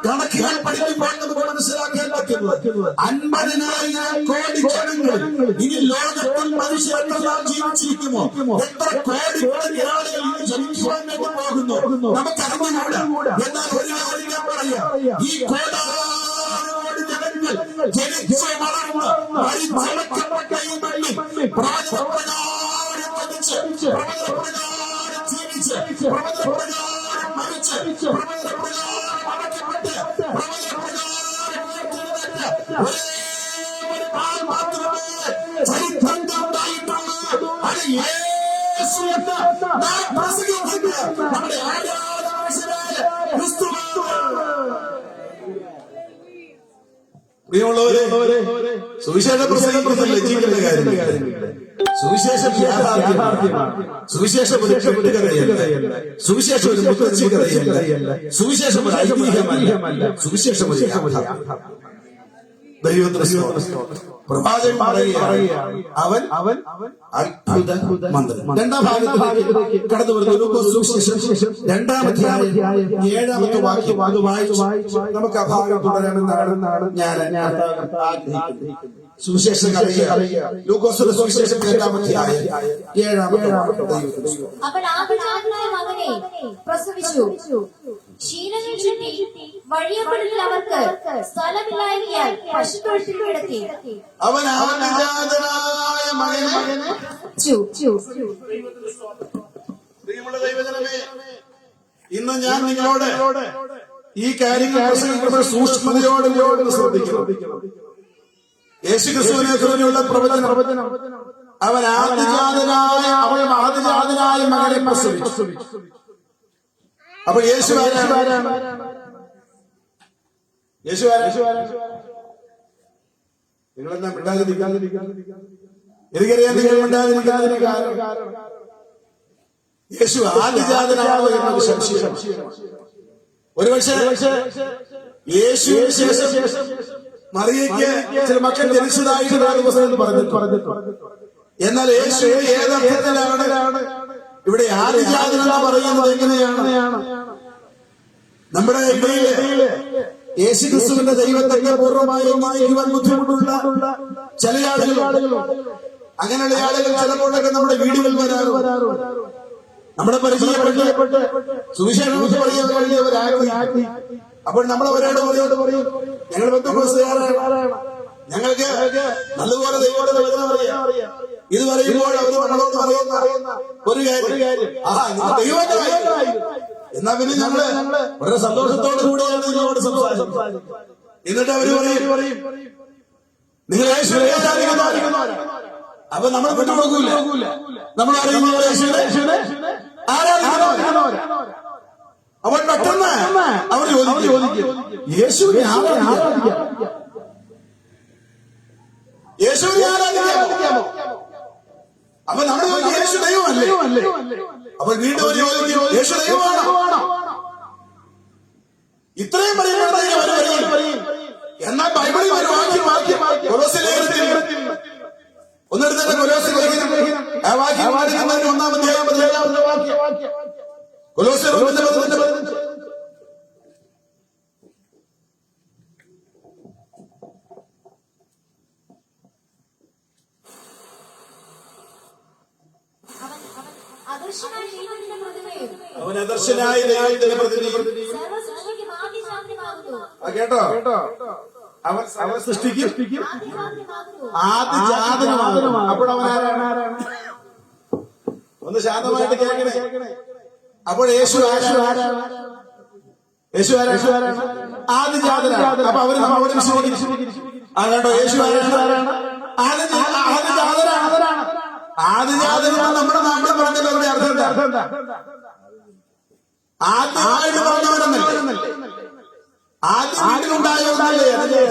കണക്കുകൾ പഠിക്കുമ്പോൾ നമുക്ക് മനസ്സിലാക്കാൻ പറ്റുന്നത്. 50,000 കോടി ജനങ്ങൾ ഇനി ലോകത്തിൽ മനുഷ്യർ എത്രനാൾ ജീവിച്ചിരിക്കുമോ, എത്ര കോടി കോടി ആളുകൾ ഇനി ജനിക്കുവാൻ വേണ്ടി പോകുന്നു നമുക്കറിഞ്ഞുകൂടാ. എന്നാൽ ഒരു കാര്യം ഞാൻ പറയാം, ഈ കോടാനോട് ജനങ്ങൾ ജനിച്ച് വളർന്ന് മരിച്ചടക്കപ്പെട്ട ഈ മണ്ണിൽ പ്രവചനപ്രകാരം ജനിച്ച്, പ്രവചനപ്രകാരം ജീവിച്ച്, പ്രവചനപ്രകാരം മരിച്ച്, പ്രവചനപ്രകാരം അടക്കപ്പെട്ട്, പ്രവചനപ്രകാരം ഉയർത്തെഴുന്നേറ്റ ഒരേ ആൾ മാത്രമേ ചരിത്രത്തിൽ ഉണ്ടായിട്ടുള്ളൂ. അത് യേശു എന്ന് നാം പ്രസംഗിക്കുന്ന നമ്മുടെ ആരാധനാശനായ ക്രിസ്തുവാണ്. പ്രിയമുള്ളവരെ, സുവിശേഷ പ്രസംഗത്തിൽ ലജ്ജിക്കേണ്ട കാര്യമില്ല. സുവിശേഷം യാഥാർത്ഥ്യമാണ്. സുവിശേഷം ഒരു കെട്ടുകഥയല്ല, സുവിശേഷം ഒരു മുത്തച്ഛികതയല്ല, സുവിശേഷം ഒരു ഐതിഹ്യമല്ല, സുവിശേഷം ഒരു യാഥാർത്ഥ്യം. ദൈവത്തിന് സ്തോത്രം. പ്രവാചകൻ പറയുകയാണ്, അവൻ അത്ഭുത മന്ത്രം. 2-ാം ഭാഗത്തിലേക്ക് കടന്നു വരുന്ന ലൂക്കോസ് സുവിശേഷം 2-ാം അധ്യായം 7-ാമത്തെ വാക്യം അത് വായിച്ചു നമുക്ക് ആ ഭാഗം തുടരാമെന്നാണ് ഞാൻ ആഗ്രഹിക്കുന്നത്. സുവിശേഷം ലൂക്കോസിന്റെ സുവിശേഷം 2-ാം അധ്യായം 7-ാമത്തെ വാക്യം. അവൻ ആദ്യജാതനായ മകനെ പ്രസവിച്ചു. ക്ഷീണങ്ങൾ ചുറ്റി വഴിയപ്പെടുത്തിൽ അവർക്ക് സ്ഥലമില്ലായ്മയാൽ പശുത്തൊഴുത്തിൽ കിടത്തി. അവൻ ആദ്യജാതനായ മകനെ. പ്രിയമുള്ള ദൈവജനമേ, ഇന്ന് ഞാൻ നിങ്ങളോട് ഈ കാര്യങ്ങൾ പ്രസംഗിക്കുമ്പോൾ സൂക്ഷ്മതയോടെ ശ്രദ്ധിക്കണം. യേശുക്രിസ്തുവിനെ കുറിച്ചുള്ള പ്രവചനം അവൻ ആദ്യജാതനായ മകനെ പ്രസവിച്ചു. അപ്പോൾ യേശു ആരാണ്? നിങ്ങളെന്താ മിണ്ടാതിരിക്കാതിരിക്കാൻ? എനിക്കറിയാം നിങ്ങൾ മിണ്ടാതിരിക്കാതിന് കാരണം യേശു ആദ്യജാതനാണോ എന്നൊരു സംശയം. ഒരുപക്ഷെ യേശുവിന് ശേഷം മറിയയ്ക്ക് ചില മക്കൾ ജനിച്ചതായിട്ട് പറഞ്ഞിട്ടുണ്ട്. എന്നാൽ യേശു ഏതർത്ഥത്തിലാണ് ഇവിടെ ആദ്യജാതൻ എന്ന് പറയുന്നത്? എങ്ങനെയാണ്? നമ്മുടെ ഇടയില് യേശുക്രിസ്തുവിന്റെ ദൈവത്തെ പൂർണ്ണമായും ബുദ്ധിമുട്ടുള്ള ചില ആളുകളുണ്ട്. അങ്ങനെയുള്ള ആളുകൾ ചിലപ്പോഴൊക്കെ നമ്മുടെ വീടുകളിൽ വരാറുണ്ട്. നമ്മളെ പരിചയപ്പെട്ട് സുവിശേഷം പറയാൻ. അപ്പോൾ നമ്മൾ അവരോട് പറയും, ഞങ്ങൾ ബന്ധുക്രിസ്തുകാരാണ്, ഞങ്ങൾക്ക് നല്ലപോലെ ദൈവത്തോടെ അറിയാം. ഇത് പറയുമ്പോൾ അവർ നമ്മളോട് പറയുന്ന ഒരു കാര്യം, ദൈവം. എന്നാ പിന്നെ ഞങ്ങള് വളരെ സന്തോഷത്തോടു കൂടിയാണ് നിങ്ങളോട് സംസാരിക്കുന്നത്. എന്നിട്ട് അവര് പറയും, നിങ്ങൾ യേശുവിനെ ആരാധിക്കുന്നവരാണ്, അപ്പൊ നമ്മൾ വിട്ടുകൊടുക്കൂല. നമ്മൾ അറിയുന്ന യേശുവിനെ ആരാധിക്കുന്നവരാ. അവൻ പെട്ടെന്ന് അവർ ചോദിക്കും, യേശുവിനെ ആരാധിക്കാമോ? യേശുവിനെ ആരാധിക്കാമോ? അപ്പൊ നമ്മൾ യേശു ദൈവമല്ലേ? അപ്പൊ വീണ്ടും അവർ ചോദിക്കും, യേശു ദൈവമാണോ? ഇത്രയും പറയുമ്പോൾ എന്നാൽ ബൈബിളിൽ ഒരു വാക്യം ഒന്നെടുത്ത കൊലോസ്യ ലേഖനം ആ വാക്യം വായിക്കുന്നതിന് 1-ാമത്തെ വാക്യം കൊലോസ്യർ 1:15. അദർശനായ ദൈവത്തിന്റെ പ്രതിമയും അവൻ അദർശനായ ദൈവത്തിന്റെ പ്രതിമയും സർവ്വസൃഷ്ടിക്കും ആദിജാതനുമാകുന്നു. കേട്ടോ അവൻ സൃഷ്ടിക്കും ആദിജാതനുമാകുന്നു. ആദിജാതനുമാകുന്നു. അപ്പോൾ അവൻ ആരാണ്? ഒന്ന് ശാന്തമായിട്ട് കേൾക്കണേ. അപ്പോൾ യേശു ആരാണ്? ആദിജാതനാണ്. അപ്പൊ അവര് നമ്മളോട് വിശ്വസിക്കും. കേട്ടോ, യേശു ആരാണ്? ആദിജാതനാണ്. ആദിജാതനാണ് നമ്മുടെ നാട്ടിൽ പറഞ്ഞതിന്റെ അർത്ഥം എന്താ? ആദ്യമായിട്ട് പറഞ്ഞവരെന്നല്ലേ? ആദ്യം വീട്ടിലുണ്ടായതല്ലേ?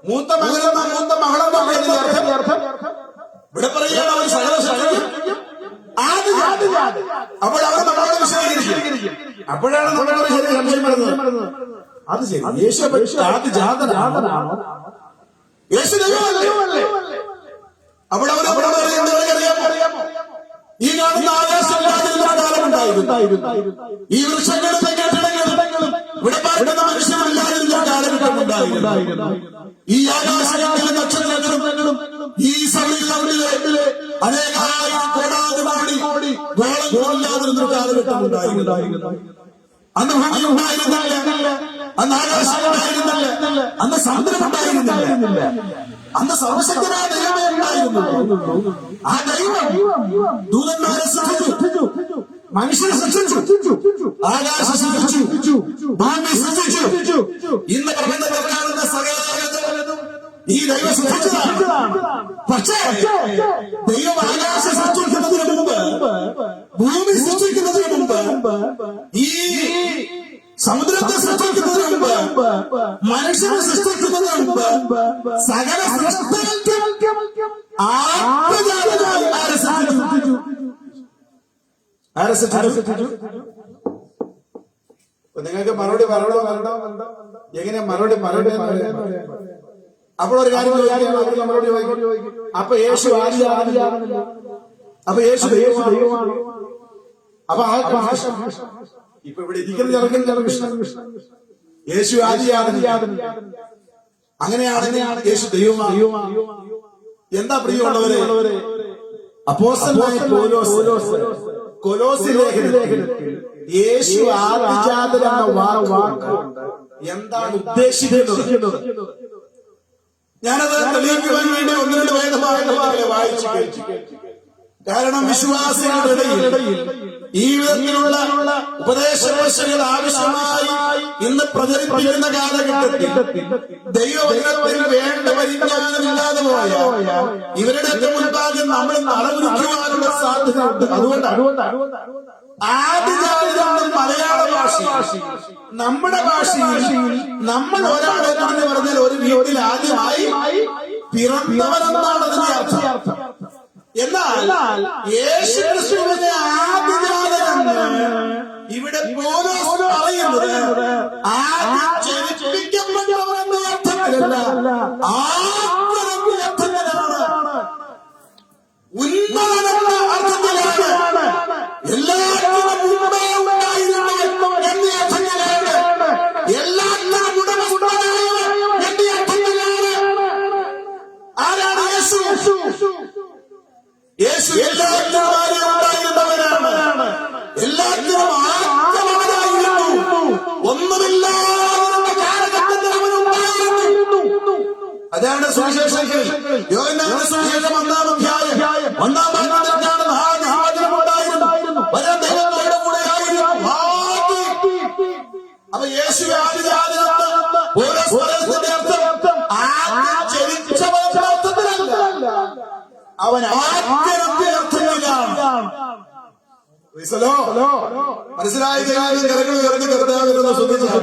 മൂത്ത മകളെന്ന മൂത്ത മകളെന്ന അർത്ഥം ഇവിടെ പറയുകയാണ് അവർ സകല സൃഷ്ടിക്കും ആദിജാതൻ. അപ്പോൾ അവർ നമ്മളോട് വിശദീകരിക്കും. അപ്പോഴാണ് നമ്മളോട് ശരി സംശയം വരുന്നത്. അത് ശരി, യേശു ആദിജാതനാണോ? യേശു ദൈവമല്ലേ? അപ്പോൾ അവരറിയാമോ? ഈ കാണുന്ന ആകാശമില്ലാതിരുന്ന കാലമുണ്ടായിരുന്നു. ഈ വൃക്ഷങ്ങളും കെട്ടിടങ്ങളും ഇവിടെ പാടുന്ന മനുഷ്യരില്ലാതിരുന്ന കാലഘട്ടമുണ്ടായിരുന്നു. ഈ ആകാശങ്ങളിലെ നക്ഷത്രങ്ങളും ഈ സമയങ്ങളിലെ അനേകായിരം കോടാനുകോടി ഗോളങ്ങളില്ലാതിരുന്ന കാലഘട്ടമുണ്ടായിരുന്നു. അന്ന് ഭൂമി ഉണ്ടായിരുന്നില്ല, അന്ന് ആകാശം ഉണ്ടായിരുന്നില്ല, അന്ന് സമുദ്രം ഉണ്ടായിരുന്നില്ല, അന്ന് സർവശക്തനായ ദൈവമേ ഉണ്ടായിരുന്നു. ആ ദൈവം ദൂതന്മാരെ സൃഷ്ടിച്ചു, മനുഷ്യനെ സൃഷ്ടിച്ചു, ആകാശം സൃഷ്ടിച്ചു, ഭൂമി സൃഷ്ടിച്ചു. ഇന്ന് പ്രപഞ്ചത്തിൽ കാണുന്ന സകലതും ഈ ദൈവം സൃഷ്ടിച്ചതാണ്. പക്ഷേ ദൈവം ആകാശം സൃഷ്ടിക്കുന്നതിന് മുമ്പ്, ഭൂമി സൃഷ്ടിക്കുന്നതിന് മുമ്പ്, ഈ സമുദ്രത്തെ സൃഷ്ടിക്കുന്നതിന് മുമ്പ്, മനുഷ്യനെ സൃഷ്ടിക്കുന്നതിന് മുമ്പ്, സകല സൃഷ്ടികൾക്കും ആത്മജാതനായി ആരെ സൃഷ്ടിച്ചു? നിങ്ങൾക്ക് മറുപടി പറയണോ? എങ്ങനെ മറുപടി അപ്പോൾ ഒരു കാര്യം മറുപടി ചോദിക്കും. അപ്പൊ യേശു ആദിജാതനല്ല, അപ്പൊ യേശു ദൈവമാണ്. അപ്പൊ ഇപ്പൊ ഇവിടെ ഇരിക്കുന്ന കൃഷ്ണൻ യേശു ആദിജാതൻ. അങ്ങനെയാണെങ്കിൽ യേശു ദൈവമാണ്. എന്താ പ്രിയമുള്ളവരെ, അപ്പോസ്തലനായ പൗലോസ് കൊലോസ്യ ലേഖനത്തിൽ യേശു ആദിജാതൻ എന്ന വാക്ക് എന്താണ് ഉദ്ദേശിക്കുന്നത് ഞാനത് തെളിയിക്കുവാൻ വേണ്ടി 1-2 വേദഭാഗങ്ങൾ വായിച്ചു കേൾച്ചു. കാരണം വിശ്വാസികളുടെ ഇടയിൽ ഈ വിധത്തിലുള്ള ഉപദേശങ്ങൾ ആവശ്യമായി ഇന്ന് പ്രചരിപ്പിക്കുന്ന കാലഘട്ടത്തിൽ ദൈവവചനത്തിൽ വേണ്ട പരിജ്ഞാനമില്ലാതെ പോയ ഇവരുടെ മുൻപാകെ നമ്മൾ നടന്നിരിക്കുവാനുള്ള സാധ്യതയുണ്ട്. അതുകൊണ്ട് ആദിജാതൻ മലയാള ഭാഷ, നമ്മുടെ ഭാഷയിൽ നമ്മൾ ഒരാളെ എന്ന് പറഞ്ഞാൽ ഒരു വീട്ടിൽ ആദ്യമായി പിറന്നവരെന്നാണ് അതിന്റെ അർത്ഥം. എന്നാൽ യേശു ക്രിസ്തുവിനെ ആദിജാതനെന്ന് ഇവിടെ പൗലോസ് പറയുന്നത് ആദ്യം ജനിപ്പിക്കപ്പെട്ടവരെന്ന അർത്ഥത്തിലല്ല, ആദ്യമെന്ന അർത്ഥത്തിലാണ്, ഉന്നതനെന്ന അർത്ഥത്തിലാണ്, എല്ലാത്തിനും മുമ്പേ ഉണ്ടായിരുന്നു എന്ന അർത്ഥത്തിലാണ്, എല്ലാത്തിനും ഉടമസ്ഥനായ എന്ന അർത്ഥത്തിലാണ്. ആരാണ് യേശു? യേശു എല്ലാത്തിനും ഉണ്ടായിരുന്നവനാണ്, എല്ലാത്തിനും ആദ്യമായിരുന്നു, ഒന്നുമില്ലാതെ കാലഘട്ടത്തിൽ അവനുണ്ടായിരുന്നു. അതാണ് സുവിശേഷങ്ങൾ. യോഹന്നാന്റെ സുവിശേഷം 1-ാം അധ്യായം 1-ാം ഭാഗത്തിൽ കാണുന്ന ആദിജാതനുണ്ടായിരുന്നു, വരാൻ ദൈവത്തോടെ കൂടെ ആയിരുന്നു. അപ്പൊ യേശു ആദിജാതനെന്ന് പൗലോസ് പറയുന്നതിന്റെ അർത്ഥം ആദ്യം ജനിച്ചവന്റെ അർത്ഥത്തിലല്ല, അവൻ ആത്മഹത്യയിലാണ്. മനസ്സിലായ കരകൾ ഉയർന്ന് കർത്താവിനെ ശ്രദ്ധിച്ചാൽ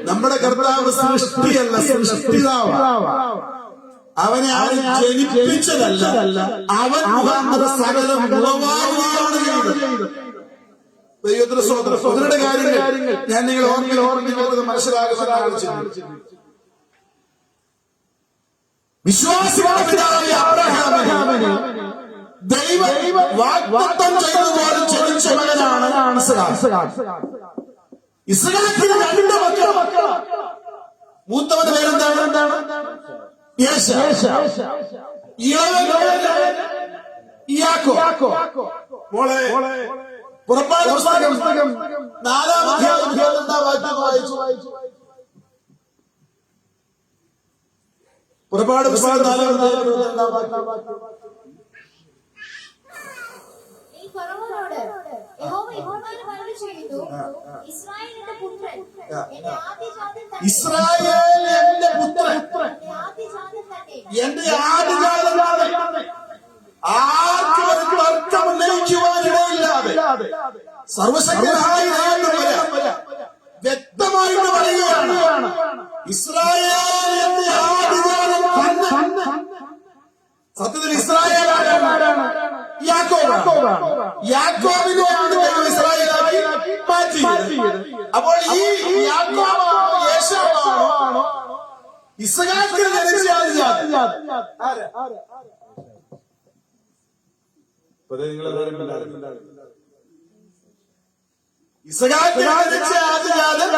നമ്മുടെ കർത്താവ് സൃഷ്ടിയല്ല, സൃഷ്ടിതാവ്. അവനെ ആരും ജനിപ്പിച്ചതല്ല, അവൻ മുഖാന്തരം സകലം ഉളവാകുകയാണ് ചെയ്തത്. ദൈവത്തിന്റെ സ്വതന്ത്രയുടെ കാര്യങ്ങൾ ഞാൻ നിങ്ങൾ ഓർമ്മിക്കുന്നത് മനസ്സിലാകുന്ന വിശ്വാസികളുടെ പിതാവായ അബ്രഹാമിന് ദൈവം വാഗ്ദത്തം ചെയ്തതുപോലെ ജനിച്ച മകനാണ് ഇസ്ഹാക്കിന് 2 മക്കൾ. മൂത്തവന്റെ പേരെന്താണ്? യാക്കോബ്. മോളെ പുറപ്പാട് പുസ്തകം 4-ാം അധ്യായം വായിച്ചു. പുറപ്പാട് പുസ്തകം 4-ാം അധ്യായം ഫറവോനോട് യഹോവ ഇപ്രകാരം അരുളിച്ചെയ്തു, ഇസ്രായേൽ എന്റെ പുത്രൻ, എന്റെ ആദ്യജാതൻ തന്നെ. ഇസ്രായേൽ എന്റെ പുത്രൻ, എന്റെ ആദ്യജാതൻ തന്നെ. എന്റെ ആദ്യജാതൻ തന്നെ. ആർക്കും ഒരു തർക്കം ഉന്നയിക്കുവാനിടയില്ലാതെ സർവശക്തനായ ദൈവം വ്യക്തമായിട്ട് പറയുകയാണ്, ഇസ്രായേൽ എന്റെ ആദ്യജാതൻ തന്നെ. സത്യത്തിൽ ഇസ്രായേൽ ആരാണ്? യാക്കോബാണ്. യാക്കോബിനെയാണ് ദൈവം ഇസ്രായേലാക്കി മാറ്റിയത്. അപ്പോൾ ഈ യാക്കോബാണോ യേശാവാണോ ഇസ്ഹാക്കിന് ജനിച്ച ആദ്യജാതൻ? ഇസ്ഹാക്കിന് ജനിച്ച ആദ്യജാതൻ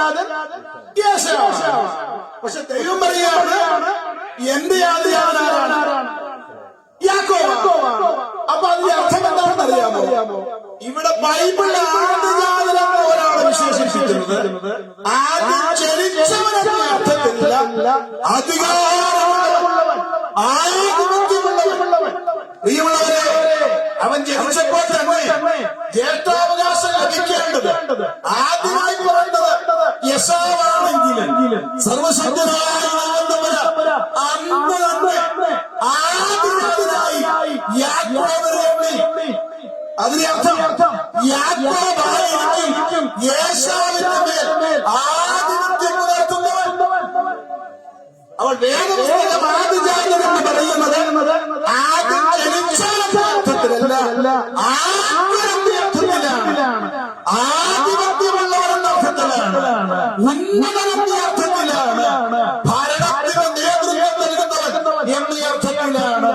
യേശാവാണ്. പക്ഷെ ദൈവം പറയുകയാണ് എന്റെ ആദ്യജാതൻ യാക്കോബാണ്. അപ്പൊ അതിന്റെ അർത്ഥം എന്താണെന്ന് അറിയാമോ? ഇവിടെ ബൈബിളിൽ ആദ്യജാതനെന്ന് ഒരാളെ വിശേഷിപ്പിക്കുന്നത് ആദ്യം ജനിച്ചവനെന്ന അർത്ഥത്തില്ല, അധികാരമുള്ളവൻ, ആധിപത്യമുള്ളവൻ. പ്രിയമുള്ളവരെ, അവൻ ജനിച്ചപ്പോൾ തന്നെ ജ്യേഷ്ഠാവകാശം ലഭിക്കേണ്ടത് ആദ്യമായി പറയുന്നത് യശാവാണെങ്കിലും സർവശക്തനായ അന്ന് തന്നെ ആദ്യജാതനായി യാക്കോബിനെ. അതിന്റെ അർത്ഥം യാക്കോബായിരിക്കും യേശാവിന്റെ മേൽ ആധിപത്യം പുലർത്തുന്നവൻ. അവൾ വേദപുസ്തകം ആദ്യജാതൻ എന്ന് പറയുന്നത് ആദ്യം ജനിച്ചവന്റെ അർത്ഥത്തിലല്ല, ആദ്യത്തിന്റെ അർത്ഥത്തിലാണ്. ആധിപത്യമുള്ളവരെന്ന അർത്ഥത്തിലാണ്, ഉന്നതന്റെ അർത്ഥത്തിലാണ്, ഭരണത്തിന് നേതൃത്വം നൽകുന്നവൻ എന്ന അർത്ഥത്തിലാണ്.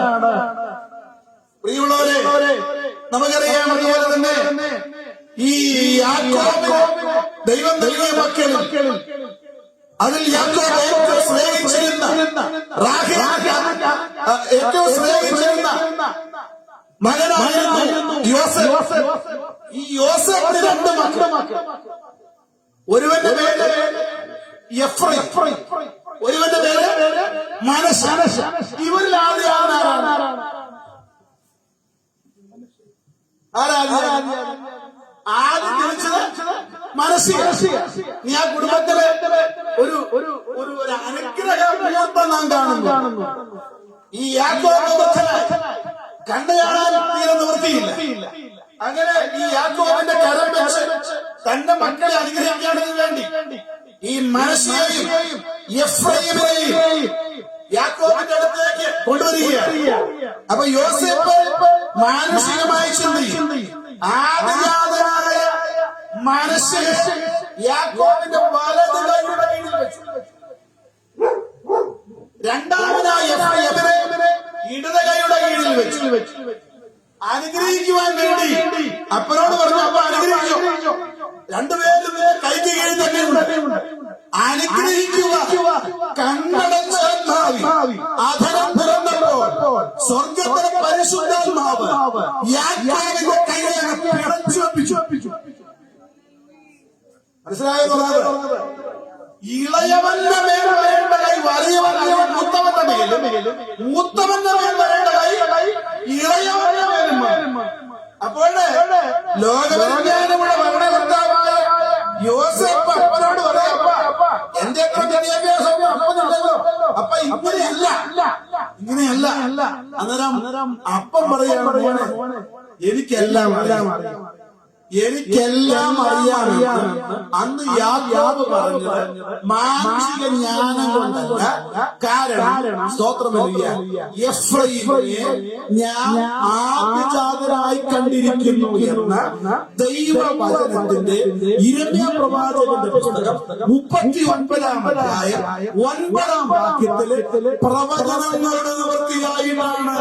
പ്രിയമുള്ളവരെ, നമുക്കറിയാം അതുപോലെ തന്നെ ഈ യാക്കോബിന് ദൈവം നൽകിയ മക്കളിൽ അതിൽ യാക്കോബ് ഏറ്റവും സ്നേഹിച്ചിരുന്ന ഏറ്റവും സ്നേഹിച്ചിരുന്ന മകനായിരുന്നു യോസേഫ്. ഈ യോസേഫിന് 2 മക്കൾ. ഒരുവന്റെ പേര് എഫ്രൈം, ഒരുവന്റെ പേര് മനശ്ശെ. ഇവരിൽ ആരാണ്? ആദ്യം ജനിച്ചത് മനശ്ശെ. നീ ആ കുടുംബത്തിലെ ഒരു അനുഗ്രഹ മുഹൂർത്തം നാം കാണുന്നു. ഈ യാക്കോബ് കണ്ടു കാണാൻ തീരെ നിവൃത്തിയില്ല. അങ്ങനെ ഈ യാക്കോബിന്റെ കരം വെച്ച് തന്റെ മക്കളെ അനുഗ്രഹിക്കാനതിന് വേണ്ടി ഈ മനശ്ശെയെയും എഫ്രൈമിനെയും യാക്കോബിന്റെ അടുത്തേക്ക് കൊണ്ടുവരികയാണ്. അപ്പൊ യോസേഫ് മാനസികമായി ചിന്തിക്കും, ആദ്യജാതനായ മനശ്ശെ യാക്കോബിന്റെ വലത് കൈയുടെ കീഴിൽ വെച്ചു, രണ്ടാമനായ എഫ്രൈമിനെ ഇടത് കൈയുടെ കീഴിൽ വെച്ചു. അനുഗ്രഹിക്കുവാൻ വേണ്ടി അപ്പനോട് പറഞ്ഞു, അപ്പൊ അനുഗ്രഹിച്ചു. രണ്ടുപേരും കൈക്ക് കീഴിൽ തന്നെയുണ്ട്. അനുഗ്രഹിക്കുക, കണ്ണടച്ച ഭാവി, അധരം തുറന്നപ്പോൾ സ്വർഗത്തിലെ പരിശുദ്ധാത്മാവ് യാക്കോബിന്റെ കൈയെ പിടച്ചുവപ്പിച്ചു. മനസ്സിലായോ? ഇളയവന്റെ മേൽ വരേണ്ട കൈ വലിയവന്റെ മൂത്തവന്റെ മേലും, മൂത്തവന്റെ മേൽ വരേണ്ട കൈ ഇളയവന്റെ മേലും. അപ്പോൾ ലോകവിജ്ഞാനമുള്ള ഭരണകർത്താവായ യോസേഫ് അപ്പനോട് പറയാം, എന്റെ വിദ്യാഭ്യാസം അപ്പനുണ്ടല്ലോ, അപ്പൊ ഇങ്ങനെയല്ല, ഇങ്ങനെയല്ല. അന്നേരം അപ്പം പറയാണ് മോനെ എനിക്കെല്ലാം അറിയാം, എനിക്കെല്ലാം അറിയാമെന്ന് അന്ന് യാക്കോബ് പറഞ്ഞത് മാനസിക ജ്ഞാനം കൊണ്ടല്ല. കാരണം സ്തോത്രം എഫ്രയീമിനെ ഞാൻ ആദ്യജാതനായി കണ്ടിരിക്കുന്നു എന്ന ദൈവവചനത്തിന്റെ യിരെമ്യാ പ്രവാചകന്റെ പുസ്തകം 39-ാം അധ്യായം 9-ാം വാക്യത്തില് പ്രവചനങ്ങളുടെ നിവൃത്തിയായിട്ടാണ്.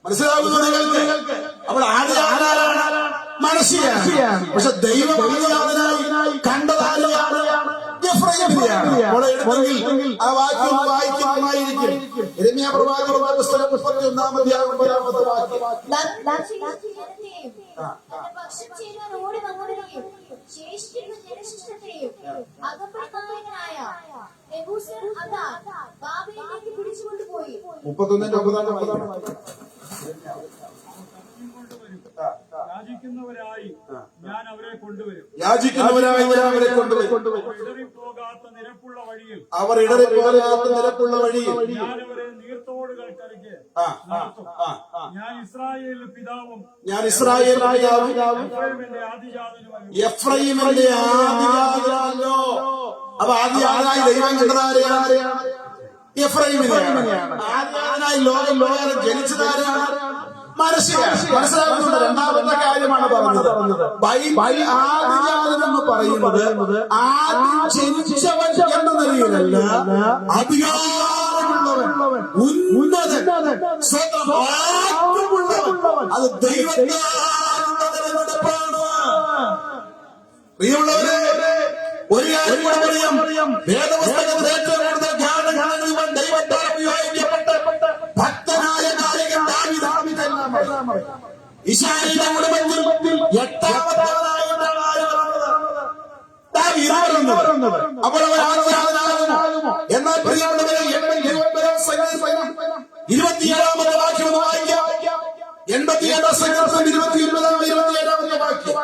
മനസ്സിലാകുന്നു നിങ്ങൾക്ക്? അപ്പോൾ ആരാണ്? മനസ്സിലാണ്. പക്ഷെ ദൈവം കണ്ടത് ആരെയാണ്? എഫ്രയീമിനെയാണ്. ആ വാക്യം വായിക്കുന്നതായിരിക്കും. യിരെമ്യാ പ്രവാചകന്റെ പുസ്തകം 31-ാം അധ്യായം 9-ാമത്തെ വാക്യം. പക്ഷം ചെയ്യാൻ ഓടി വന്നവരെയും ശേഷിക്കുന്ന ജനശിഷ്ടത്തെയും അകപ്പെടുത്താനായ ബാബേലിലേക്ക് പിടിച്ചുകൊണ്ടുപോയി. 31-ന്റെ യാചിക്കുന്നവരായി ഞാൻ അവരെ കൊണ്ടുവരും. ഇടറിപ്പോകാത്ത നിരപ്പുള്ള വഴിയിൽ ഞാൻ അവരെ നീർത്തോടുകൾക്കരികെ നടത്തും. ഞാൻ ഇസ്രായേലിന്റെ പിതാവും എഫ്രയീമിന്റെ ആദിജാതനല്ലോ. അപ്പൊ ആദിജാതനായി ദൈവം കണ്ടതാരെയാണ്? എഫ്രയീമിനെയാണ്. ആദിജാതനായി ലോകം ജനിച്ചതാരാണ്? മനസ്സിലാകുന്നുണ്ട്. രണ്ടാമത്തെ കാര്യമാണ് പറഞ്ഞത്. ബൈബിൾ ആദിജാതൻ എന്ന് പറയുന്നത് ആദ്യം ജനിച്ചവൻ എന്ന നിലയിലല്ല, അധികാരമുള്ളവൻ, ഉന്നതൻ, സ്വന്തമായിട്ടുള്ളവൻ. അത് ദൈവത്തിനാണ്. പ്രിയമുള്ളവരെ, ഒരു കാര്യം പറയാം. വേദപുസ്തകത്തിൽ ഏറ്റവും കൂടുതൽ ജ്ഞാനം കാണുവാൻ ദൈവത്താൽ ഉപയോഗിക്കപ്പെട്ട ഭക്തനായ നായകൻ ദാവീദ്. ഇശ്രായേലിന്റെ കുടുംബത്തിൽ 8ാമത്തവനായിട്ടാണ് ആര് പറയുന്നത്? അപ്പോൾ അവർ ആദിജാതനാകുമോ? എന്നാൽ പ്രിയമുള്ളവരെ, 27-ാമത്തെ വാക്യം ഒന്ന് വായിക്കാം. 87-ാം സംഘർഷം 27-ാമത്തെ വാക്യം.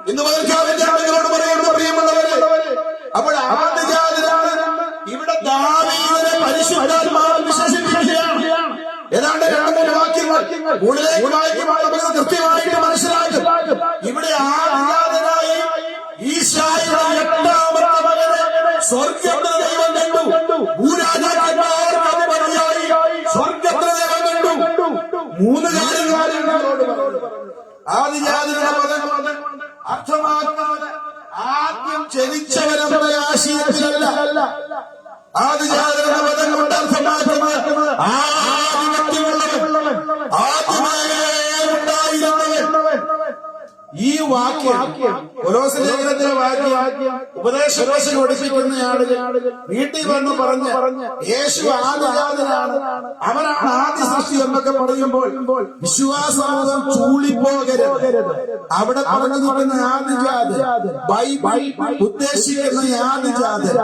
ഇന്ന് വൈകാവിന്റെ ആളുകളോട് പറയുന്നു, പ്രിയമുള്ളവരെ, അപ്പോൾ ആദിജാതനാണ് ഇവിടെ ദാവീദിനെ പരിശുദ്ധാത്മാവിൽ വിശേഷിപ്പിക്കുകയാണ്. ഏതാണ്ട് 2-3 വാക്യങ്ങൾ കൂടുതലേക്ക് വായിക്കുമ്പോൾ നമുക്ക് കൃത്യമായിട്ട് മനസ്സിലാക്കും. ഇവിടെ ആദിജാതനായി ഈശായുടെ 8ാമത്തെ മകനെ സ്വർഗ്ഗത്തിൽ ദൈവം കണ്ടു. ഭൂരാജാക്കന്മാർക്ക് അധിപതിയായി സ്വർഗ്ഗത്തിൽ ദൈവം കണ്ടു. 3 കാര്യങ്ങളോട് ആദിജാതന്റെ പദം അർത്ഥമാക്കുന്നത് ആദ്യം ജനിച്ചവരെന്ന ആശയത്തിലല്ല. ആദിജാതന്റെ പദം കൊണ്ട് അർത്ഥമാക്കുന്നത് ആദിമത്യമുള്ളവൻ, ആദ്യമേ ഉണ്ടായിരുന്നവൻ. ഈ വാക്യം കൊലോസ്യലേഖനത്തിലെ വാക്യം ഉപദേശം പഠിപ്പിക്കുന്ന ആളുകൾ വീട്ടിൽ വന്ന് പറഞ്ഞ് യേശു ആദിജാതനാണ്, അവനാണ് ആദ്യ സൃഷ്ടി എന്നൊക്കെ പറയുമ്പോൾ വിശ്വാസബോധം ചൂളിപ്പോകരുത്. അവിടെ പറഞ്ഞിരിക്കുന്ന ആദിജാതൻ, ബൈബിൾ ഉദ്ദേശിക്കുന്ന ആദിജാതൻ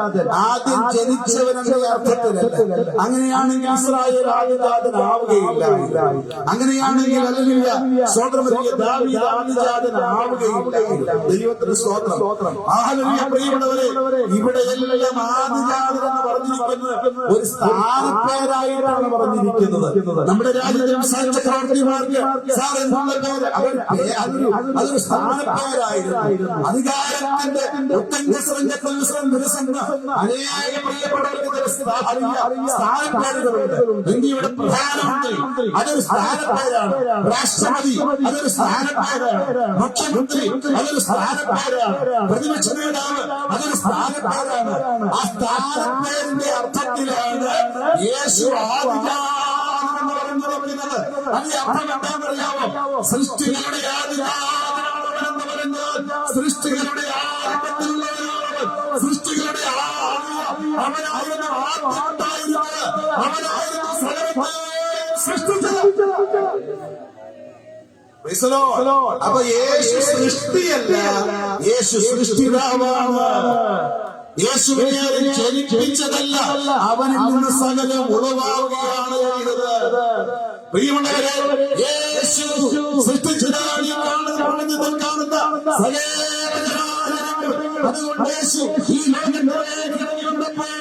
ആദ്യം ജനിച്ചവനെന്ന അർത്ഥത്തിലല്ല. അങ്ങനെയാണെങ്കിൽ ഇസ്രായേൽ ആദിജാതൻ ആവുകയില്ല. അങ്ങനെയാണെങ്കിൽ ഹല്ലേലൂയ സ്വതന്ത്രമായ ദാവീദ് ആദിജാതൻ ആവുകയില്ല. ദൈവത്തിന്റെ സ്തോത്രം. ഹല്ലേലൂയ. പ്രിയമുള്ളവരെ, ഇവിടെ എല്ലാം ആദിജാതൻ എന്ന് പറഞ്ഞിരിക്കുന്നത് ഒരു സ്ഥാനപ്പേരായിട്ടാണ് പറഞ്ഞിരിക്കുന്നത്. നമ്മുടെ രാജ്യത്തെ ചക്രവർത്തിമാർക്ക് അതൊരു സ്ഥാനപ്പേരായിരുന്നു. അധികാരത്തിന്റെ അനേക പ്രിയപ്പെട്ടവർക്ക് സ്ഥാനപ്പേരുകളുണ്ട്. ഇന്ത്യയുടെ പ്രധാനമന്ത്രി അതൊരു സ്ഥാനപ്പേരാണ്. രാഷ്ട്രപതി അതൊരു സ്ഥാനപ്പേരാണ്. മുഖ്യമന്ത്രി അതൊരു സ്ഥാനപ്പേരാണ്. പ്രതിപക്ഷ നേതാവ് അതൊരു സ്ഥാനപ്പേരാണ്. ആ സ്ഥാനപ്പേരിന്റെ അർത്ഥത്തിലാണ് യേശു ആദിജാതൻ എന്ന് പറഞ്ഞിരിക്കുന്നത്. അതിന്റെ അർത്ഥം എന്താണെന്നറിയാമോ? സൃഷ്ടികളുടെ ആദിജാതനാണെന്ന് പറഞ്ഞാൽ സൃഷ്ടികളുടെ ആരംഭത്തിലുള്ളവനാണ്. സൃഷ്ടികളുടെ അവനായിരുന്നു ആദ്യമുണ്ടായിരുന്നത്. അവനായിരുന്നു സകലത്തെ സൃഷ്ടിച്ചത്. അപ്പൊ യേശു സൃഷ്ടിയല്ല, യേശു സൃഷ്ടിതാവാണ്. യേശുവിനെ ജനിപ്പിച്ചതല്ല, അവനിൽ നിന്ന് സകലം ഉളവാവുകയാണ് ചെയ്തത്. പ്രിയമുള്ളവരെ, യേശു സൃഷ്ടിച്ചതാണ് ഈ കാണുന്ന സകല ജനാലയങ്ങളും. അതുകൊണ്ട് യേശു ഈ ലോകത്തിലേക്ക് ഇറങ്ങി വന്നപ്പോൾ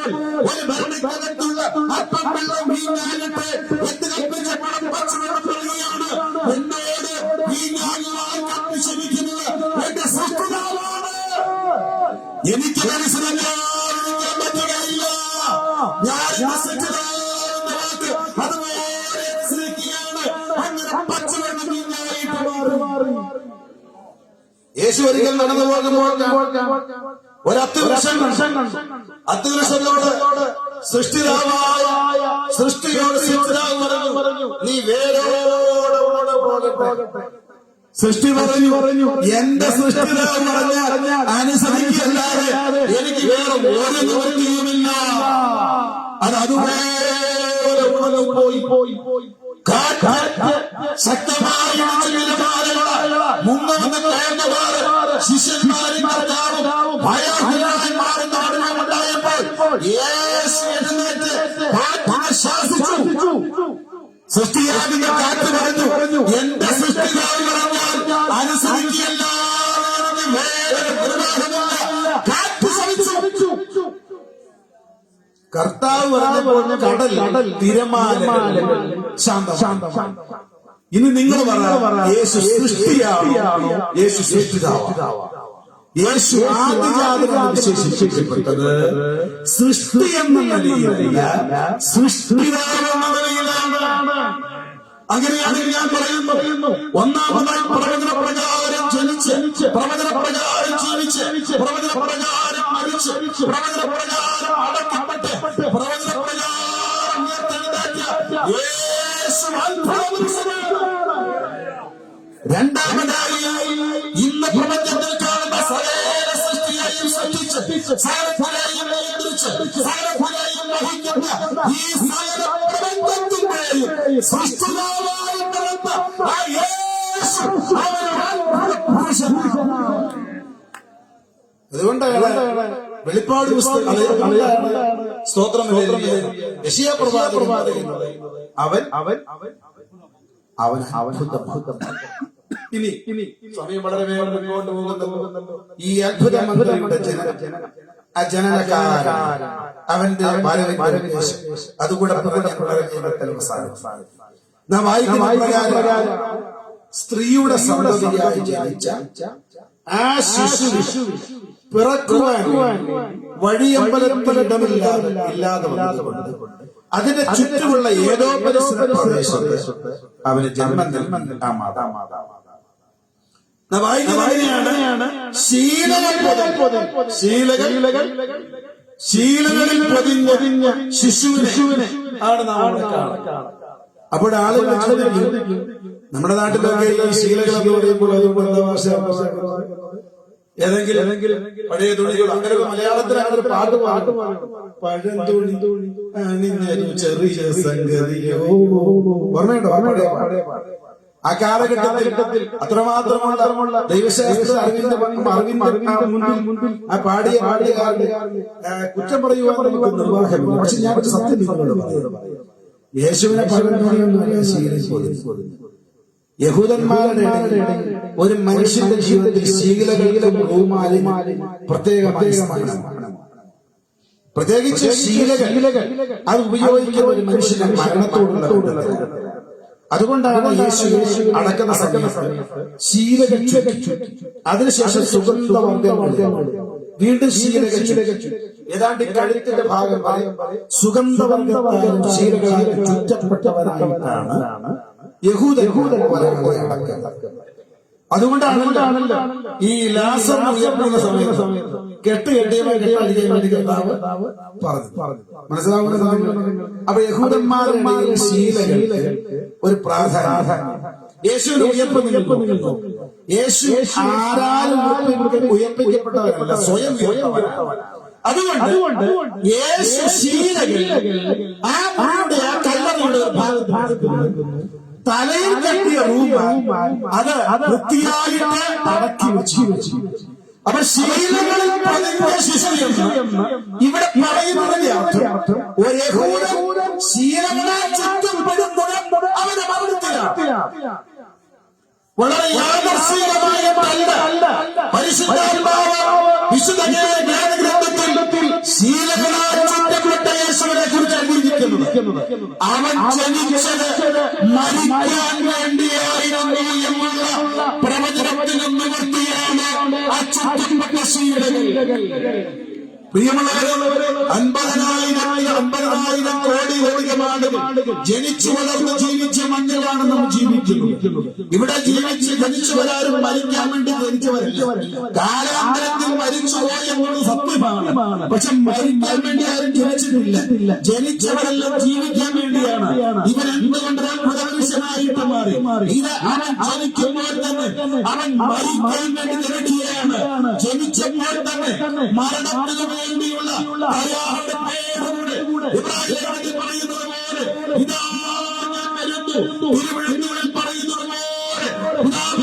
ഒരു ഭരണത്തിലുള്ള അപ്പം വെള്ളം വീഞ്ഞാകട്ടെ എന്ന് കൽപ്പിച്ച പണം പച്ചവെള്ളം പറയുകയാണ്. എന്നോട് വീഞ്ഞാകുവാൻ കൽപ്പിച്ചിരിക്കുന്നത് എന്റെ സൃഷ്ടിതാവാണ്. എനിക്ക് മനസ്സിലാക്കാൻ പറ്റുകയില്ല. ഞാൻ സൃഷ്ടിതാവെന്ന വാക്ക് അതുപോലെ അനുസരിക്കുകയാണ്. അങ്ങനെ പച്ചവെള്ളം വീഞ്ഞായിട്ട് മാറി. യേശു ഒരിക്കൽ നടന്നു പോകുമ്പോൾ ഒരു അത്യുവൃക്ഷത്തോട് സൃഷ്ടിയോട് സൃഷ്ടിതാവ് പറഞ്ഞു, നീ വേരോടെ പോകട്ടെ. സൃഷ്ടി പറഞ്ഞു, എന്റെ സൃഷ്ടിതാവ് പറഞ്ഞാൽ അനുസരിക്കല്ലാതെ എനിക്ക് വേറെ ഒരു നിവൃത്തിയുമില്ല. അതുപോലെ പോയി ശക്തമായ ശിഷ്യന്മാരും ഭയാകുലരായി മാറുന്ന അനുഭവമുണ്ടായപ്പോൾ യേശു എഴുന്നേറ്റ് കാറ്റിനെ ശാസിച്ചു. സൃഷ്ടിയാകുന്ന കാറ്റ് പറഞ്ഞു, എന്റെ സൃഷ്ടിതാവ് പറഞ്ഞാൽ അനുസരിക്കുകയല്ല. കാറ്റ് ശമിച്ചു. കർത്താവ് പറഞ്ഞ കടൽ തിരമാല ശാന്തം. ഇന്ന് നിങ്ങൾ പറയാം, യേശു സൃഷ്ടിയാണോ യേശു സൃഷ്ടിതാവാണോ? യേശു ആദിജാതനായി വിശേഷിപ്പിക്കപ്പെട്ടത് സൃഷ്ടി എന്ന നിലയിലല്ല, സൃഷ്ടിതാവെന്ന നിലയിലാണ്. അങ്ങനെയാണെങ്കിൽ ഞാൻ പറയുന്നു, ഒന്നാമതായി പ്രവചനപ്രകാരം ജനിച്ച്, പ്രവചനപ്രകാരം ജീവിച്ച്, പ്രവചനപ്രകാരം മരിച്ച്, പ്രവചനപ്രകാരം അടക്കപ്പെട്ട്, പ്രവചനപ്രകാരം ഉയർത്തെഴുന്നേറ്റ യേശു അത്ഭുതപുരുഷനാണ്. രണ്ടാമതായി ഇന്ന് പ്രപഞ്ചത്തിൽ കാണുന്ന സകല സൃഷ്ടിയെയും സൃഷ്ടിച്ച്, സകലത്തെയും നിയന്ത്രിച്ച്, സകലത്തെയും വഹിക്കുന്ന ഈ സകല പ്രപഞ്ചത്തിന്റെയും സൃഷ്ടിതാവായി പിറന്ന ആ യേശു അതുകൊണ്ടാണ് വെളിപ്പാട് പുസ്തകം സ്തോത്രം യെശയ്യാ പ്രവാചകൻ അവൻ ഇനി സമയം വളരെ വേഗം മുന്നോട്ട് പോകുന്നുണ്ട്. ഈ അത്ഭുത മന്ത്രിയുടെ ജനനകാരൻ അവന്റെ അതുകൂടെ നാം വായിക്കുന്ന സ്ത്രീയുടെ സന്തതിയായി ജനിച്ച ആ ശിശു പിറക്കുവാൻ വഴിയമ്പലത്തിലിടമില്ലാതെ അതിന്റെ ചുറ്റുമുള്ള ഏതോ പരിസര പ്രദേശത്ത് അവന് ജന്മം നൽകുന്ന ആ മാതാവ് വായിക്കുന്നതിനെയാണ് ശീലകളിൽ പൊതിഞ്ഞ ശിശുവിനെ ആണ് നാം അവിടെ കാണുന്നത്. അപ്പോൾ ആളുകൾ ചോദിക്കും, നമ്മുടെ നാട്ടിലൊക്കെ ഈ ശീലകൾ എന്ന് പറയുമ്പോൾ ഏതെങ്കിലും പഴയ തുണികൾ അങ്ങനെ മലയാളത്തിൽ അങ്ങനെ പാട്ട് പഴം തുണി അണിഞ്ഞൊരു ചെറിയ സംഗതിയോ ഓർമ്മയുണ്ടോ? പഴയ ആ കാലഘട്ടത്തിൽ അത്രമാത്രമുള്ള ദൈവശാസ്ത്ര അറിവിന്റെ മുൻപിൽ ആ പാടിയ കുറ്റം പറയുവാൻ നമുക്ക് നിർവാഹമില്ല. പക്ഷെ ഞാൻ സത്യം നിങ്ങളോട് പറയുന്നത്, യേശുവിനെ യഹൂദന്മാരുടെ ഒരു മനുഷ്യന്റെ ജീവിതത്തിൽ ശീലകളിലും പ്രത്യേകമായി പ്രത്യേകിച്ച് ശീലകൾ അത് ഉപയോഗിക്കുന്ന ഒരു മനുഷ്യന്റെ മരണത്തോടുള്ള അതുകൊണ്ടാണ് യേശു അടക്കുന്ന സമയത്ത് ശീലകൾ അതിനുശേഷം സുഗന്ധവർഗ്ഗങ്ങൾ വീണ്ടും ശീലകൾ ഏതാണ്ട് കഴുത്തിന്റെ ഭാഗം സുഗന്ധവർഗ്ഗം ശീലകളാൽ ചുറ്റപ്പെട്ടവരായിട്ടാണ് യഹൂദന്മാരെ അടക്കുന്നത്. അതുകൊണ്ടാണല്ലോ ഈ ലാസർ ഉയർത്തുന്ന സമയത്ത് കെട്ടിയടിക്കാൻ വേണ്ടി കർത്താവ് പറഞ്ഞു. മനസ്സിലാവുന്ന സമയം അപ്പൊ യഹൂദന്മാരുടെ ശീലകൾ ഒരു പ്രാധാന്യം. യേശുവിന് ഉയർപ്പ് യേശു ആരാലും ഉയർപ്പിക്കപ്പെട്ടവരല്ല, സ്വയം ഉയർത്തവരാണ്. അതുകൊണ്ട് യേശു ശീലകൾ ആ കല്ലറയുടെ ഭാഗത്ത് തലയിൽ കെട്ടിയ റൂം അത് വൃത്തിയായിട്ട് അടക്കി വെച്ചു. അപ്പൊ ശീലങ്ങളിൽ പതിഞ്ഞ ശിശു എന്ന് ഇവിടെ പറയുന്നതിന്റെ അർത്ഥം ഒരു യഹൂദൻ ശീലങ്ങളാൽ ചുറ്റപ്പെടുന്നത് അവന്റെ മരണത്തിലാണ്. വളരെ യാദർശികമായതല്ല. പരിശുദ്ധാത്മാവ് വിശുദ്ധ ജ്ഞാനഗ്രന്ഥത്തിൽ ശീലങ്ങളാൽ ചുറ്റപ്പെട്ട യേശുവിനെ കുറിച്ചാണ് എഴുതിയിരിക്കുന്നത്. അവൻ ജനിച്ചത് മരിക്കാൻ വേണ്ടിയായിരുന്നു എന്നുള്ള പ്രവചനത്തിന് നിവൃത്തിയാണ് ആ ചുറ്റപ്പെട്ട ശീലകൾ. പ്രിയമുള്ളവരെ, 50,000 കോടി ആളുകൾ ജനിച്ചു വളർന്ന് ജീവിച്ച മണ്ണിലാണ് നാം ജീവിക്കുന്നത്. ഇവിടെ ജനിച്ചു വരാനും മരിക്കാൻ വേണ്ടി ജനിച്ചവരല്ല. കാലാന്തരത്തിൽ മരിച്ചുപോയി എന്നത് സത്യമാണ്. പക്ഷെ മരിക്കാൻ വേണ്ടി ആരും ജനിച്ചിട്ടില്ല. ജനിച്ചവരെല്ലാം ജീവിക്കാൻ വേണ്ടിയാണ്. ഇവൻ എന്തുകൊണ്ട് പുനർവിശനായിട്ട് മാറി? ഇത് അവൻ ജനിക്കുമ്പോൾ തന്നെ അവൻ മരിക്കാൻ വേണ്ടി ജനിക്കുകയാണ്. ജനിച്ചപ്പോൾ തന്നെ മരണത്തിന് വേണ്ടിയുള്ള ഇബ്രാഹിം പറയുന്നത് പോലെ ഇതാ ഞാൻ വരുന്നു. തിരുവഴുത്തുകളിൽ പറയുന്നത് പോലെ ഞാൻ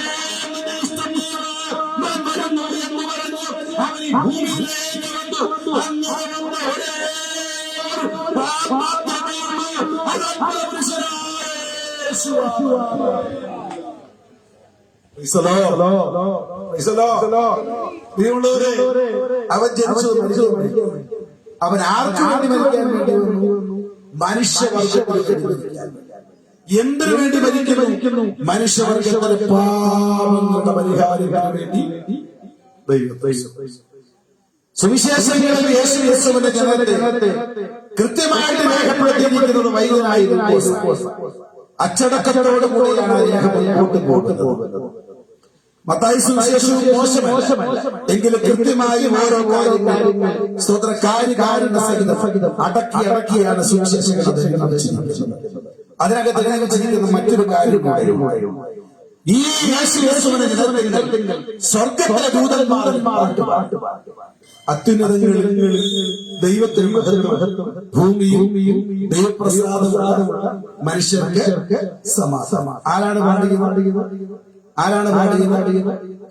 വരുന്നു എന്ന് പറഞ്ഞു അവൻ ഈ ഭൂമിയിലേക്ക് വന്നു. അങ്ങനെ വന്ന ഒരേ മാത്രമേ ഉള്ളൂ. അതാണ് പുരുഷനായ യേശുവാണ്. അവൻ ജനിച്ചു, അവൻ ആർക്കു വേണ്ടി മരിക്കാൻ വേണ്ടി വന്നു? മനുഷ്യവർഗത്തിന് എന്തിനു വേണ്ടി മരിക്കുന്നു? മനുഷ്യവർഗത്തിലെ പാപങ്ങളുടെ പരിഹാരത്തിന് വേണ്ടി. സുവിശേഷങ്ങളിൽ യേശുവിന്റെ ജനത്തെ കൃത്യമായിട്ട് രേഖപ്പെടുത്തിയിരിക്കുന്നത് വൈദ്യനായി അച്ചടക്കത്തോടു കൂടിയാണ് മുമ്പോട്ട് പോകുന്നത്. മത്തായി സുവിശേഷവും മോശമല്ല, എങ്കിലും കൃത്യമായി ഓരോ കാര്യങ്ങൾ സഹിതം അടക്കിയാണ് സുവിശേഷങ്ങൾ. അതിനകത്ത് ചിന്തിക്കുന്ന മറ്റൊരു കാര്യമായി ഈ യേശുവിനെ സ്വർഗത്തിലെ ദൂതന്മാർ അത്യുന്നതങ്ങളിൽ ദൈവത്തിന് മഹത്വം, ഭൂമിയും ദൈവപ്രസാദമുള്ള മനുഷ്യർക്ക് സമാധാനം. ആരാണ് പാടുന്നത്?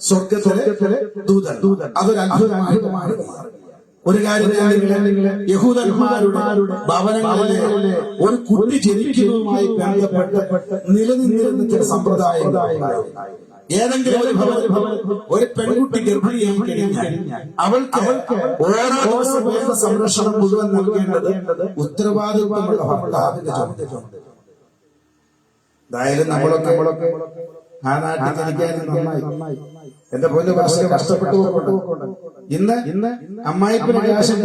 സ്വർഗത്തിലെ ദൂതൻ. അതൊരു അത്ഭുതമായിട്ട് മാറി. ഒരു കാര്യം യഹൂദന്മാരുടെ ഭവനങ്ങളിലെ ഒരു കുട്ടി ജനിക്കുന്നതുമായി ബന്ധപ്പെട്ട് നിലനിന്നിരുന്ന ചില സമ്പ്രദായങ്ങൾ. ഏതെങ്കിലും ഒരു ഒരു പെൺകുട്ടി ഗർഭിണിയായി കഴിഞ്ഞാൽ അവൾക്ക് ഓരോ ദിവസവും സംരക്ഷണം മുഴുവൻ നൽകേണ്ടത് ഉത്തരവാദിത്വമുള്ള ഭർത്താവിന്റെ ചുമതല. എന്തായാലും നമ്മളൊക്കെ ആ നാട്ടിൽ ജനിക്കാൻ നന്നായി. എന്റെ പോലെ ഭാഷ കഷ്ടപ്പെട്ടു പോയിട്ടുണ്ട്. ഇന്ന് അമ്മായിപ്പിന് കാശം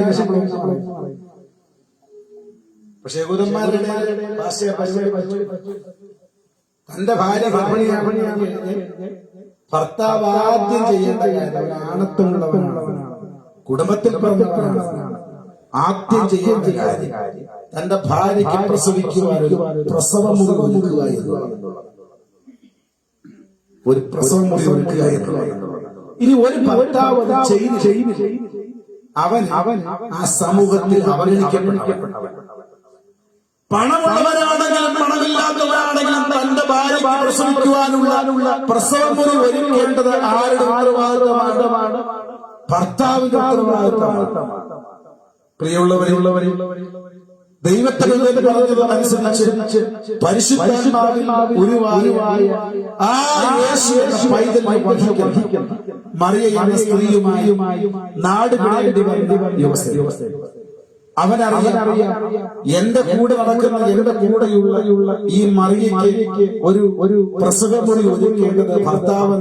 പക്ഷെ യഹൂദന്മാരുടെ ഭാഷയെ പരിപാടി തന്റെ ഭാര്യ ഗർഭിണിയാണ്. ഭർത്താവ് ആദ്യം ചെയ്യേണ്ട കാര്യം ആണത്തുള്ളവനാണ്, കുടുംബത്തിൽ പിറന്നവനാണ്. ആദ്യം ചെയ്യേണ്ട കാര്യം തന്റെ ഭാര്യയ്ക്ക് പ്രസവിക്കുവാൻ ഒരു പ്രസവമുറി ഒരുക്കുക എന്നുള്ളത്. ഒരു പ്രസവമുറി ഒരുക്കുക എന്നുള്ളത്. ഇനി ഒരു ഭർത്താവ് ചെയ്ത് അവൻ ആ സമൂഹത്തിൽ അവഗണിക്കപ്പെട്ടവൻ. പണമുള്ളവരാണെങ്കിലും പണമില്ലാത്തവരാണെങ്കിലും തന്റെ ഭാര്യ പ്രസവിക്കുവാനുള്ള പ്രസവമുറി ഒരുക്കേണ്ടത് ആരുടെ ഉത്തരവാദിത്തമാണ്? ഭർത്താവിന്റെ ഉത്തരവാദിത്തമാണ്. പ്രിയമുള്ളവരെ, ദൈവത്തിന് പറഞ്ഞതനുസരിച്ച് പരിശുദ്ധാത്മാവിൽ ഉരുവായ ആ യേശുവിന്റെ പൈതലിനെ വധിക്കണം. മറിയ എന്ന സ്ത്രീയുമായി നാട് വിടേണ്ടി വന്ന യോസേഫ് അവനറിയാം എന്റെ കൂടെ നടക്കുന്ന എന്റെ കൂടെയുള്ള ഈ മറിയയ്ക്ക് ഒരു പ്രസവമുറി ഒരുക്കേണ്ടത് ഭർത്താവ്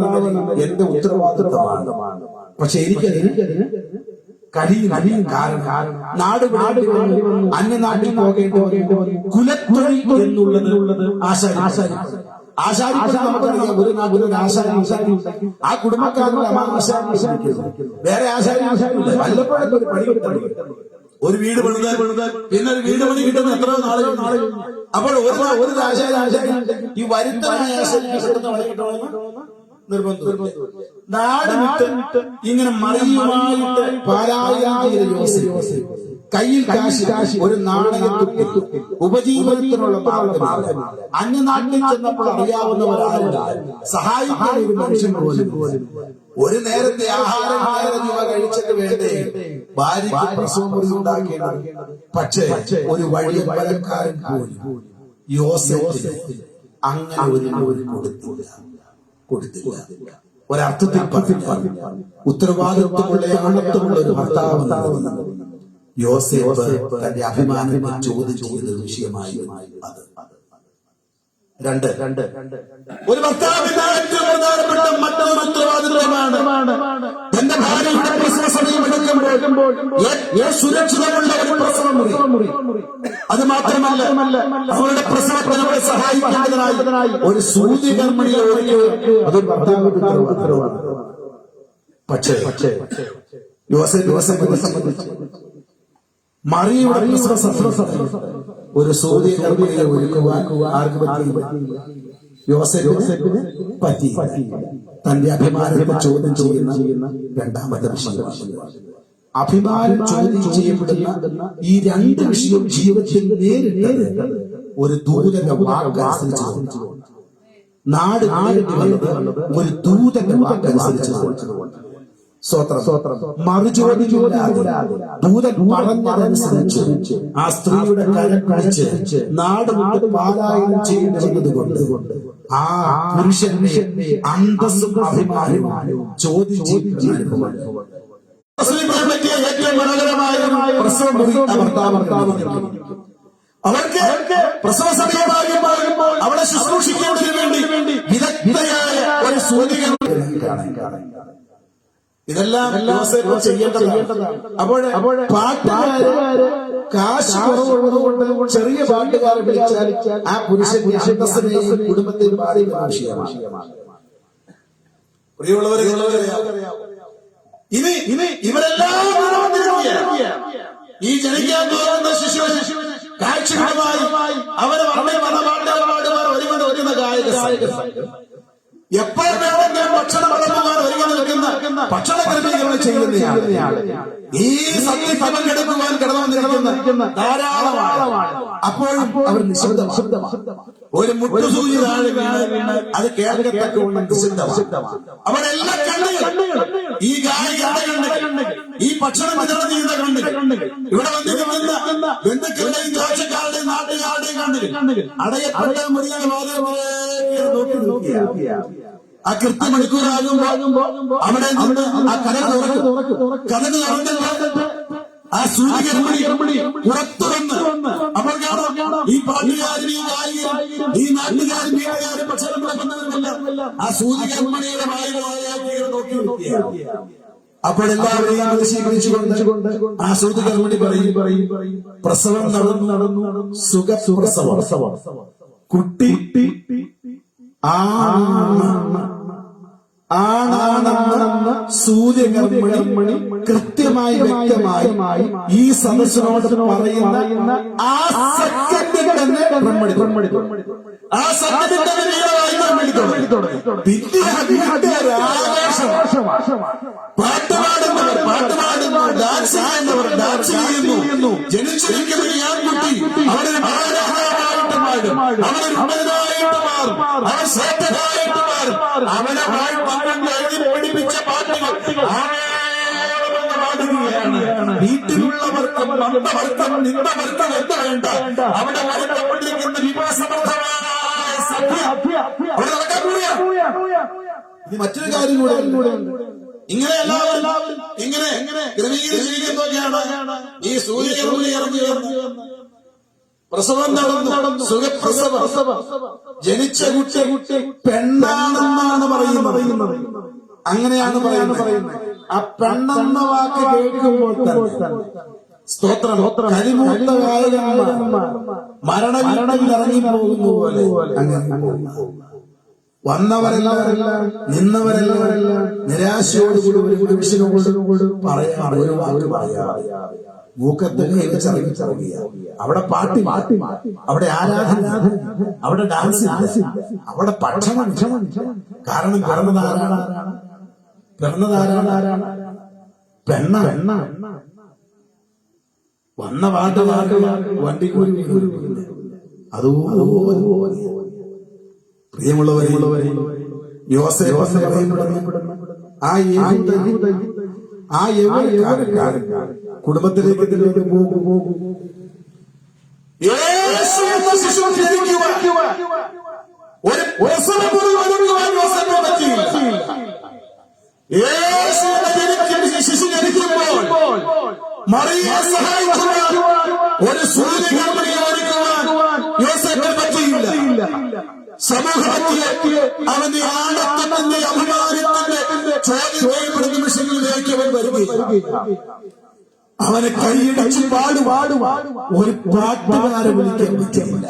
എന്റെ ഉത്തരവാദിത്തമാണ്. പക്ഷെ എനിക്കതിന് കഴിയും. കാരണം നാട് അന്യനാട്ടിൽ പോകേണ്ടി വന്നു. കുലത്തൊഴിൽ എന്നുള്ളത് ആശാരി നമുക്കറിയാം. ഒരു ആശാരി ആ കുടുംബക്കാരുടെ ആശാരി വേറെ ആശാരി വല്ലപ്പോഴൊക്കെ ഒരു പണി ഒരു വീട് പണിതാൽ പിന്നെ ഒരു വീട് പണി കിട്ടുന്ന എത്രയോ നാളെ. അപ്പോൾ ഒരു ആശാരി ഈ വരുത്തനായ നിർബന്ധം. നാട് വിട്ട് ഇങ്ങനെ മറിയുമായിട്ട് പാലായനം ചെയ്ത യോസേഫ് കയ്യിൽ കാശ്, ഒരു നാണയത്തുട്ടി, ഉപജീവനത്തിനുള്ള മാർഗം. അന്യനാട്ടിൽ ചെന്നപ്പോൾ അറിയാവുന്നവരാണ് സഹായിക്കാൻ ഒരു മനുഷ്യൻ പോലും. ഒരു നേരത്തെ ആഹാരം 1000 രൂപ കഴിച്ചിട്ട് വേണ്ടേ ഭാര്യയ്ക്ക് പ്രസവമുറി ഉണ്ടാക്കിയത്. പക്ഷേ ഒരു വഴിയമ്പലക്കാരൻ പോലും യോസേഫിന് അങ്ങനെ ഒരു കൊടുത്തില്ല. ഒരർത്ഥത്തിൽ പറഞ്ഞു ഉത്തരവാദിത്വമുള്ള ആണത്വമുള്ള ഒരു ഭർത്താവ് യോസേഫ് തന്റെ അഭിമാനം ചോദ്യം ചെയ്ത വിഷയമായി അത്. രണ്ട് ഒരു ഭർത്താവിന്റെ ഏറ്റവും പ്രധാനപ്പെട്ട മറ്റൊരു ഉത്തരവാദിത്വമാണ് തന്റെ ഭാര്യയുടെ പ്രസവ സമയം എടുക്കുമ്പോൾ സുരക്ഷിതമുള്ള ഒരു പ്രസവമുറി. അത് മാത്രമല്ല അവരുടെ പ്രസവത്തിന് അവരെ സഹായിക്കുന്നതിനായി ഒരു സൂചി കർമ്മിണിയെ അതൊരു ഭർത്താവിന്റെ ഉത്തരവാണ്. പക്ഷേ യോസേഫിനെ സംബന്ധിച്ച് മറിയുടെ ഒരു സൂര്യ കർമ്മിണിയെ ഒരുക്കുവാൻ ആർക്ക് പറ്റിയില്ല? യോസേഫിന് പറ്റി. തന്റെ അഭിമാനത്തെ ചോദ്യം ചെയ്യുന്ന രണ്ടാമത്തെ വിഷയം. അഭിമാനം ചോദ്യം ചെയ്യപ്പെടുന്ന ഈ 2 വിഷയവും ജീവിതത്തിൽ നേരിട്ട് ഒരു ദൂതന്റെ വാക്കനുസരിച്ച് നാട് ഒരു ദൂതന്റെ വാക്കനുസരിച്ച് മറുചോദ്യമില്ലാതെ ദൂതൻ പറഞ്ഞതനുസരിച്ച് ആ സ്ത്രീയുടെ കരം പിടിച്ച് നാട് വിട്ട് പാലായനം ചെയ്യുന്നതുകൊണ്ട് ആ പുരുഷന്റെ അന്തസ്സും അഭിമാനവും ചോദ്യം ചെയ്യുന്ന പറ്റിയ ഏറ്റവും മനോഹരമായ പ്രസവമുറി അവർക്ക് പ്രസവ സമയമാകുമ്പോൾ അവളെ ശുശ്രൂഷിക്കുന്നതിന് വേണ്ടി വിദഗ്ധയായ ഒരു സൂചന. ഇതെല്ലാം യോസേഫ് ചെയ്യേണ്ടതാണ്. അപ്പോൾ പാട്ടുകാര് കാശ് കുറവുള്ളതുകൊണ്ട് ചെറിയ പാട്ടുകാരെ വിളിച്ചാൽ ആ പുരുഷന്റെ അന്തസ്സിനെയും കുടുംബത്തെയും ബാധിക്കുന്ന വിഷയമാണ്. പ്രിയമുള്ളവരെ, ഇനി ഇവരെല്ലാം ഈ ജനിക്കാൻ പോകുന്ന ശിശു കാഴ്ചകളുമായി അവരെ ഒരുങ്ങുന്ന ഗായക എപ്പോഴും വേണമെങ്കിലും ഭക്ഷണം വിളമ്പുവാൻ ഒരുങ്ങി നിൽക്കുന്ന ഭക്ഷണ ക്രമീകരണം ചെയ്യുന്നയാൾ ഈ സത്യം പങ്കെടുക്കുവാൻ കടന്നു വന്നിരിക്കുന്ന ധാരാളമാണ്. അപ്പോഴും അവർ നിശബ്ദമാണ്. ഒരു മുട്ടുസൂചി താഴെ വീണ് അത് കേൾക്കത്തക്കവണ്ണം നിശബ്ദമാണ്. അവരെല്ലാം കണ്ണുകൾ ഈ ഗായികരുടെ കണ്ണുകൾ, ഈ ഭക്ഷണം വിതരണം ചെയ്യുന്ന കണ്ണുകൾ, ഇവിടെ വന്നിരിക്കുന്ന ബന്ധുക്കളുടെയും കാഴ്ചക്കാരുടെയും നാട്ടുകാരുടെയും കണ്ണുകൾ അടയപ്പെട്ട മുറിയാൻ നോക്കി ആ കൃത്യമണിക്കൂറാകുമ്പോ അവിടെ നിന്ന് ആ കഥകൾ തുറന്നിട്ട് ആ സൂര്യകർമ്മണി പുറത്തുവന്ന് അപ്പോൾ ഈ പാട്ടുകാരും ഈ ഗായികരും ഈ നാട്ടുകാരും വീട്ടുകാരും ഭക്ഷണം വിളക്കുന്നവരുമല്ല ആ സൂര്യകർമ്മണിയുടെ വായുവായ നോക്കി. അപ്പോൾ എല്ലാവരെയും ആശീർവദിച്ചുകൊണ്ട് ആ സൂര്യകർമ്മണി പറയും പ്രസവം നടന്നു സുഖപ്രസവം. കുട്ടി ആണെന്ന് സൂര്യകർമ്മണി കൃത്യമായി വ്യക്തമായി ഈ സദസ്സിനോട് പറയുന്ന ആ സെക്കൻഡിൽ തന്നെ ആ സെക്കൻഡിൽ പാട്ടുപാടുന്നവർ ഡാൻസ് ചെയ്യുന്നു. ജനിച്ചിരിക്കുന്ന ഈ ആൺകുട്ടി അവരൊരു മാതാവായിട്ട് മാറും, അവരൊരു ഉന്നതനായിട്ട് മാറും, അവർ ശ്രേഷ്ഠനായിട്ട് മാറും. അവനെ പഠിപ്പിച്ച പാട്ടുകൾ വീട്ടിലുള്ളവർക്കും വന്നവർക്കും നിന്നവർക്കും എന്ത് വേണ്ട അവിടെ വളർന്നുകൊണ്ടിരിക്കുന്ന വിഭവസമൃദ്ധമായ അവിടെ നടക്കാൻ പോവുക. മറ്റൊരു കാര്യം കൂടെ ഇങ്ങനെ എല്ലാവരും ഇങ്ങനെ ക്രമീകരിച്ചിരിക്കുന്നതൊക്കെയാണ് ഈ സൂര്യകർമ്മണി ഇറങ്ങി പ്രസവം നടന്നു സുഖപ്രസവം. ജനിച്ച കുട്ടി പെണ്ണാണെന്നാണ് പറയുന്നത്. അങ്ങനെയാണ് പറയുന്നത്. ആ പെണ്ണെന്ന വാക്ക് കേൾക്കുമ്പോൾ സ്തോത്രം കരിമൂത്ത ഗായകന്മാർ മരണത്തിൽ ഇറങ്ങി പോകുന്ന പോലെ വന്നവരെല്ലാം നിന്നവരെല്ലാം നിരാശയോടുകൂടി ഒരു മനുഷ്യനോട് പറയാൻ ഒരു വാക്ക് പറയാതെ മൂക്കത്തൊക്കെ ചറങ്ങിയ അവിടെ പാട്ടി അവിടെ ആരാധന, അവിടെ ഡാൻസ്, അവിടെ ഭക്ഷണം. കാരണം പിറന്നതാരാണ് പെണ്ണ. വന്ന പാട്ടുകാർക്ക് വണ്ടിക്കൂലി അതുപോലെ പ്രിയമുള്ളവരെ യോസേഫ് എന്ന് പറയപ്പെടുന്ന ആ യൗവനക്കാരൻ കുടുംബത്തിലേക്ക് പോകും. യേശു എന്ന ശിശു ജനിക്കുവാൻ ഒരു പ്രസവമുറി ഒരുക്കുവാൻ യോസേഫിന് പറ്റിയില്ല. യേശു എന്ന ശിശു ജനിക്കുമ്പോൾ മറിയെ സഹായിക്കുവാൻ ഒരു സൂര്യകമ്പനിയെ ഒരുക്കുവാൻ യോസേഫിന് പറ്റിയില്ല. സമൂഹത്തിലെ അവന്റെ ആണത്തത്തിന്റെ അഭിമാനത്തിന്റെ ചോദ്യം ചെയ്യപ്പെടുന്ന നിമിഷങ്ങളിലേക്ക് അവൻ വരികയാണ്. അവനെ കൈയടിച്ച് പാടും ഒരു പാട്ടുകാരെ വിളിക്കാൻ പറ്റില്ല.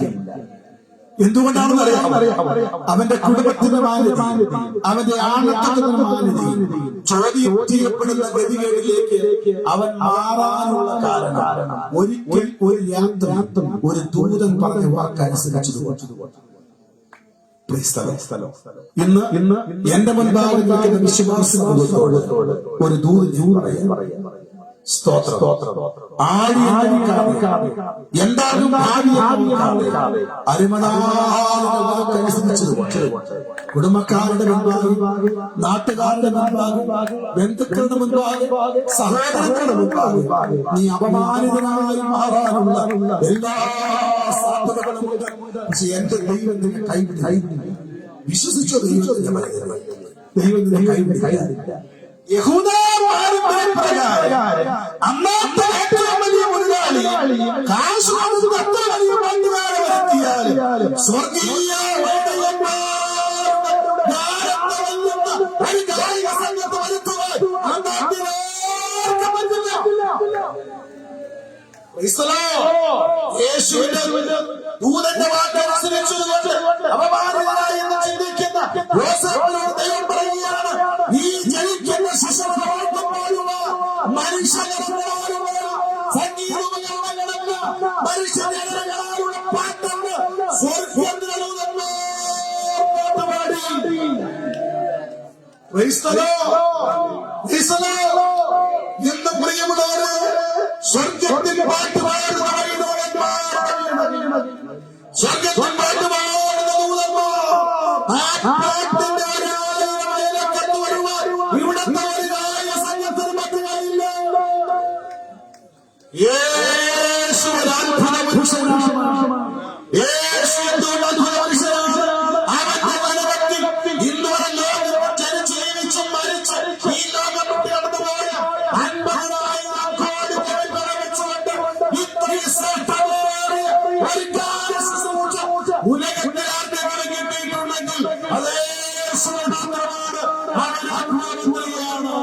എന്തുകൊണ്ടാണെന്ന് അറിയാം? അവന്റെ കുടുംബത്തിന്റെ മാന്യത, അവന്റെ ആണത്തിന്റെ മാന്യത ചോദ്യം ചെയ്യപ്പെടുന്ന ഗതികളിലേക്ക് അവൻ മാറാനുള്ള കാരണം ഒരിക്കൽ ഒരു യാത്ര ഒരു ദൂതൻ പറഞ്ഞ വാക്കനുസരിച്ചത്. ഇന്ന് എന്റെ മുൻപാകെ വിശ്വാസത്തോട് ഒരു ദൂതൻ പറയാം. സ്തോത്രം. എന്താകും കുടുംബക്കാരുടെ മുൻപാകെ, നാട്ടുകാരുടെ മുൻപാകെ, ബന്ധുക്കളുടെ മുൻപാകെ, സഹോദരങ്ങളുടെ മുൻപാകെ നീ അപമാനിതനായി മാറാനുള്ള എല്ലാ സാധ്യതകളും ഉണ്ട്. പക്ഷെ എന്റെ ദൈവം നിന്നെ കൈവിടില്ല. വിശ്വസിച്ചോ ദൈവം കൈവിടില്ല. അന്നത്തെ ഏറ്റവും വലിയ മുതലാളി കാശ് കൊടുത്ത് അത്ര വലിയ പണ്ടുകാരെ വരുത്തിയാലും സ്വർഗീയ ഒരു കായിക സംഘത്തെ വരുത്തുവാൻ യേശുവിന്റെ ദൂതന്റെ വാക്കനുസരിച്ചുകൊണ്ട് അപമാനിതനായി എന്ന് ചിന്തിക്കുന്ന യോസേഫിനോട് ദൈവം പറയുകയാണ്, ഈ ജനിക്കുന്ന ശിശുവിനെ മനുഷ്യജനങ്ങളാലുള്ള സംഗീതങ്ങളല്ല, മനുഷ്യജനങ്ങളാലുള്ള പാട്ടുണ്ട് സ്വർഗ്ഗത്തിലുള്ള പാട്ടുപാടി. ഇന്ന് പ്രിയമുള്ളവര് സ്വർഗത്തിൽ പാട്ടുപാടുന്ന സ്വർഗത്തിൽ പാട്ടുപാടുന്ന ദൂതന്മാർ ആ പാട്ടിന്റെ ആരാധനയിലേക്ക് വരുവാൻ ഇവിടുത്തെ ഒരു കായിക സംഘത്തിന് പറ്റുകയില്ല. യേശു അത്ഭുത പുരുഷനാണ്. യേശു അത്ഭുത പുരുഷനാണ്. അവന്റെ മനവത്തിൽ ഇന്നുവരെ ലോകം ജീവിച്ചും മരിച്ച് ഈ ലോകം വിട്ട് കടന്നുപോയ 50,000 കോടി ജനങ്ങളെ വെച്ചുകൊണ്ട് ഇത്രയും ശ്രേഷ്ഠമായ ഒരു കാര്യശുശ്രൂഷ ഉലകത്തിൽ ആർക്കെങ്കിലും കിട്ടിയിട്ടുണ്ടെങ്കിൽ അത് യേശുവിന് മാത്രമാണ്. അവൻ അത്ഭുതമന്ത്രിയാണ്.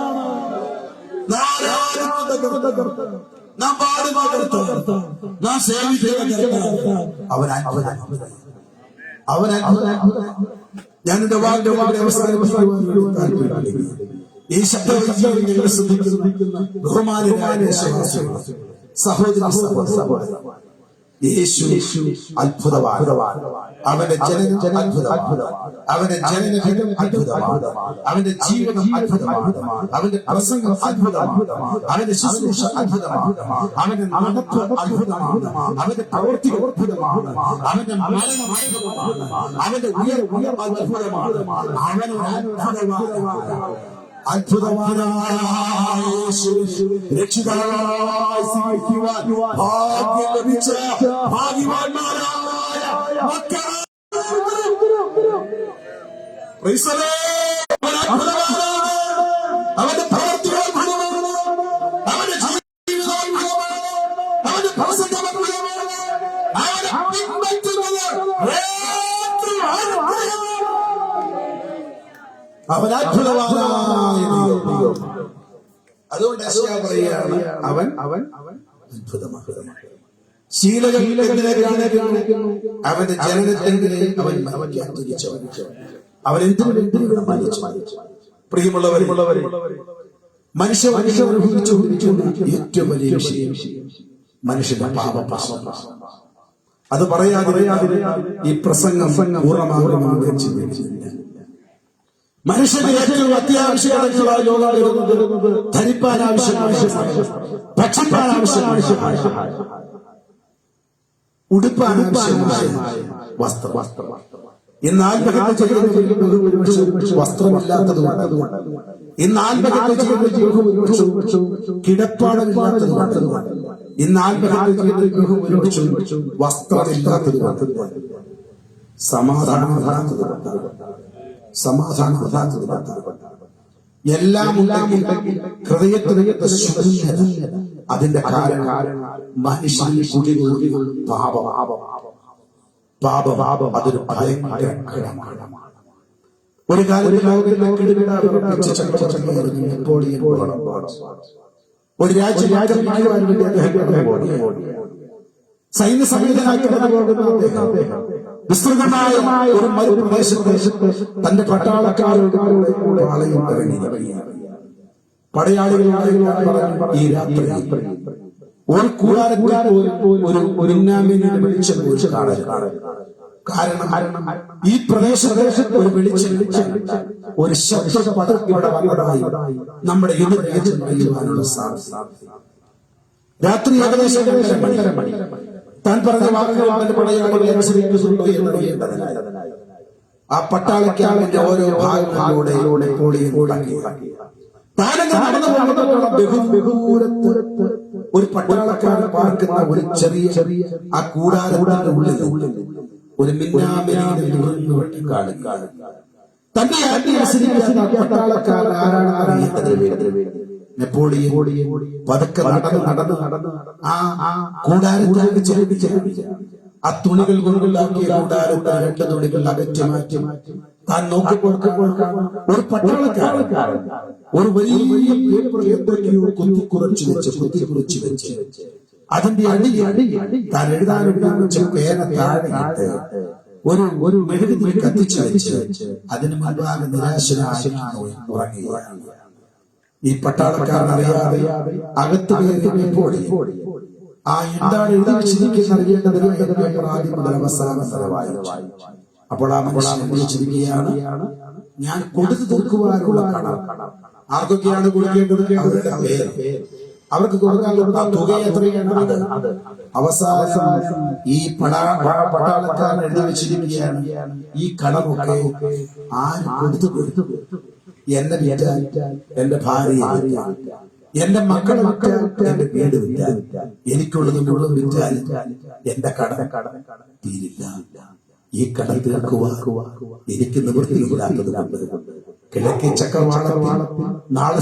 നാം പാടുന്ന കർത്താവ്, നാം സേവിക്കുന്ന കർത്താവ്, അവൻ ഞാൻ എന്റെ വാന്റെ ഈ ശബ്ദങ്ങൾ ശ്രദ്ധിക്കുന്ന ബഹുമാനരായ സഹോദര യേശു അത്ഭുതമാണ്. അവന്റെ ജനനം അത്ഭുതമാണ്. അവന്റെ ജനനം അത്ഭുതമാണ്. അവന്റെ ജീവിതം അത്ഭുതമാണ്. അവന്റെ പ്രസംഗം അത്ഭുതമാണ്. അവന്റെ ശുശ്രൂഷ അത്ഭുതമാണ്. അവന്റെ നടപ്പ് അത്ഭുതമാണ്. അവന്റെ പ്രവൃത്തി അത്ഭുതമാണ്. അവന്റെ മരണം അത്ഭുതമാണ്. അവന്റെ ഉയർ അത്ഭുതമാണ്. അവനൊരു അത്ഭുതമാണ്. അത്ഭുതവാനായ രക്ഷിതാവായി സഹായിക്കുവാൻ ഭാഗ്യം ലഭിച്ച ഭാഗ്യവാന്മാരായ മക്കൾ അവന്റെ പ്രവർത്തികൾ അത്ഭുതമാണ്. അവന്റെ ജീവിതം അത്ഭുതമാണ്. അവന്റെ പ്രസംഗം അത്ഭുതമാണ്. അവനെ പിൻപറ്റുന്നത് അവൻ അത്ഭുതവാനായ ദൈവം. അതുകൊണ്ട് പറയുകയാണ് അവൻ അത്ഭുതമാണ്. ശീലകെങ്ങനെ കാണിക്കുന്നു. അവന്റെ ജനനത്തെങ്ങനെ അവൻ തിരിച്ചവൻ. അവൻ എന്തിനും പാലിച്ചു. പ്രിയമുള്ളവരെ മനുഷ്യ അനുഭവിച്ചുകൊണ്ടിരിക്കുന്ന ഏറ്റവും വലിയ വിഷയം മനുഷ്യന്റെ പാപം. അത് പറയാതെ ഈ പ്രസംഗം പൂർണ്ണമാകുമെന്ന് ചിന്തിച്ചില്ല. മനുഷ്യന് ഏറ്റവും അത്യാവശ്യമായിട്ടുള്ള യോഗം വരുന്നത് ധരിപ്പാൻ ആവശ്യമായ, ഭക്ഷിപ്പാൻ ആവശ്യമായ, ഉടുപ്പാൻ ആവശ്യമായ വസ്ത്രം. ഇന്ന് ആത്മഹത്യ ചെയ്യുന്ന വസ്ത്രമില്ലാത്തതുകൊണ്ട്, ഇന്ന് ആത്മഹത്യ ചെയ്യുന്ന കിടപ്പാടമില്ലാത്തതുകൊണ്ട്, ഇന്ന് ആത്മഹത്യ ചെയ്യുന്ന വസ്ത്രമില്ലാത്തതുകൊണ്ട്, സമാധാനമില്ലാത്തതുകൊണ്ട്, എല്ലാം ഉണ്ടെങ്കിൽ ഹൃദയത്തിനകത്ത് ശൂന്യത. അതിന്റെ കാരണം മനുഷ്യന്റെ കുടികൊള്ളുകൾ പാപം അതൊരു ഭയങ്കര കടമാണ്. ഒരു കാലത്ത് ഒരു രാജ്യം ആക്രമിക്കുവാൻ വേണ്ടി അദ്ദേഹം സൈന്യ സംവിധാനമാക്കി വിസ്തൃതമായ ഒരു മരുപ്രദേശത്ത് തന്റെ പട്ടാളക്കാരോട് പാളയം ഇറങ്ങി. പടയാളികളാണ് ഈ രാത്രി ഒരു കൂടാരത്തിൽ വെളിച്ചം കാരണം ഈ പ്രദേശത്ത് ഒരു വെളിച്ചം ഒരു ശബ്ദപടയുടെ വന്നതായി നമ്മുടെ എതിർവാനുള്ള സാധ്യത. രാത്രി ഏകദേശം 2:30 മണി. താൻ പറഞ്ഞ വാക്കുകൾ തന്റെ പടയാളികളെ അനുസരിക്കുന്നുണ്ടോ എന്നറിയേണ്ടതിനായി ആ പട്ടാളക്കാരന്റെ ഓരോ ഭാഗങ്ങളിലൂടെ താനങ്ങനെ നടന്നു പോകുന്ന ബഹുദൂരത്ത് ഒരു പട്ടാളക്കാരൻ പാർക്കുന്ന ഒരു ചെറിയ ആ കൂടാരത്തിന്റെ ഉള്ളിൽ ഒരു മിന്നാമിനി കാണുക. തന്റെ അനുസരിക്കുന്ന പട്ടാളക്കാരൻ ആരാണ് അറിയേണ്ടത്. നെപ്പോളിയൻ പതുക്കെ നടന്ന് ആ കൂടാരത്തിലേക്ക് ചെറിയ ആ തുണികൾ കൊണ്ടുണ്ടാക്കിയ കൂടാരത്തെ 2 തുണികൾ അകറ്റി മാറ്റി താൻ നോക്കിക്കൊടുക്കുമ്പോൾ ഒരു പട്ടാളക്കാരൻ ഒരു വലിയ പേപ്പറിയോ കുത്തിക്കുറച്ച് വെച്ച് അതിന്റെ അടി താൻ എഴുതാൻ പേന താഴെ ഒരു മെഴുകുതിരി കത്തിച്ചു വെച്ച് അതിന് മുൻപാകെ നിരാശനായി ഉറങ്ങുകയാണ്. ഈ പട്ടാളക്കാരൻ അറിയാതെ അകത്ത് കയറിയപ്പോൾ ആ എന്താണ് എഴുതി വെച്ചിരിക്കുന്ന അറിയേണ്ടതിന് ആദ്യം മുതൽ അവസാനം വായിച്ചു. അപ്പോൾ ആ മനുഷ്യൻ വിളിച്ചിരിക്കുകയാണ്, ഞാൻ കൊടുത്തു തീർക്കുവാനുള്ള കടം. ആർക്കൊക്കെയാണ് കൊടുക്കേണ്ടത്? അവരുടെ പേര്, അവർക്ക് കൊടുക്കാനുള്ള തുക എത്രയാണ്? അവസാനം ഈ പട്ടാളക്കാരൻ എഴുതി വെച്ചിരിക്കുകയാണ്, ഈ കടമൊക്കെ ആര് കൊടുത്തു? എന്നെ വിറ്റാൽ, എന്റെ ഭാര്യ വിറ്റാൽ, എന്റെ മക്കളെ വിറ്റാൽ, എന്റെ വീട് വിറ്റാൽ, എനിക്കുള്ളത് മുഴുവൻ വിറ്റാൽ എന്റെ കടം തീരില്ല. ഈ കടം തീർക്കുവാ എനിക്ക് നിവൃത്തിയില്ലാത്തത് കൊണ്ട് കിഴക്കേ ചക്രവാളത്തിൽ നാളെ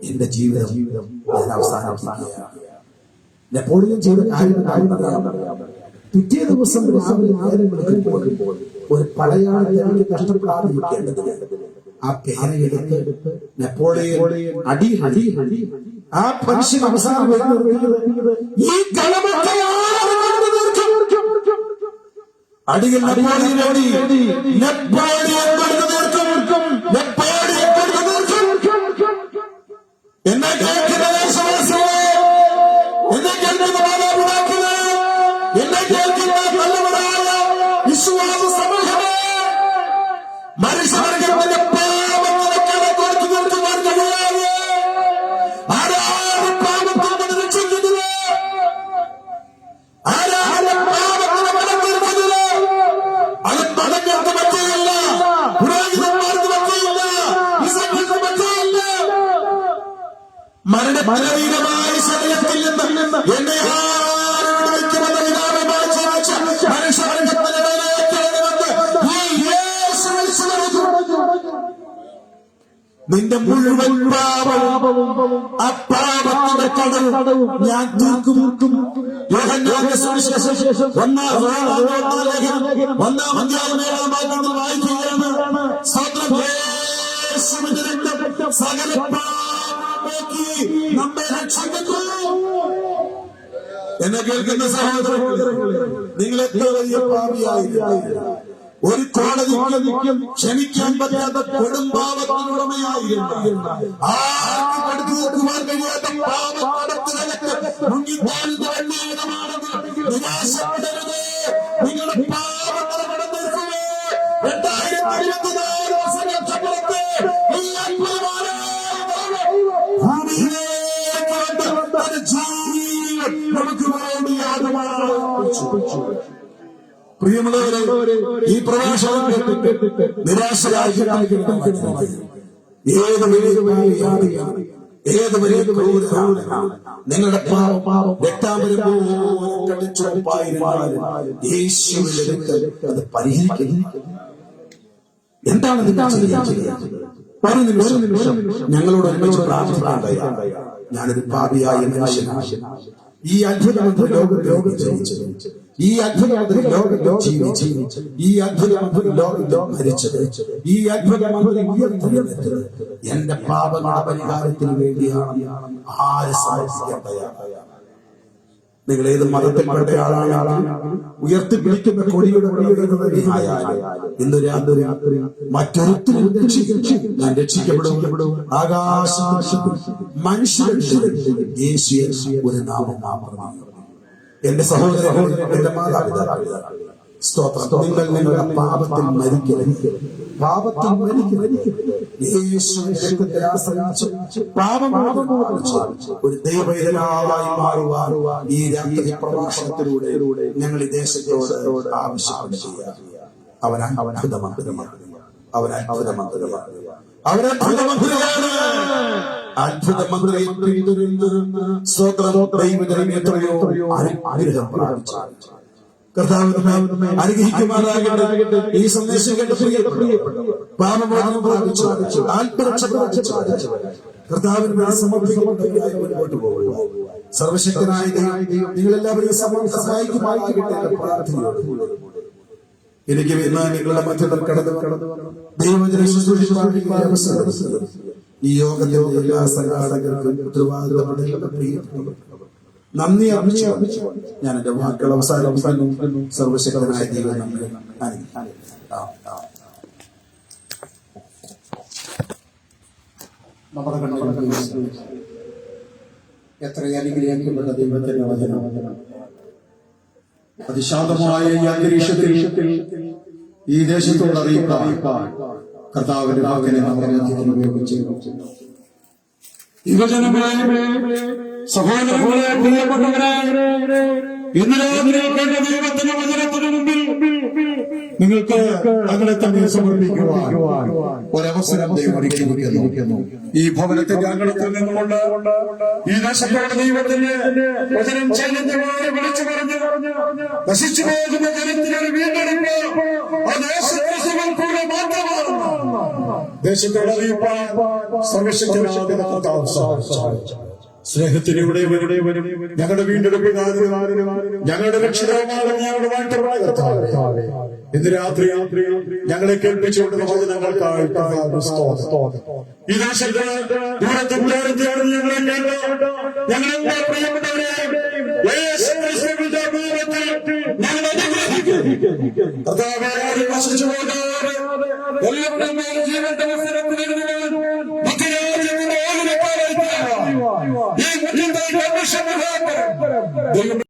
എന്റെ ജീവിതം ഞാൻ അവസാനിപ്പിക്കുകയാണ്. നെപ്പോളിയൻ ചെയ്ത കാര്യം പിറ്റേ ദിവസം രാവിലെ 6 മണിക്ക് ഒരു പടയാളി കഷ്ടപ്പെടാതിരിക്കേണ്ടത് ആ പേനയെടുത്ത് നെപ്പോളിയൻ അടി ആ മനുഷ്യൻ അവസാനം ഈ അടിയിൽ എന്നെ കേൾക്കുന്ന മാതാപിതാക്കളെ, എന്നെ കേൾക്കുന്ന നല്ലവരായ വിശ്വാസ സമൂഹമേ, മനുഷ്യവർഗത്തിന്റെ പാപത്തിനൊക്കെ കൊടുത്തു നിർത്തുവാൻ കഴിയാതെ ആരാണ് പാപത്തിൽ രക്ഷിക്കുന്നത്? ആരാണ് പാപത്തിന് മനം തീർക്കുന്നത്? അത് മതങ്ങൾക്ക് പറ്റിയില്ല, പുരോഹിതന്മാർക്ക് പറ്റിയില്ല, ഇസ്ലാമിക്ക് പറ്റിയില്ല. മരണപരമായ ശരീരത്തിൽ നിന്ന് എന്നെ നിന്റെ മുഴുവൻ പാപവും ആ പാപത്തിന്റെ കടവും ഞാൻ തീർക്കും. യോഹന്നാന്റെ സുവിശേഷം 1-ാം അധ്യായം വായിക്കുകയാണ്. സകല നമ്മെ രക്ഷിക്കുന്നു. എന്നെ കേൾക്കുന്ന സഹോദരങ്ങളെ, നിങ്ങൾ എത്ര വലിയ പാപിയായിരുന്നു, ഒരു കോടതിക്കും ക്ഷമിക്കാൻ പറ്റാത്ത കൊടുംപാപത്തിനുടമയായിരുന്നു, ആർക്കും അടുത്തു നോക്കുവാൻ കഴിയാത്ത പാപത്തിനകത്ത് മുങ്ങിത്താഴ്ന്ന വെള്ളിയിടമാണെങ്കിൽ നിരാശപ്പെടരുത്. നിങ്ങളുടെ പാപത്തിന് കടന്നു 2024 നമുക്ക് വേണ്ടി യാഗമാർപ്പിച്ചു. പ്രിയമുള്ളവരെ, ഈ പ്രഭാഷണം കേട്ടിട്ട് നിരാശരായി ഏത് വലിയ ക്രൂരനാണ് നിങ്ങളുടെ പാപം രക്താംബരം യേശുവിന്റെ അത് പരിഹരിക്കുന്നു. എന്താണ് ഒരു നിമിഷം ഞങ്ങളോട് ഒരുമിച്ച് പ്രാർത്ഥിക്കാൻ. ഞാനൊരു പാപിയായ മനുഷ്യനാണ്. ഈ അത്ഭുതമന്ത്രി ലോകം ജയിച്ചു, ഈ അത്ഭുതമന്ത്രി ലോകം ജീവിച്ചു, ഈ അത്ഭുതമന്ത്രി ലോകം മരിച്ചത്, ഈ അത്ഭുതമന്ത്രി ഉയർത്തുന്നത് എന്റെ പാപങ്ങളുടെ പരിഹാരത്തിന് വേണ്ടിയാണ്. ആര് സമർപ്പിക്കാൻ തയ്യാറാണ്? നിങ്ങൾ ഏത് മതത്തിൽപ്പെട്ട ആളാണ് ഉയർത്തിപ്പിടിക്കുന്ന കൊടിയുടെ ഇന്ന് രാത്രി മറ്റൊരുത്തരും ഞാൻ രക്ഷിക്കപ്പെടും. ആകാശം മനുഷ്യരുടെ യേശു ഒരു നാമം മാത്രമാണ്. എന്റെ സഹോദരൻ, എന്റെ മാതാപിതാക്കൾ, സ്തോത്രം. നിങ്ങളുടെ പാപത്തിൽ മരിക്കരുത്. യേശുവിന്റെ രക്തത്തെ ആശ്രയിച്ച് ഒരു ദൈവവേദനായി മാറുവാൻ ഈ രാത്രി പ്രഭാഷണത്തിലൂടെ ഞങ്ങൾ ഈ ദേശത്തോട് ആവശ്യപ്പെടുക. അവൻ അത്ഭുതമന്ത്രിയാണ്. അവൻ അത്ഭുതമന്ത്രിയാണ്. അത്ഭുതമന്ത്രിയെ പിന്തുടരുന്ന ദൈവജനം എത്രയോ അനുഗ്രഹം പ്രാപിച്ചു. കർത്താവിനെ അനുഗ്രഹിക്കുമാറാകട്ടെ. ഈ സന്ദേശം കേട്ട് പാപമോചനം പ്രാപിച്ചു, ആത്മരക്ഷ പ്രാപിച്ചു കർത്താവിന് സമർപ്പിക്കപ്പെട്ടവരായി മുന്നോട്ട് പോകുക. സർവശക്തനായ ദൈവം നിങ്ങളെല്ലാവരെയും സഹായിക്കുമാറാകട്ടെ. പ്രാർത്ഥനയോട് എനിക്ക് ഇന്ന് നിങ്ങളുടെ മധ്യത്തിൽ കടന്നു ദൈവജനം ശുശ്രൂഷിക്കാൻ അവസരം ഈ യോഗത്തിന്റെ എല്ലാ സംഘാടകർക്കും ഉത്തരവാദിത്തപ്പെട്ട നന്ദി അറിയിച്ചു ഞാൻ എന്റെ വാക്കുകൾ അവസാനിപ്പിക്കുന്നു. സർവശക്തനായ ദൈവം നമ്മെ നമ്മുടെ കണ്ണുകൾ എത്ര അനുഗ്രഹിക്കപ്പെട്ട ദൈവത്തിന്റെ വചനം. അതിശാന്തമായ ഈ അന്തരീക്ഷത്തിൽ ഈ ദേശത്തോട് അറിയിക്കാൻ കർത്താവിന്റെ വാക്കിനെ നമ്മുടെ ഉപയോഗിച്ചു. യുവജനങ്ങളെ, സഹോദരങ്ങളെ, പ്രിയപ്പെട്ടവരെ, ഇന്ന് രാത്രി കേട്ട ദൈവത്തിന്റെ വചനത്തിന് മുമ്പിൽ നിങ്ങൾക്ക് അങ്ങനെ തന്നെ സമർപ്പിക്കുവാൻ ഒരവസരം ദൈവം ഒരുക്കിയിരിക്കുന്നു. ഈ ഭവനത്തിന്റെ അങ്കണത്തിൽ നിന്നുകൊണ്ട് ഈ ദേശത്തോടെ ദൈവത്തിന്റെ വചനം ചൈതന്യമായി വിളിച്ചു പറഞ്ഞു നശിച്ചു പോകുന്ന ജനത്തിനൊരു വീണ്ടെടുപ്പ് ആ ദേശവാസികൾ കൂടെ മാത്രമാണ്. ദേശത്തോടെ അറിയിപ്പാൻ സർവശക്തനായ കർത്താവ് സാധിച്ചു. സ്നേഹത്തിലൂടെ ഞങ്ങളുടെ വീണ്ടെടുപ്പുകാരനും ഞങ്ങളുടെ രക്ഷിതാവാണ് ഞങ്ങളുടെ വാഴ്ത്തപ്പെട്ട കർത്താവേ, ഇന്ന് രാത്രി ഞങ്ങളെ കേൾപ്പിച്ചുകൊണ്ടുള്ള വചനങ്ങൾക്കായി ഈ ദേശത്ത് ദൂരത്തും ചേർത്തിയാണ് ഞങ്ങളെ കേട്ടോ. ഞങ്ങളെന്താ പ്രിയപ്പെട്ടവരെ, ഞങ്ങളെ കർത്താവേ, നശിച്ചു പോകാതെ എല്ലാവരുടെ ജീവന്റെ അവസരത്തിൽ